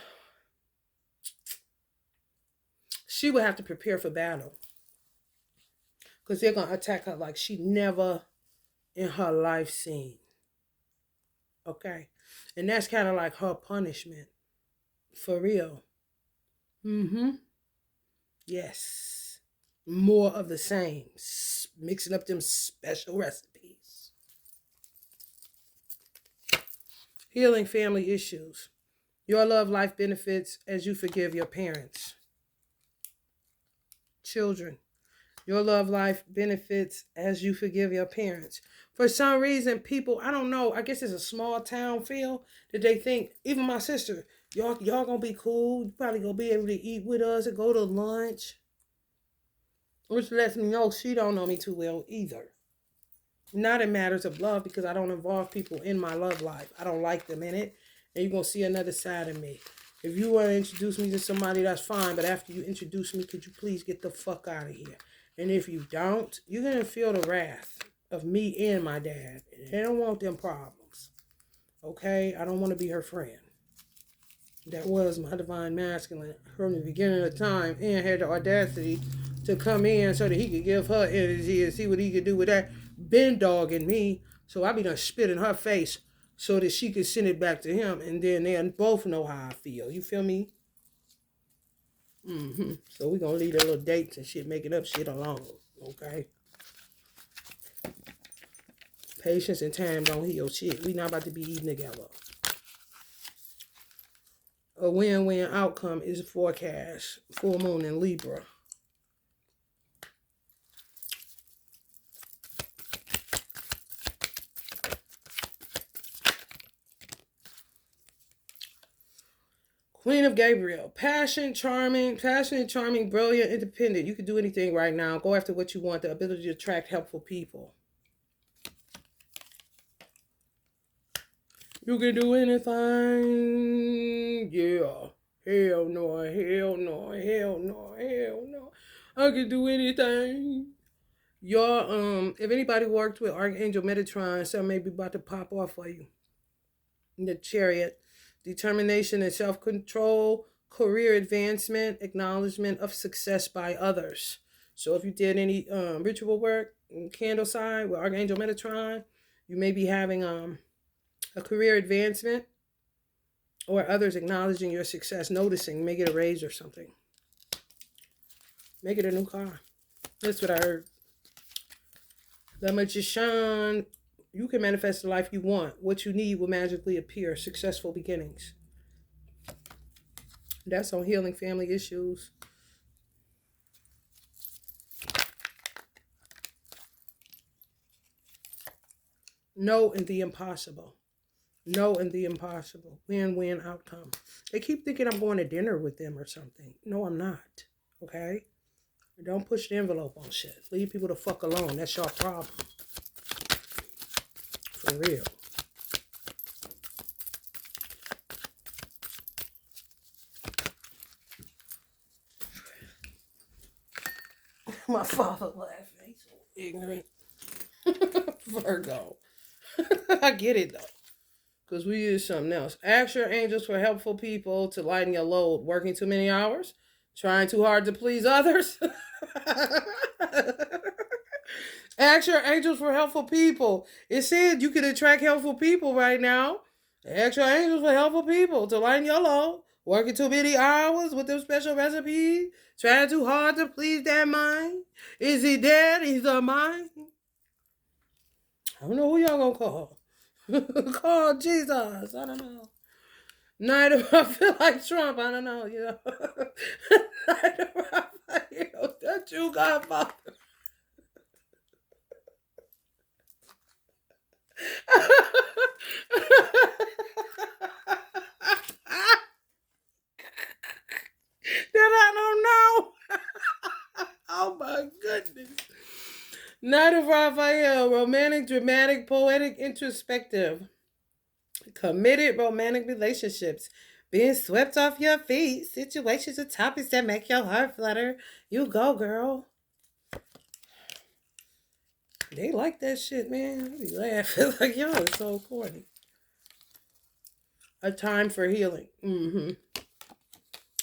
S1: she would have to prepare for battle. Because they're going to attack her like she never in her life seen. Okay? And that's kind of like her punishment. For real. Mm-hmm. Yes. More of the same. Mixing up them special recipes. Healing family issues. Your love life benefits as you forgive your parents. Children. Your love life benefits as you forgive your parents. For some reason, people, I don't know, I guess it's a small town feel that they think, even my sister, y'all gonna be cool. You probably gonna be able to eat with us and go to lunch. Which lets me know she don't know me too well either. Not in matters of love, because I don't involve people in my love life. I don't like them in it. And you're gonna see another side of me. If you want to introduce me to somebody, that's fine. But after you introduce me, could you please get the fuck out of here? And if you don't, you're going to feel the wrath of me and my dad. And I don't want them problems. Okay? I don't want to be her friend. That was my divine masculine from the beginning of time, and had the audacity to come in so that he could give her energy and see what he could do with that. Been dogging me, so I be done spit in her face so that she could send it back to him, and then they both know how I feel. You feel me? So we gonna leave the little dates and shit, making up shit alone, okay? Patience and time don't heal shit. We not about to be eating together. A win-win outcome is forecast. Full moon in Libra. Queen of Gabriel. Passionate, charming, brilliant, independent. You can do anything right now. Go after what you want. The ability to attract helpful people. You can do anything. Yeah. Hell no, hell no, hell no, hell no. I can do anything. Your if anybody worked with Archangel Metatron, something may be about to pop off for you. The Chariot. Determination and self-control, career advancement, acknowledgement of success by others. So if you did any ritual work, candle sign with Archangel Metatron, you may be having a career advancement, or others acknowledging your success, noticing, make it a raise or something. Make it a new car. That's what I heard. The Magician. You can manifest the life you want. What you need will magically appear. Successful beginnings. That's on healing family issues. No in the impossible. No in the impossible. Win-win outcome. They keep thinking I'm going to dinner with them or something. No, I'm not. Okay? Don't push the envelope on shit. Leave people the fuck alone. That's your problem. For real. My father laughing. He's so ignorant. Virgo. I get it though. Because we use something else. Ask your angels for helpful people to lighten your load. Working too many hours? Trying too hard to please others? Ask your angels for helpful people. It said you could attract helpful people right now. Ask your angels for helpful people to lighten your load. Working too many hours with them special recipes. Trying too hard to please that mind. Is he dead? He's a mind. I don't know who y'all gonna call. Call Jesus. I don't know. Neither I feel like Trump. I don't know. You know. Neither I feel that you Godfather. That I don't know. Oh my goodness. Knight of Raphael, romantic, dramatic, poetic, introspective. Committed romantic relationships. Being swept off your feet. Situations or topics that make your heart flutter. You go, girl. They like that shit, man. I be laughing like, yo, it's so corny. A time for healing.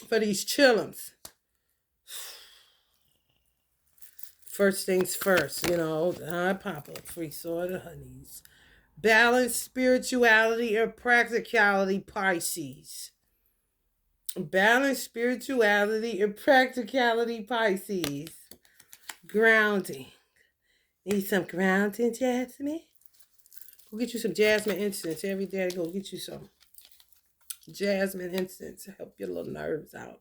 S1: For these chillums. First things first, you know, I pop up, free sword of honeys. Balance, spirituality, and practicality, Pisces. Balance, spirituality, and practicality, Pisces. grounding. Need some grounding, Jasmine? Go get you some jasmine incense every day. Go get you some jasmine incense to help your little nerves out.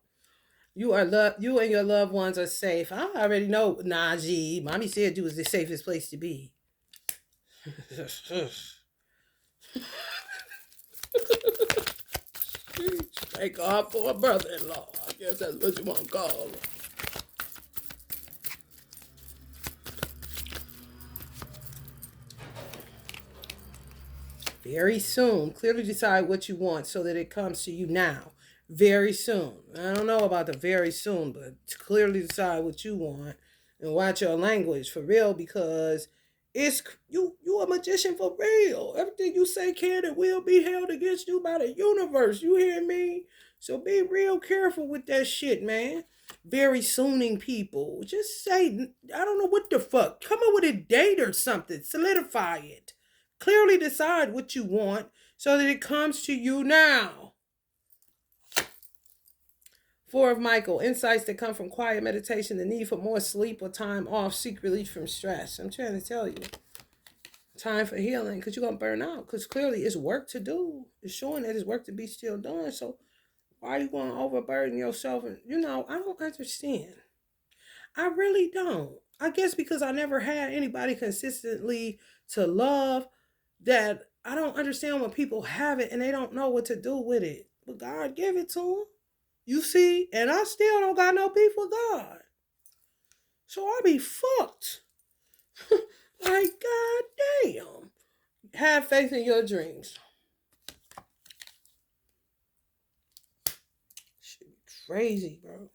S1: You and your loved ones are safe. I already know, Najee. Mommy said you was the safest place to be. Thank God for a brother-in-law. I guess that's what you want to call him. Very soon. Clearly decide what you want so that it comes to you now. Very soon. I don't know about the very soon, but clearly decide what you want and watch your language for real, because it's you a magician for real. Everything you say can and will be held against you by the universe. You hear me? So be real careful with that shit, man. Very sooning people. Just say, I don't know what the fuck. Come up with a date or something. Solidify it. Clearly decide what you want so that it comes to you now. Four of Michael, insights that come from quiet meditation, the need for more sleep or time off, seek relief from stress. I'm trying to tell you. Time for healing, because you're going to burn out. Because clearly it's work to do. It's showing that it's work to be still done. So why are you going to overburden yourself? And, I don't understand. I really don't. I guess because I never had anybody consistently to love, that I don't understand when people have it and they don't know what to do with it. But God gave it to them. You see? And I still don't got no beef with God. So I be fucked. Like, God damn. Have faith in your dreams. Shit be crazy, bro.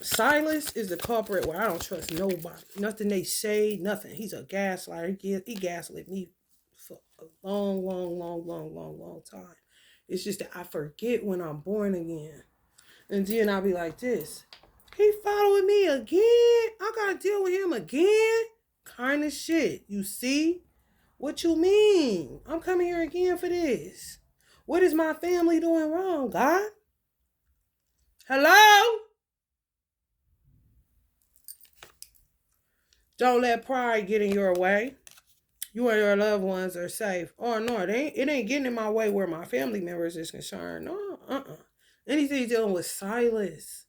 S1: Silas is the culprit where I don't trust nobody. Nothing they say, nothing. He's a gaslighter. He gaslit me for a long time. It's just that I forget when I'm born again. And then I'll be like this. He following me again? I gotta deal with him again? Kind of shit. You see? What you mean? I'm coming here again for this. What is my family doing wrong, God? Hello? Don't let pride get in your way. You and your loved ones are safe. Oh, no, it ain't getting in my way where my family members is concerned. No, Anything dealing with Silas.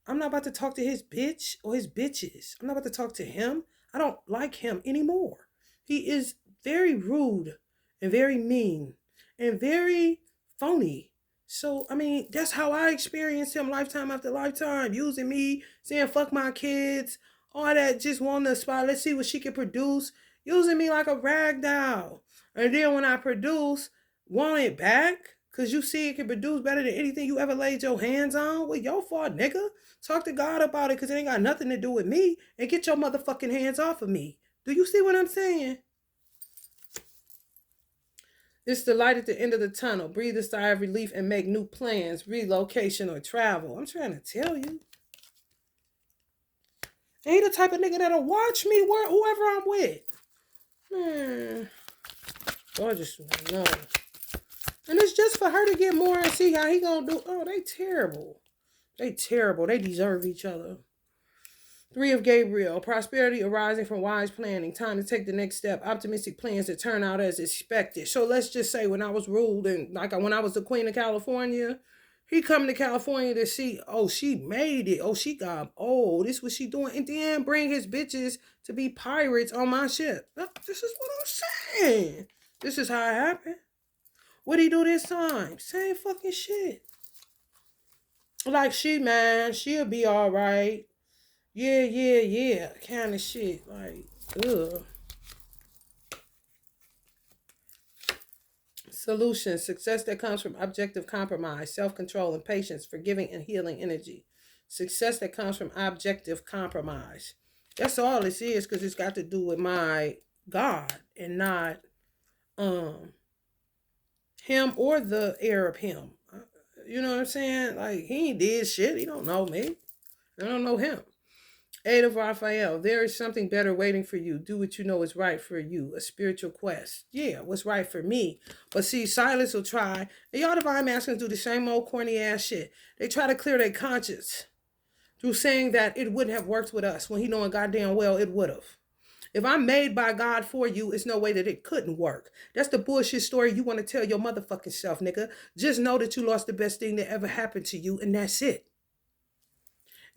S1: I'm not about to talk to his bitch or his bitches. I'm not about to talk to him. I don't like him anymore. He is very rude and very mean and very phony. So, that's how I experienced him lifetime after lifetime. Using me, saying fuck my kids, all that, just wanting the spot. Let's see what she can produce. Using me like a rag doll. And then when I produce, want it back. Because you see it can produce better than anything you ever laid your hands on. Well, your fault, nigga. Talk to God about it, because it ain't got nothing to do with me. And get your motherfucking hands off of me. Do you see what I'm saying? It's the light at the end of the tunnel. Breathe a sigh of relief and make new plans, relocation, or travel. I'm trying to tell you. Ain't the type of nigga that'll watch me whoever I'm with. Man. I just know. And it's just for her to get more and see how he gonna do. Oh, they terrible. They terrible. They deserve each other. Three of Gabriel. Prosperity arising from wise planning. Time to take the next step. Optimistic plans that turn out as expected. So let's just say when I was ruled and when I was the queen of California, he coming to California to see, oh, she made it. Oh, she got, this what she doing. And then bring his bitches to be pirates on my ship. This is what I'm saying. This is how it happened. What'd he do this time? Same fucking shit. Like, she'll be all right. Yeah. Kind of shit. Like, ugh. Solution. Success that comes from objective compromise, self-control, and patience, forgiving and healing energy. Success that comes from objective compromise. That's all this is, because it's got to do with my God and not him or the heir of him. You know what I'm saying? Like, he ain't did shit. He don't know me. I don't know him. Eight of Raphael, there is something better waiting for you. Do what you know is right for you. A spiritual quest. Yeah, what's right for me. But see, Silas will try. And y'all divine masculines do the same old corny ass shit. They try to clear their conscience through saying that it wouldn't have worked with us when he knowing goddamn well it would have. If I'm made by God for you, it's no way that it couldn't work. That's the bullshit story you want to tell your motherfucking self, nigga. Just know that you lost the best thing that ever happened to you, and that's it.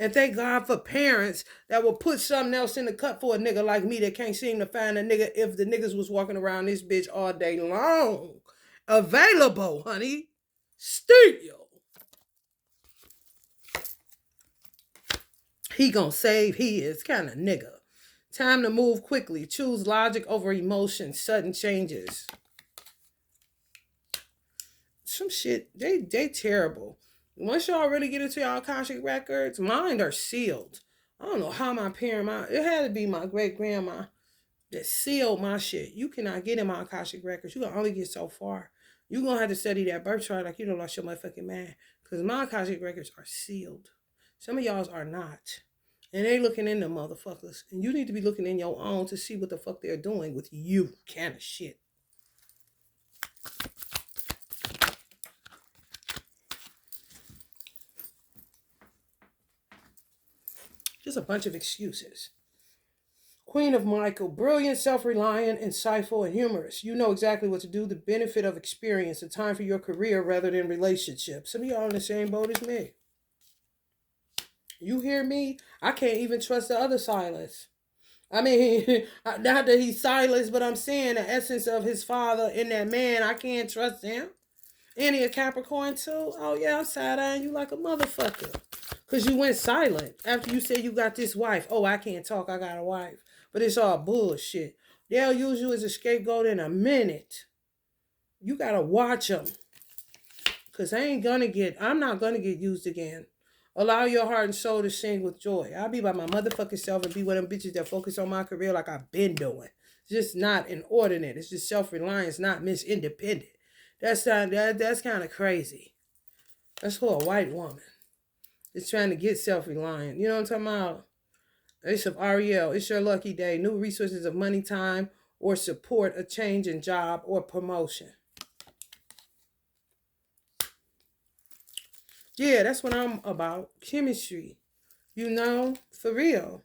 S1: And thank God for parents that will put something else in the cup for a nigga like me that can't seem to find a nigga if the niggas was walking around this bitch all day long. Available, honey. Still. He gonna save his kind of nigga. Time to move quickly. Choose logic over emotion. Sudden changes. Some shit, they terrible. Once y'all really get into y'all Akashic records, mine are sealed. I don't know how it had to be my great grandma that sealed my shit. You cannot get in my Akashic records. You can only get so far. You're going to have to study that birth chart like you don't lost your motherfucking man. Because my Akashic records are sealed. Some of y'all's are not. And they looking in the motherfuckers. And you need to be looking in your own to see what the fuck they're doing with you. Kind of shit. Just a bunch of excuses. Queen of Michael, brilliant, self-reliant, insightful, and humorous. You know exactly what to do. The benefit of experience, the time for your career rather than relationships. Some of y'all in the same boat as me. You hear me? I can't even trust the other Silas. I mean, not that he's Silas, but I'm saying the essence of his father in that man, I can't trust him. And he a Capricorn too? Oh yeah, I'm side-eyeing you like a motherfucker. Because you went silent after you said you got this wife. Oh, I can't talk, I got a wife. But it's all bullshit. They'll use you as a scapegoat in a minute. You got to watch them. Because I'm not going to get used again. Allow your heart and soul to sing with joy. I'll be by my motherfucking self and be one of them bitches that focus on my career like I've been doing. It's just not inordinate. It's just self-reliance, not Miss Independent. That's kind of crazy. That's for a white woman. It's trying to get self-reliant. You know what I'm talking about? Ace of Ariel. It's your lucky day. New resources of money, time, or support a change in job or promotion. Yeah, that's what I'm about. Chemistry. You know, for real.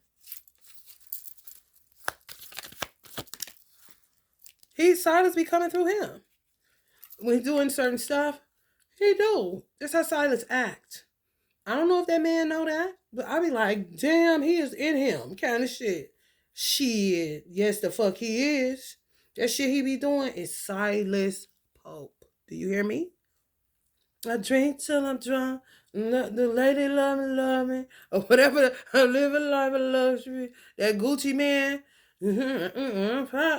S1: Silas be coming through him. When he's doing certain stuff, he do. That's how Silas act. I don't know if that man know that, but I be like, damn, he is in him kind of shit. Shit, yes, the fuck he is. That shit he be doing is Silas Pope. Do you hear me? I drink till I'm drunk. The lady love me. Or whatever. I live a life of luxury. That Gucci man.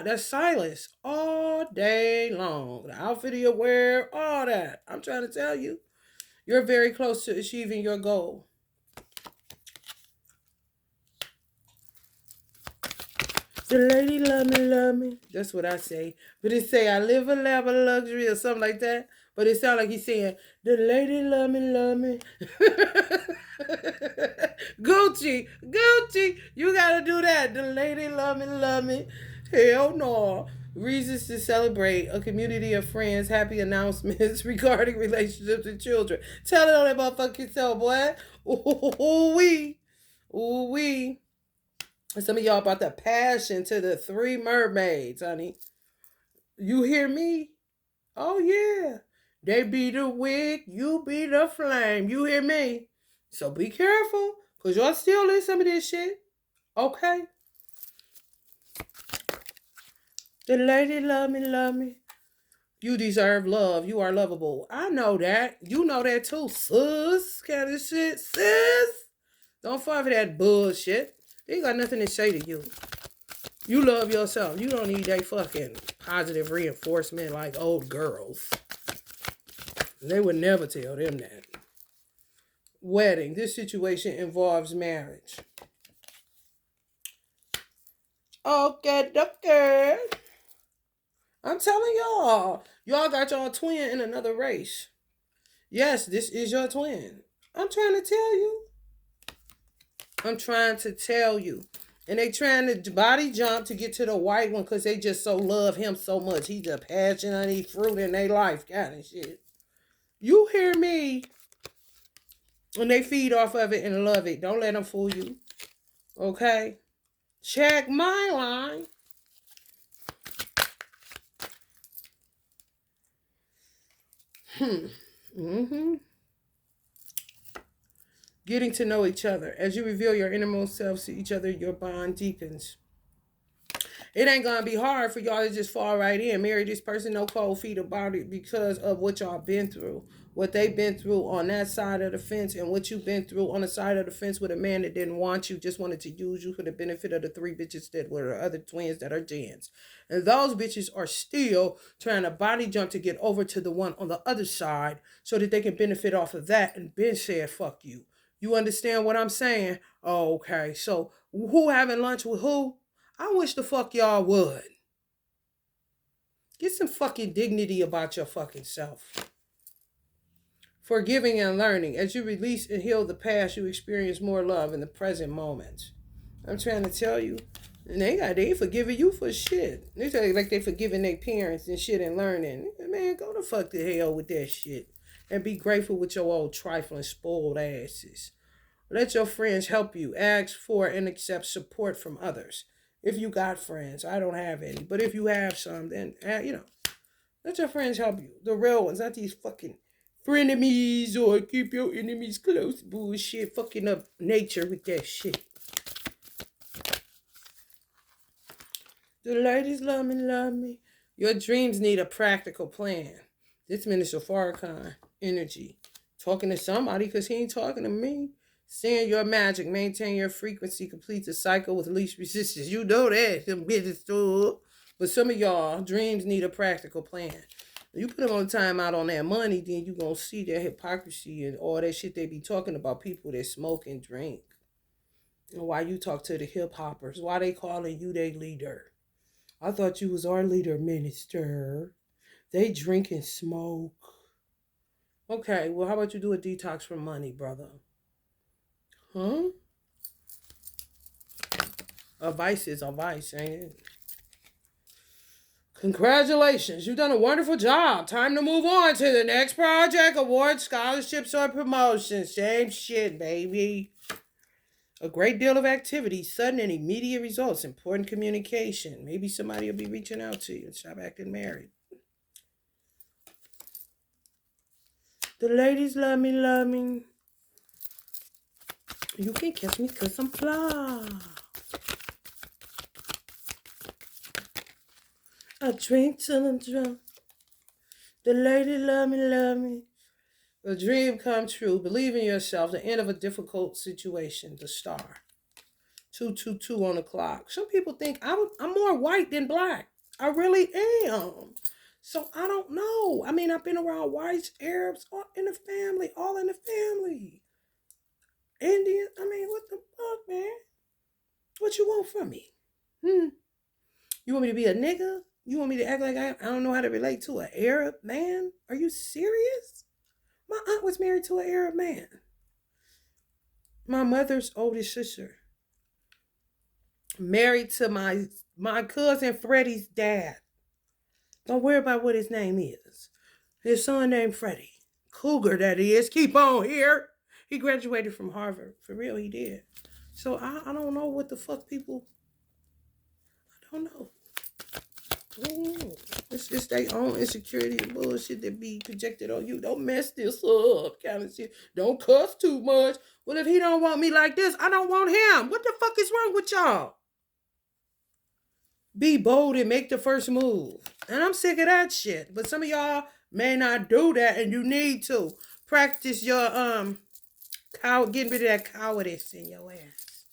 S1: That's Silas. All day long. The outfit you wear, all that. I'm trying to tell you. You're very close to achieving your goal. The lady love me. That's what I say. But it say, I live a life of luxury or something like that. But it sounds like he's saying, the lady love me. Gucci, you gotta do that. The lady love me. Hell no. Reasons to celebrate. A community of friends. Happy announcements regarding relationships and children. Tell it on that motherfucking self, boy. Ooh wee. Some of y'all about the passion to the 3 mermaids, honey. You hear me? Oh, yeah. They be the wick, you be the flame. You hear me? So be careful, because y'all still in some of this shit. Okay? The lady love me. You deserve love. You are lovable. I know that. You know that too, sis. Kind of shit, sis. Don't fall for that bullshit. They ain't got nothing to say to you. You love yourself. You don't need that fucking positive reinforcement like old girls. They would never tell them that. Wedding. This situation involves marriage. Okay. I'm telling y'all. Y'all got y'all twin in another race. Yes, this is your twin. I'm trying to tell you. I'm trying to tell you. And they trying to body jump to get to the white one because they just so love him so much. He's a passion and he fruit in their life kind of shit. You hear me? And they feed off of it and love it. Don't let them fool you. Okay? Check my line. Mm-hmm. Getting to know each other. As you reveal your innermost selves to each other, your bond deepens. It ain't gonna be hard for y'all to just fall right in. Marry this person, no cold feet about it because of what y'all been through. What they've been through on that side of the fence and what you've been through on the side of the fence with a man that didn't want you, just wanted to use you for the benefit of the three bitches that were the other twins that are Jans. And those bitches are still trying to body jump to get over to the one on the other side so that they can benefit off of that and Ben said, fuck you. You understand what I'm saying? Oh, okay. So who having lunch with who? I wish the fuck y'all would. Get some fucking dignity about your fucking self. Forgiving and learning. As you release and heal the past, you experience more love in the present moment. I'm trying to tell you. And they ain't forgiving you for shit. They tell you like they forgiving their parents and shit and learning. Man, go the fuck to hell with that shit. And be grateful with your old trifling spoiled asses. Let your friends help you. Ask for and accept support from others. If you got friends, I don't have any. But if you have some, then, let your friends help you. The real ones, not these fucking frenemies or keep your enemies close bullshit. Fucking up nature with that shit. The ladies love me, love me. Your dreams need a practical plan. This Minister Farrakhan energy. Talking to somebody because he ain't talking to me. Seeing your magic, maintain your frequency, complete the cycle with least resistance. You know that, some business too. But some of y'all, dreams need a practical plan. You put them on time out on that money, then you going to see their hypocrisy and all that shit they be talking about people that smoke and drink. And why you talk to the hip hoppers, why they calling you their leader. I thought you was our leader, minister. They drink and smoke. Okay, well, how about you do a detox from money, brother? Huh? A vice is a vice, ain't it? Congratulations, you've done a wonderful job. Time to move on to the next project, awards, scholarships, or promotions. Same shit, baby. A great deal of activity, sudden and immediate results, important communication. Maybe somebody will be reaching out to you. Stop acting married. The ladies love me, love me. You can kiss me because I'm fly. I drink till I'm drunk. The lady love me, love me. A dream come true. Believe in yourself. The end of a difficult situation. The star. 222 on the clock. Some people think I'm more white than black. I really am. So I don't know. I mean, I've been around whites, Arabs, all in the family. Indian. I mean, what the fuck, man? What you want from me? You want me to be a nigga? You want me to act like I don't know how to relate to an Arab man? Are you serious? My aunt was married to an Arab man. My mother's oldest sister. Married to my cousin Freddie's dad. Don't worry about what his name is. His son named Freddie. Cougar, that is. Keep on here. He graduated from Harvard. For real, he did. So I don't know what the fuck people... I don't know. It's just their own insecurity and bullshit that be projected on you. Don't mess this up, kind of shit. Don't cuss too much. Well, if he don't want me like this, I don't want him. What the fuck is wrong with y'all? Be bold and make the first move. And I'm sick of that shit. But some of y'all may not do that, and you need to practice your getting rid of that cowardice in your ass.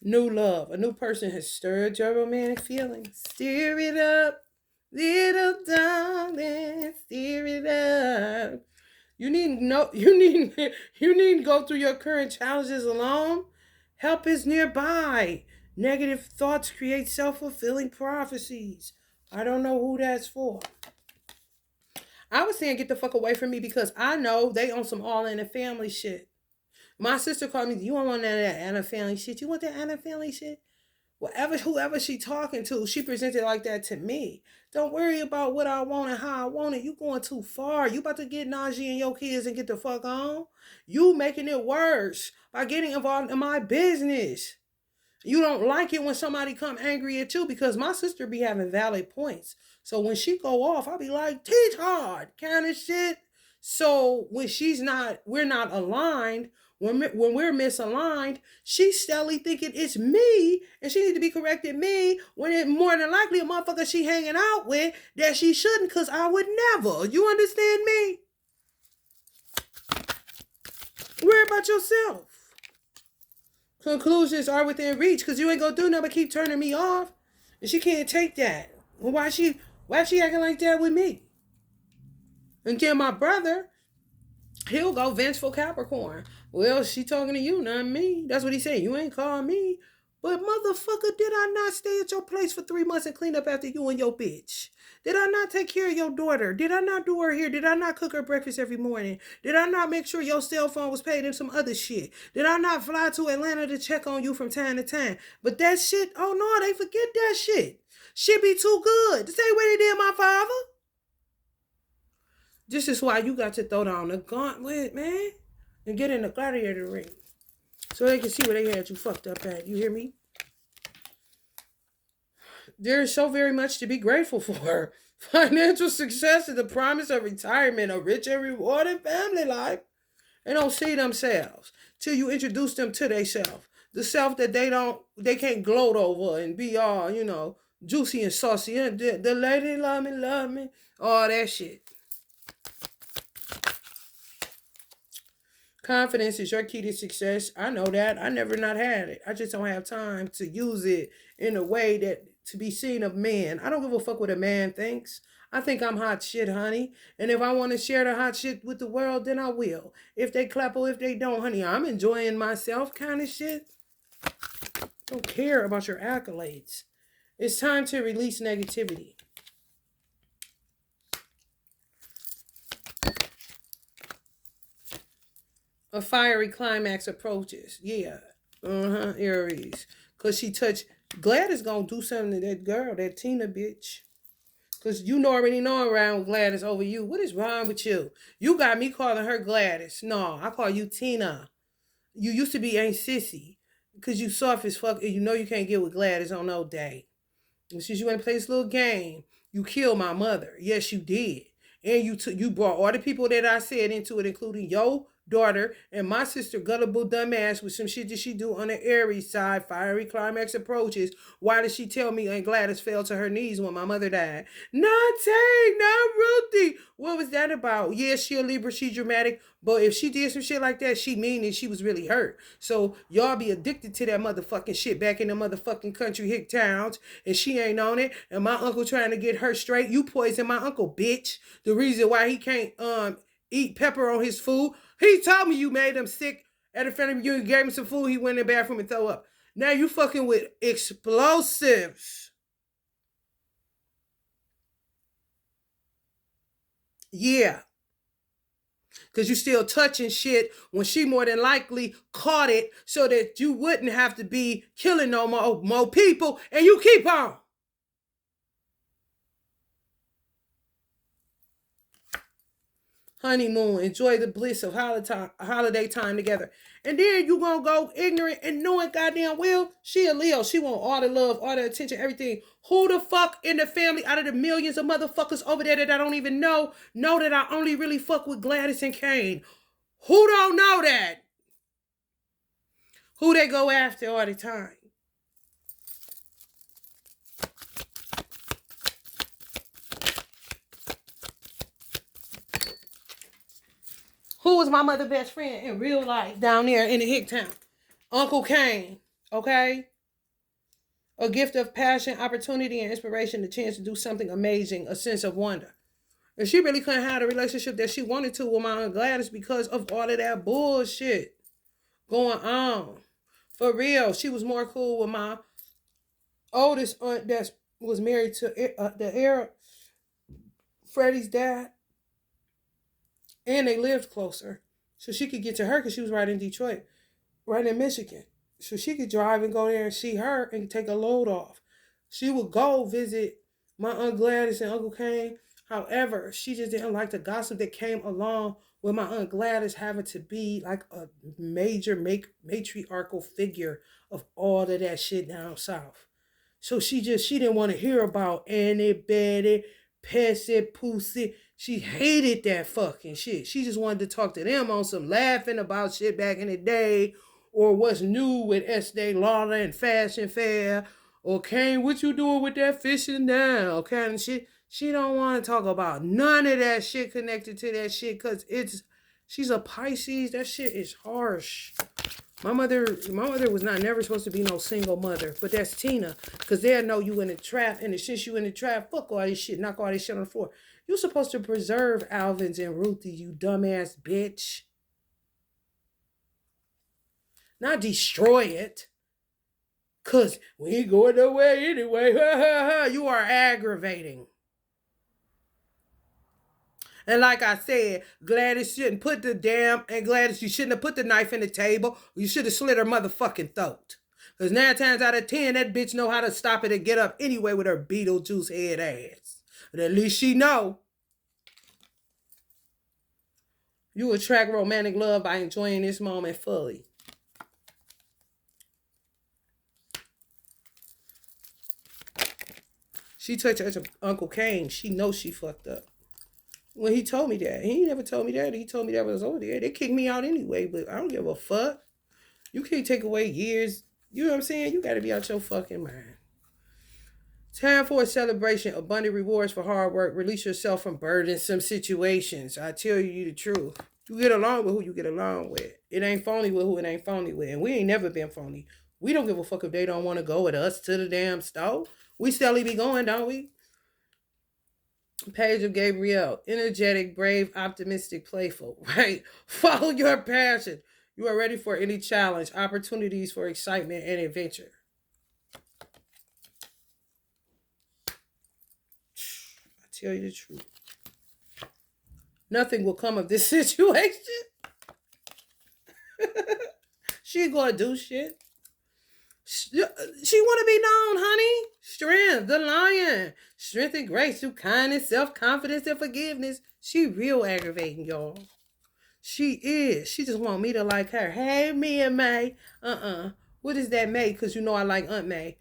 S1: New love. A new person has stirred your romantic feelings. Stir it up, little darling. Stir it up. You need go through your current challenges alone. Help is nearby. Negative thoughts create self-fulfilling prophecies. I don't know who that's for. I was saying get the fuck away from me because I know they on some all in the family shit. My sister called me, you don't want none of that Anna family shit. You want that Anna family shit? Whatever, whoever she talking to, she presented like that to me. Don't worry about what I want and how I want it. You going too far. You about to get Najee and your kids and get the fuck on. You making it worse by getting involved in my business. You don't like it when somebody come angry at you because my sister be having valid points. So when she go off, I'll be like, teach hard kind of shit. So when we're not aligned, when we're misaligned, she's steadily thinking it's me and she need to be correcting me when it more than likely a motherfucker she hanging out with that she shouldn't because I would never. You understand me? Worry about yourself. Conclusions are within reach because you ain't gonna do nothing but keep turning me off. And she can't take that. Well, why she acting like that with me? And then my brother, he'll go vengeful Capricorn. Well, she talking to you, not me. That's what he said. You ain't call me. But motherfucker, did I not stay at your place for 3 months and clean up after you and your bitch? Did I not take care of your daughter? Did I not do her hair? Did I not cook her breakfast every morning? Did I not make sure your cell phone was paid and some other shit? Did I not fly to Atlanta to check on you from time to time? But that shit, oh no, they forget that shit. Shit be too good. The same way they did my father. This is why you got to throw down the gauntlet, man, and get in the gladiator ring so they can see where they had you fucked up at. You hear me? There's so very much to be grateful for. Financial success and the promise of retirement, a rich and rewarding family life. They don't see themselves till you introduce them to themselves. The self that they can't gloat over and be all, juicy and saucy. The lady love me, all that shit. Confidence is your key to success. I know that. I never not had it. I just don't have time to use it in a way that to be seen of men. I don't give a fuck what a man thinks. I think I'm hot shit, honey. And if I want to share the hot shit with the world, then I will. If they clap or if they don't, honey, I'm enjoying myself kind of shit. Don't care about your accolades. It's time to release negativity. A fiery climax approaches. Yeah. Aries. Because she touched. Gladys gonna do something to that girl, that Tina bitch. Because you already know around Gladys over you. What is wrong with you? You got me calling her Gladys. No, I call you Tina. You used to be Aunt Sissy. Because you soft as fuck and you know you can't get with Gladys on no day. And since you ain't play this little game, you killed my mother. Yes, you did. And you brought all the people that I said into it, including your daughter and my sister, gullible dumbass, with some shit that she do on the Aries side. Fiery climax approaches. Why did she tell me Aunt Gladys fell to her knees when my mother died? Not Tay, not Ruthie. What was that about? Yeah, she a Libra, she dramatic, but if she did some shit like that, she mean and she was really hurt. So y'all be addicted to that motherfucking shit back in the motherfucking country hick towns, and she ain't on it. And my uncle trying to get her straight. You poison my uncle, bitch. The reason why he can't eat pepper on his food. He told me you made him sick at a family reunion, gave him some food, he went in the bathroom and throw up. Now you fucking with explosives. Yeah. Because you still touching shit when she more than likely caught it so that you wouldn't have to be killing no more people, and you keep on. Honeymoon, enjoy the bliss of holiday time together. And then you gonna go ignorant and knowing goddamn well she a Leo. She want all the love, all the attention, everything. Who the fuck in the family out of the millions of motherfuckers over there that I don't even know that I only really fuck with Gladys and Kane? Who don't know that? Who they go after all the time? Who was my mother's best friend in real life down there in the hick town? Uncle Kane, okay? A gift of passion, opportunity, and inspiration, the chance to do something amazing, a sense of wonder. And she really couldn't have the relationship that she wanted to with my Aunt Gladys because of all of that bullshit going on. For real, she was more cool with my oldest aunt that was married to the Arab, Freddie's dad. And they lived closer. So she could get to her because she was right in Detroit, right in Michigan. So she could drive and go there and see her and take a load off. She would go visit my Aunt Gladys and Uncle Kane. However, she just didn't like the gossip that came along with my Aunt Gladys having to be like a major matriarchal figure of all of that shit down south. So she didn't want to hear about Annie, Betty, Pessy, Pussy. She hated that fucking shit. She just wanted to talk to them on some laughing about shit back in the day, or what's new with Estee Lauder and Fashion Fair, or Kane, what you doing with that fishing now, kind of shit. She don't want to talk about none of that shit connected to that shit because she's a Pisces. That shit is harsh. My mother was not never supposed to be no single mother, but that's Tina, because they'll know you in the trap, and since you in the trap, fuck all this shit, knock all this shit on the floor. You're supposed to preserve Alvin's and Ruthie, you dumbass bitch. Not destroy it. Because we ain't going nowhere anyway. You are aggravating. And like I said, Gladys shouldn't put Gladys, you shouldn't have put the knife in the table. You should have slit her motherfucking throat. Because 9 times out of 10, that bitch know how to stop it and get up anyway with her Beetlejuice head ass. But at least she know. You attract romantic love by enjoying this moment fully. She touched her Uncle Kane. She knows she fucked up. When he told me that. He never told me that. He told me that was over there. They kicked me out anyway, but I don't give a fuck. You can't take away years. You know what I'm saying? You got to be out your fucking mind. Time for a celebration. Abundant rewards for hard work. Release yourself from burdensome situations. I tell you the truth. You get along with who you get along with. It ain't phony with who it ain't phony with. And we ain't never been phony. We don't give a fuck if they don't want to go with us to the damn store. We still be going, don't we? Page of Gabriel. Energetic, brave, optimistic, playful. Right? Follow your passion. You are ready for any challenge, opportunities for excitement and adventure. I tell you the truth. Nothing will come of this situation. She ain't gonna do shit. She want to be known, honey. Strength, the lion. Strength and grace through kindness, self-confidence, and forgiveness. She real aggravating, y'all. She is. She just want me to like her. Hey, me and May. What is that, May? Because you know I like Aunt May.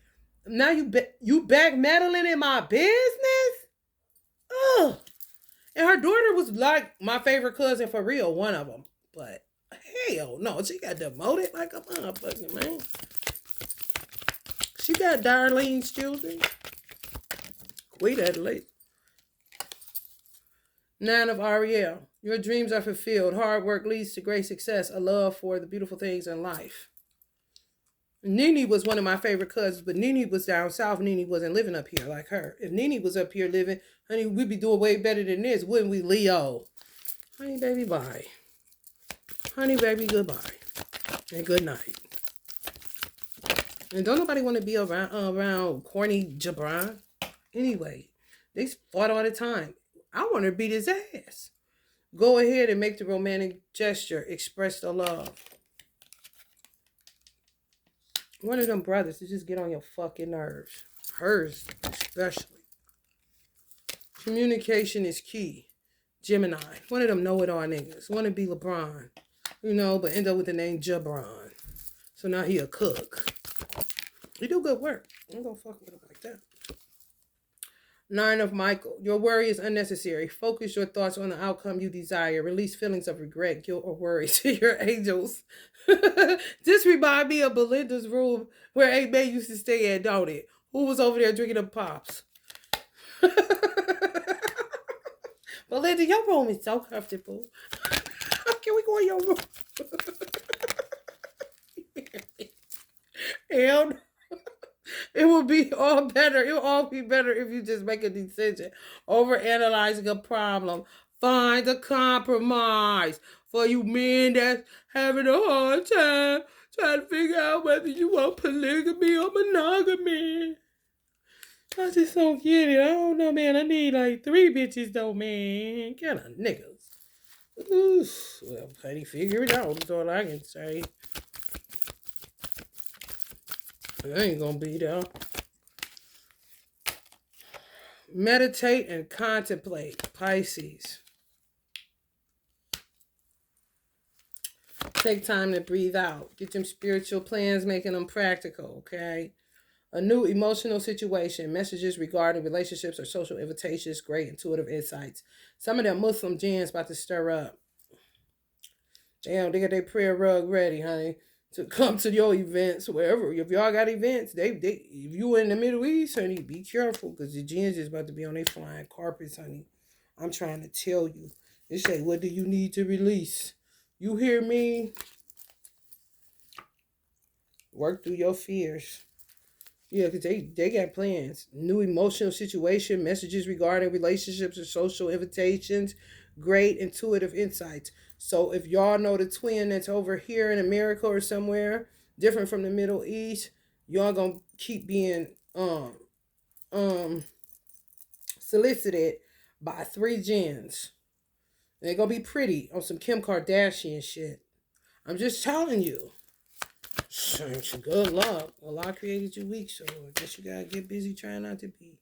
S1: Now you back meddling in my business? Ugh. And her daughter was like my favorite cousin for real, one of them. But hell no, she got demoted like a motherfucker, man. She got Darlene's children. Wait at late. 9 of Ariel. Your dreams are fulfilled. Hard work leads to great success. A love for the beautiful things in life. Nene was one of my favorite cousins, but Nene was down south. Nene wasn't living up here like her. If Nene was up here living, honey, we'd be doing way better than this, wouldn't we, Leo? Honey, baby, bye. Honey, baby, goodbye. And good night. And don't nobody want to be around corny Jabron. Anyway, they fought all the time. I want to beat his ass. Go ahead and make the romantic gesture. Express the love. One of them brothers to just get on your fucking nerves. Hers, especially. Communication is key. Gemini. One of them know-it-all niggas. Want to be LeBron. You know, but end up with the name Jabron. So now he a cook. He do good work. I'm gonna fuck with him like that. 9 of Michael. Your worry is unnecessary. Focus your thoughts on the outcome you desire. Release feelings of regret, guilt, or worry to your angels. This reminds me of Belinda's room where A May used to stay at, don't it? Who was over there drinking them pops? Belinda, your room is so comfortable. Can we go in your room? And it will be all better. It will all be better if you just make a decision. Over analyzing a problem. Find a compromise. For you men that's having a hard time trying to figure out whether you want polygamy or monogamy. I just don't get it. I don't know, man. I need like 3 bitches though, man. Kind of niggas. Oof. Well, honey, figure it out. That's all I can say. I ain't gonna be there. Meditate and contemplate, Pisces. Take time to breathe out. Get them spiritual plans, making them practical, okay? A new emotional situation, messages regarding relationships or social invitations, great intuitive insights. Some of them Muslim jinns about to stir up. Damn, they got their prayer rug ready, honey, to come to your events, wherever. If y'all got events, if you in the Middle East, honey, be careful, because the jinns is about to be on their flying carpets, honey. I'm trying to tell you. They say, what do you need to release? You hear me? Work through your fears. Yeah, because they got plans. New emotional situation, messages regarding relationships or social invitations, great intuitive insights. So if y'all know the twin that's over here in America or somewhere, different from the Middle East, y'all gonna keep being um solicited by three jinns. They're gonna be pretty on some Kim Kardashian shit. I'm just telling you. Good luck. Well, I created you weak, so I guess you gotta get busy trying not to be.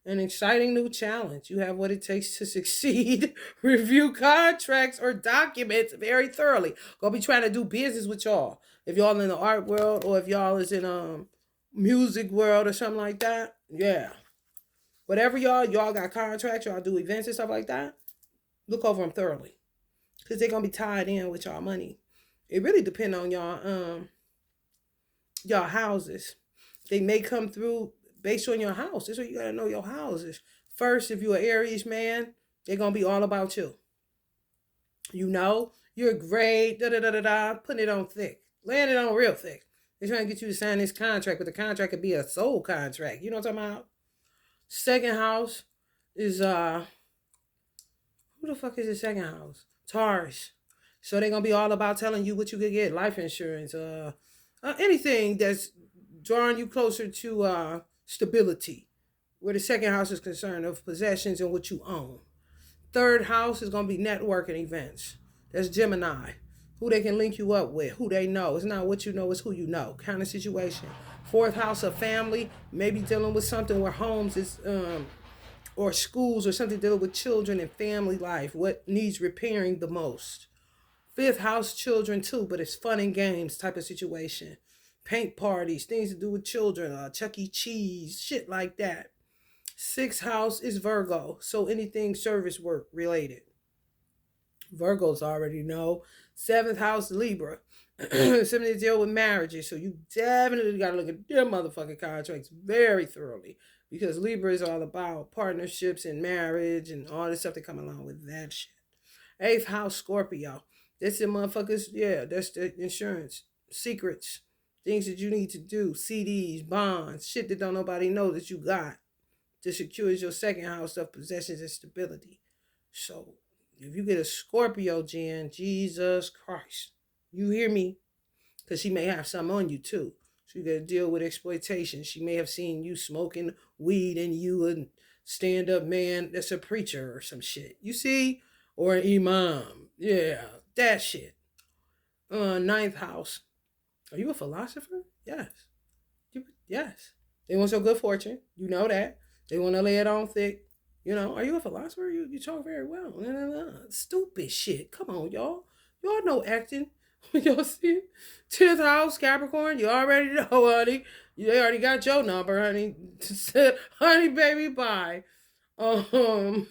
S1: An exciting new challenge. You have what it takes to succeed. Review contracts or documents very thoroughly. Gonna be trying to do business with y'all. If y'all in the art world or if y'all is in music world or something like that. Yeah. Whatever y'all got contracts, y'all do events and stuff like that. Look over them thoroughly. Cause they're gonna be tied in with y'all money. It really depends on y'all houses. They may come through based on your house. That's what you gotta know your houses. First, if you're an Aries man, they're gonna be all about you. You know, you're great, da da da da da, putting it on thick. Laying it on real thick. They're trying to get you to sign this contract, but the contract could be a soul contract. You know what I'm talking about? Second house is who the fuck is the second house? Taurus. So they're gonna be all about telling you what you could get, life insurance, anything that's drawing you closer to stability, where the second house is concerned of possessions and what you own. Third house is gonna be networking events. That's Gemini. Who they can link you up with, who they know. It's not what you know, it's who you know. Kind of situation. Fourth house of family, maybe dealing with something where homes is or schools or something dealing with children and family life. What needs repairing the most? Fifth house, children too, but it's fun and games type of situation. Paint parties, things to do with children, Chuck E. Cheese, shit like that. Sixth house is Virgo, so anything service work related. Virgos already know. Seventh house, Libra. Something to deal with marriages, so you definitely got to look at their motherfucking contracts very thoroughly, because Libra is all about partnerships and marriage and all the stuff that come along with that shit. Eighth house, Scorpio. That's the motherfuckers, yeah, that's the insurance. Secrets. Things that you need to do. CDs, bonds, shit that don't nobody know that you got to secure your second house of possessions and stability. So if you get a Scorpio Jen, Jesus Christ, you hear me? Because she may have some on you too. So you got to deal with exploitation. She may have seen you smoking weed and you a stand-up man that's a preacher or some shit. You see? Or an imam. Yeah, that shit. Ninth house. Are you a philosopher? Yes. Yes. They want your good fortune. You know that. They want to lay it on thick. You know, are you a philosopher? You talk very well. Stupid shit. Come on, y'all. Y'all know acting. Y'all see? 10th house, Capricorn. You already know, honey. They already got your number, honey. Honey, baby, bye. Um,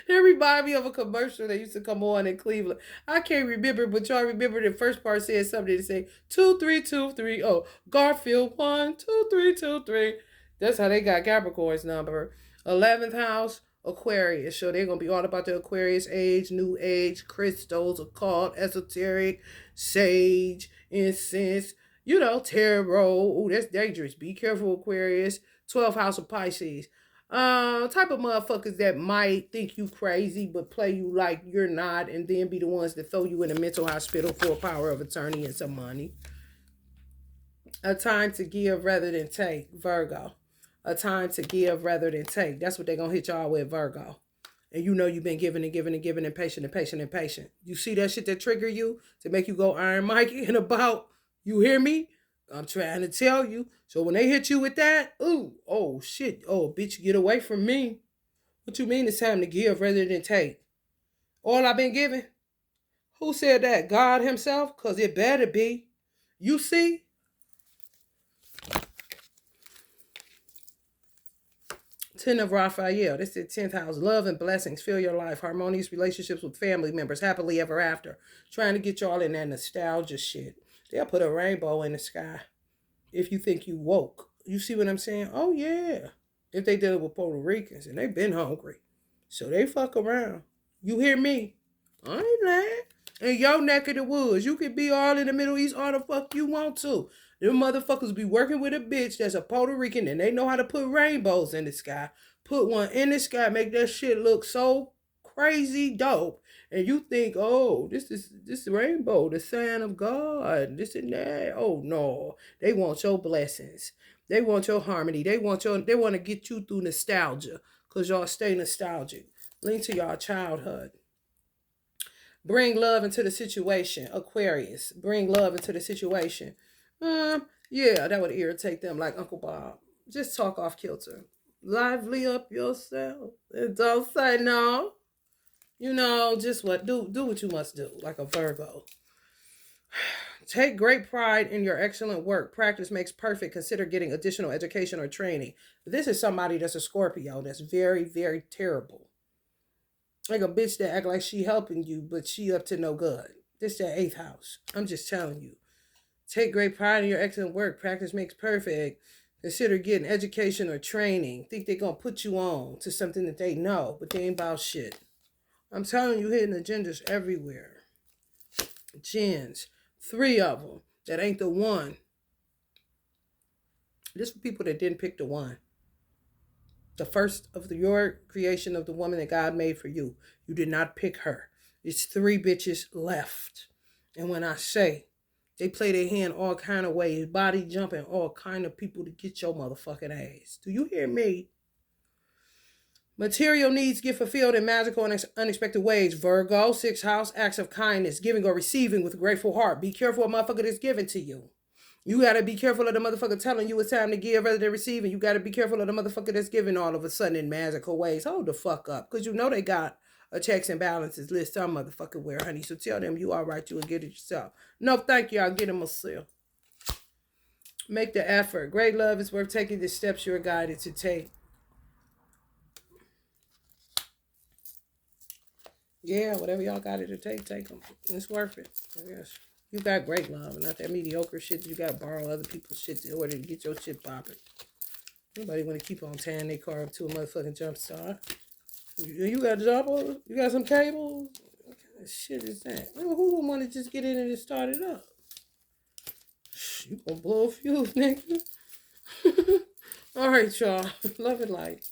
S1: They remind me of a commercial that used to come on in Cleveland. I can't remember, but y'all remember the first part said something to say 23230. Garfield 12323. That's how they got Capricorn's number. 11th house, Aquarius. So they're gonna be all about the Aquarius age, new age, crystals, occult, esoteric, sage, incense. You know, tarot. Ooh, that's dangerous. Be careful, Aquarius. 12th house of Pisces. Type of motherfuckers that might think you crazy but play you like you're not, and then be the ones that throw you in a mental hospital for a power of attorney and some money. A time to give rather than take, Virgo. A time to give rather than take. That's what they're gonna hit y'all with, Virgo. And you know you've been giving and giving and giving and patient and patient and patient. You see that shit that trigger you to make you go Iron Mikey and about, you hear me? I'm trying to tell you. So when they hit you with that, ooh, oh shit, oh bitch, get away from me. What you mean it's time to give rather than take? All I've been giving? Who said that? God himself? Because it better be. You see? 10 of Raphael. This is the 10th house. Love and blessings. Fill your life. Harmonious relationships with family members. Happily ever after. Trying to get y'all in that nostalgia shit. They'll put a rainbow in the sky if you think you woke. You see what I'm saying? Oh, yeah. If they deal with Puerto Ricans and they've been hungry. So they fuck around. You hear me? I ain't lying. In your neck of the woods, you could be all in the Middle East all the fuck you want to. Them motherfuckers be working with a bitch that's a Puerto Rican and they know how to put rainbows in the sky. Put one in the sky, make that shit look so crazy dope. And you think, oh, this is rainbow, the sign of God, this and that. Oh no. They want your blessings. They want your harmony. They want to get you through nostalgia. Cause y'all stay nostalgic. Link to y'all childhood. Bring love into the situation. Aquarius. Bring love into the situation. Yeah, that would irritate them like Uncle Bob. Just talk off kilter. Lively up yourself. And don't say no. You know, just do what you must do, like a Virgo. Take great pride in your excellent work. Practice makes perfect. Consider getting additional education or training. This is somebody that's a Scorpio that's very, very terrible. Like a bitch that act like she helping you, but she up to no good. This that 8th house. I'm just telling you. Take great pride in your excellent work. Practice makes perfect. Consider getting education or training. Think they're going to put you on to something that they know, but they ain't about shit. I'm telling you, hidden agendas everywhere. Gens. 3 of them. That ain't the one. This for people that didn't pick the one. The first of your creation of the woman that God made for you. You did not pick her. It's 3 bitches left. And when I say they play their hand all kind of ways, body jumping all kind of people to get your motherfucking ass. Do you hear me? Material needs get fulfilled in magical and unexpected ways. Virgo, 6th house, acts of kindness, giving or receiving with a grateful heart. Be careful what motherfucker that's given to you. You got to be careful of the motherfucker telling you it's time to give rather than receive. And you got to be careful of the motherfucker that's giving all of a sudden in magical ways. Hold the fuck up. Because you know they got a checks and balances list some motherfucker wear, honey. So tell them you all right, you and get it yourself. No, thank you. I'll get them myself. Make the effort. Great love is worth taking the steps you're guided to take. Yeah, whatever y'all got it to take them. It's worth it. I guess. You got great love, not that mediocre shit. You got to borrow other people's shit in order to get your shit popping. Nobody want to keep on tearing their car up to a motherfucking jump start. You got a job? You got some cable? What kind of shit is that? Who would want to just get in and start it up? You gonna blow a fuse, nigga. All right, y'all. Love and light.